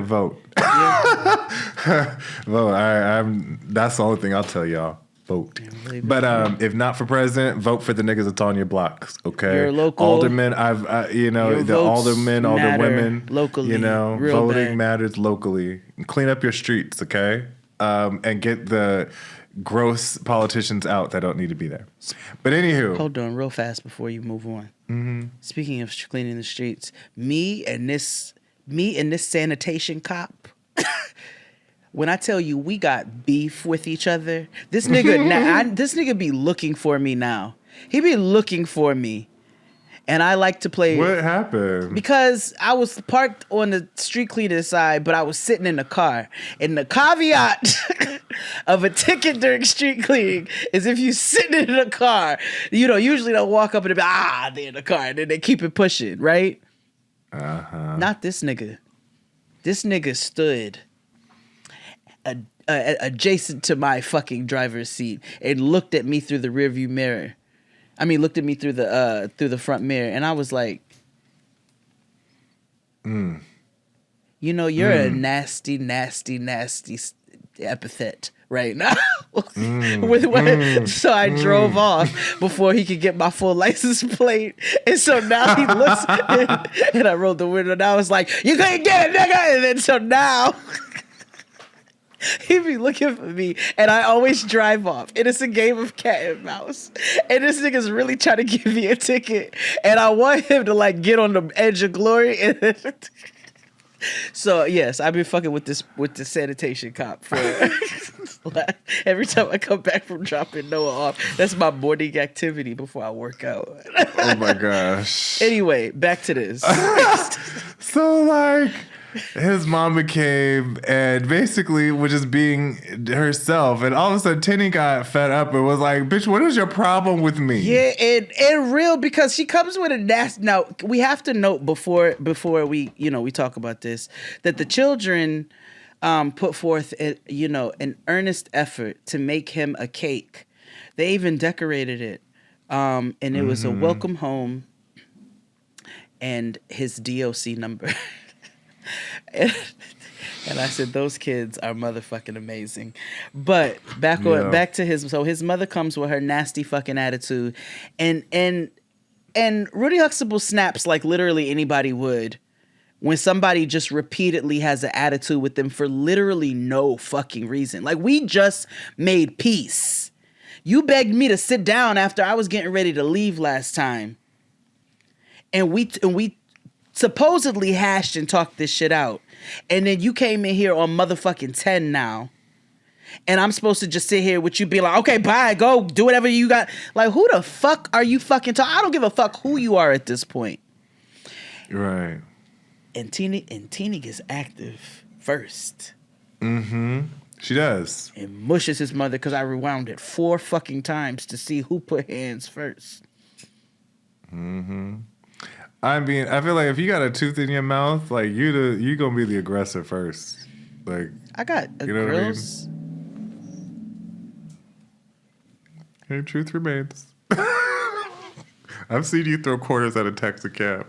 vote. Yeah. Vote. I'm that's the only thing I'll tell y'all. Vote. Yeah, but if not for president, vote for the niggas that's on your blocks, okay? Your local aldermen, the aldermen, alderwomen, locally, voting matters locally. Clean up your streets, okay? And get the gross politicians out that don't need to be there. But anywho, hold on real fast before you move on. Mm-hmm. Speaking of cleaning the streets, me and this sanitation cop. When I tell you we got beef with each other, this nigga this nigga be looking for me now. He be looking for me. And I like to play. What happened? Because I was parked on the street cleaner side, but I was sitting in the car. And the caveat of a ticket during street cleaning is if you sitting in a car, usually they'll walk up and be they're in the car, and then they keep it pushing, right? Uh-huh. Not this nigga. This nigga stood adjacent to my fucking driver's seat and looked at me through the rearview mirror. I mean, looked at me through the front mirror, and I was like, you're a nasty, nasty, nasty epithet right now. So I drove off before he could get my full license plate, and so now he looks, and I rolled the window, and I was like, you couldn't get it, nigga, and then so now. He be looking for me, and I always drive off. And it's a game of cat and mouse. And this nigga's really trying to give me a ticket, and I want him to get on the edge of glory. And So yes, I've been fucking with the sanitation cop for every time I come back from dropping Noah off. That's my morning activity before I work out. Oh my gosh. Anyway, back to this. So like his mama came and basically was just being herself, and all of a sudden Tennie got fed up and was like, bitch, what is your problem with me? Yeah, and real, because she comes with a nasty. Now we have to note before we we talk about this, that the children put forth an earnest effort to make him a cake. They even decorated it, and it was a welcome home and his DOC number. And I said, those kids are motherfucking amazing. But back to his mother comes with her nasty fucking attitude, and Rudy Huxtable snaps like literally anybody would when somebody just repeatedly has an attitude with them for literally no fucking reason. Like, we just made peace. You begged me to sit down after I was getting ready to leave last time, and we supposedly hashed and talked this shit out. And then you came in here on motherfucking 10 now. And I'm supposed to just sit here with you, be like, okay, bye, go do whatever you got. Like, who the fuck are you fucking talking? I don't give a fuck who you are at this point. Right. And Tennie gets active first. Mm-hmm. She does. And mushes his mother, because I rewound it 4 fucking times to see who put hands first. Mm-hmm. I feel like if you got a tooth in your mouth, like you gonna be the aggressor first. Like, I got a girls. What I mean? Hey, truth remains. I've seen you throw quarters at a taxi cab.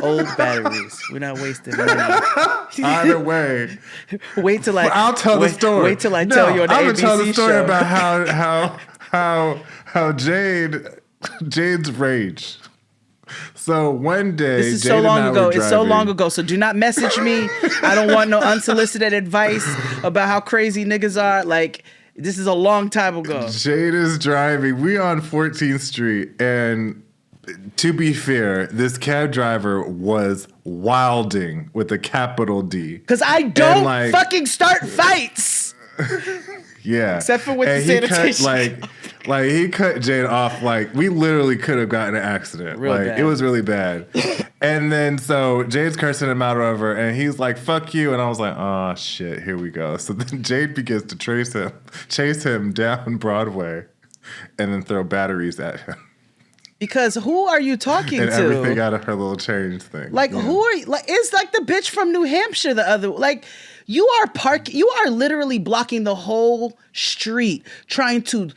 Old batteries. We're not wasting money. Either way. Wait till I'll tell the story. Wait till I tell you on the I'm ABC gonna tell the story show. about how Jade's rage. So one day, this is Jade so long and I ago. were It's so driving. long ago. So do not message me. I don't want no unsolicited advice about how crazy niggas are. Like, this is a long time ago. Jade is driving. We on 14th Street, and to be fair, this cab driver was wilding with a capital D. Because I don't fucking start fights. Yeah. Except for with the sanitation. He cut Jade off. Like, we literally could have gotten an accident. Real bad. It was really bad. And then so Jade's cursing him out or whatever, and he's like, fuck you. And I was like, oh shit, here we go. So then Jade begins to chase him down Broadway and then throw batteries at him. Because who are you talking and to? everything out of her little change thing. Like, who are you? Like, it's like the bitch from New Hampshire, the other. Like, you are literally blocking the whole street trying to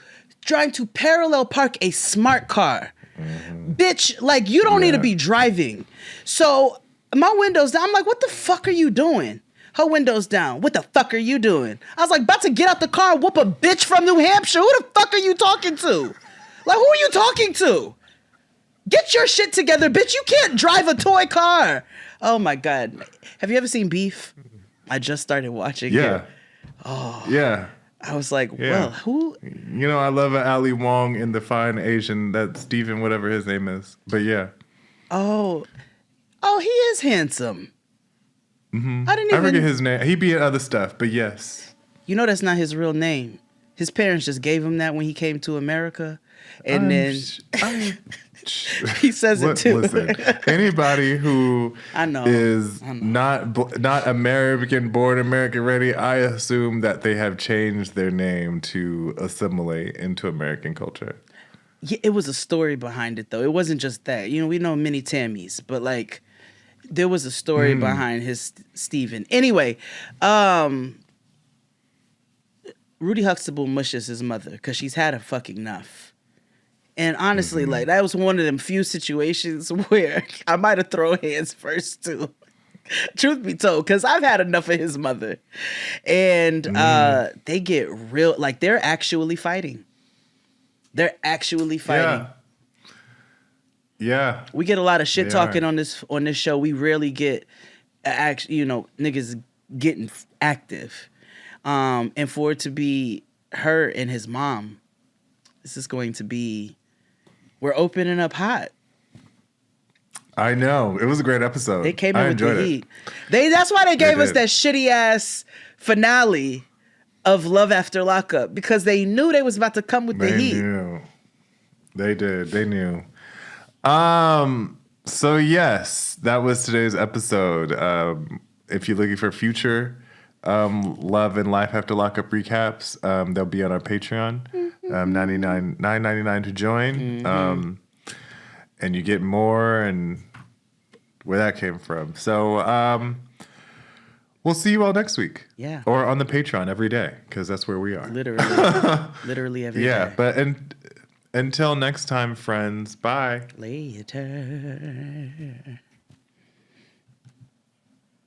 parallel park a smart car. Mm-hmm. Bitch, like, you don't need to be driving. So my window's down. I'm like, what the fuck are you doing? Her window's down. What the fuck are you doing? I was like, about to get out the car and whoop a bitch from New Hampshire. Who the fuck are you talking to? Like, who are you talking to? Get your shit together, bitch. You can't drive a toy car. Oh my God. Have you ever seen Beef? I just started watching it. Oh. Yeah. I was like, well, who? You know, I love an Ali Wong in the fine Asian, that Steven, whatever his name is. But yeah. Oh, he is handsome. Mm-hmm. I forget his name. He be in other stuff, but yes. You know that's not his real name. His parents just gave him that when he came to America. And he says it too. Listen, anybody who is not American born, American ready, I assume that they have changed their name to assimilate into American culture. Yeah, it was a story behind it though. It wasn't just that. You know, we know many Tammys, but like there was a story behind his Steven. Anyway, Rudy Huxtable mushes his mother because she's had a fucking enough. And honestly, like, that was one of them few situations where I might have thrown hands first, too. Truth be told, because I've had enough of his mother. And they get real, like, they're actually fighting. They're actually fighting. Yeah. We get a lot of shit talking on this show. We rarely get, niggas getting active. And for it to be her and his mom, this is going to be... We're opening up hot. I know. It was a great episode. They came I in with the enjoyed it. heat. That's why they gave us did. that shitty ass finale of Love After Lockup, because they knew they was about to come with the heat. They knew. They did. They knew. So yes, that was today's episode. If you're looking for future Love and Life After Lockup recaps, they'll be on our Patreon. $9.99 to join. And you get more, and where that came from. So we'll see you all next week. Yeah. Or on the Patreon every day, because that's where we are. Literally every day. Yeah, but until next time, friends. Bye. Later.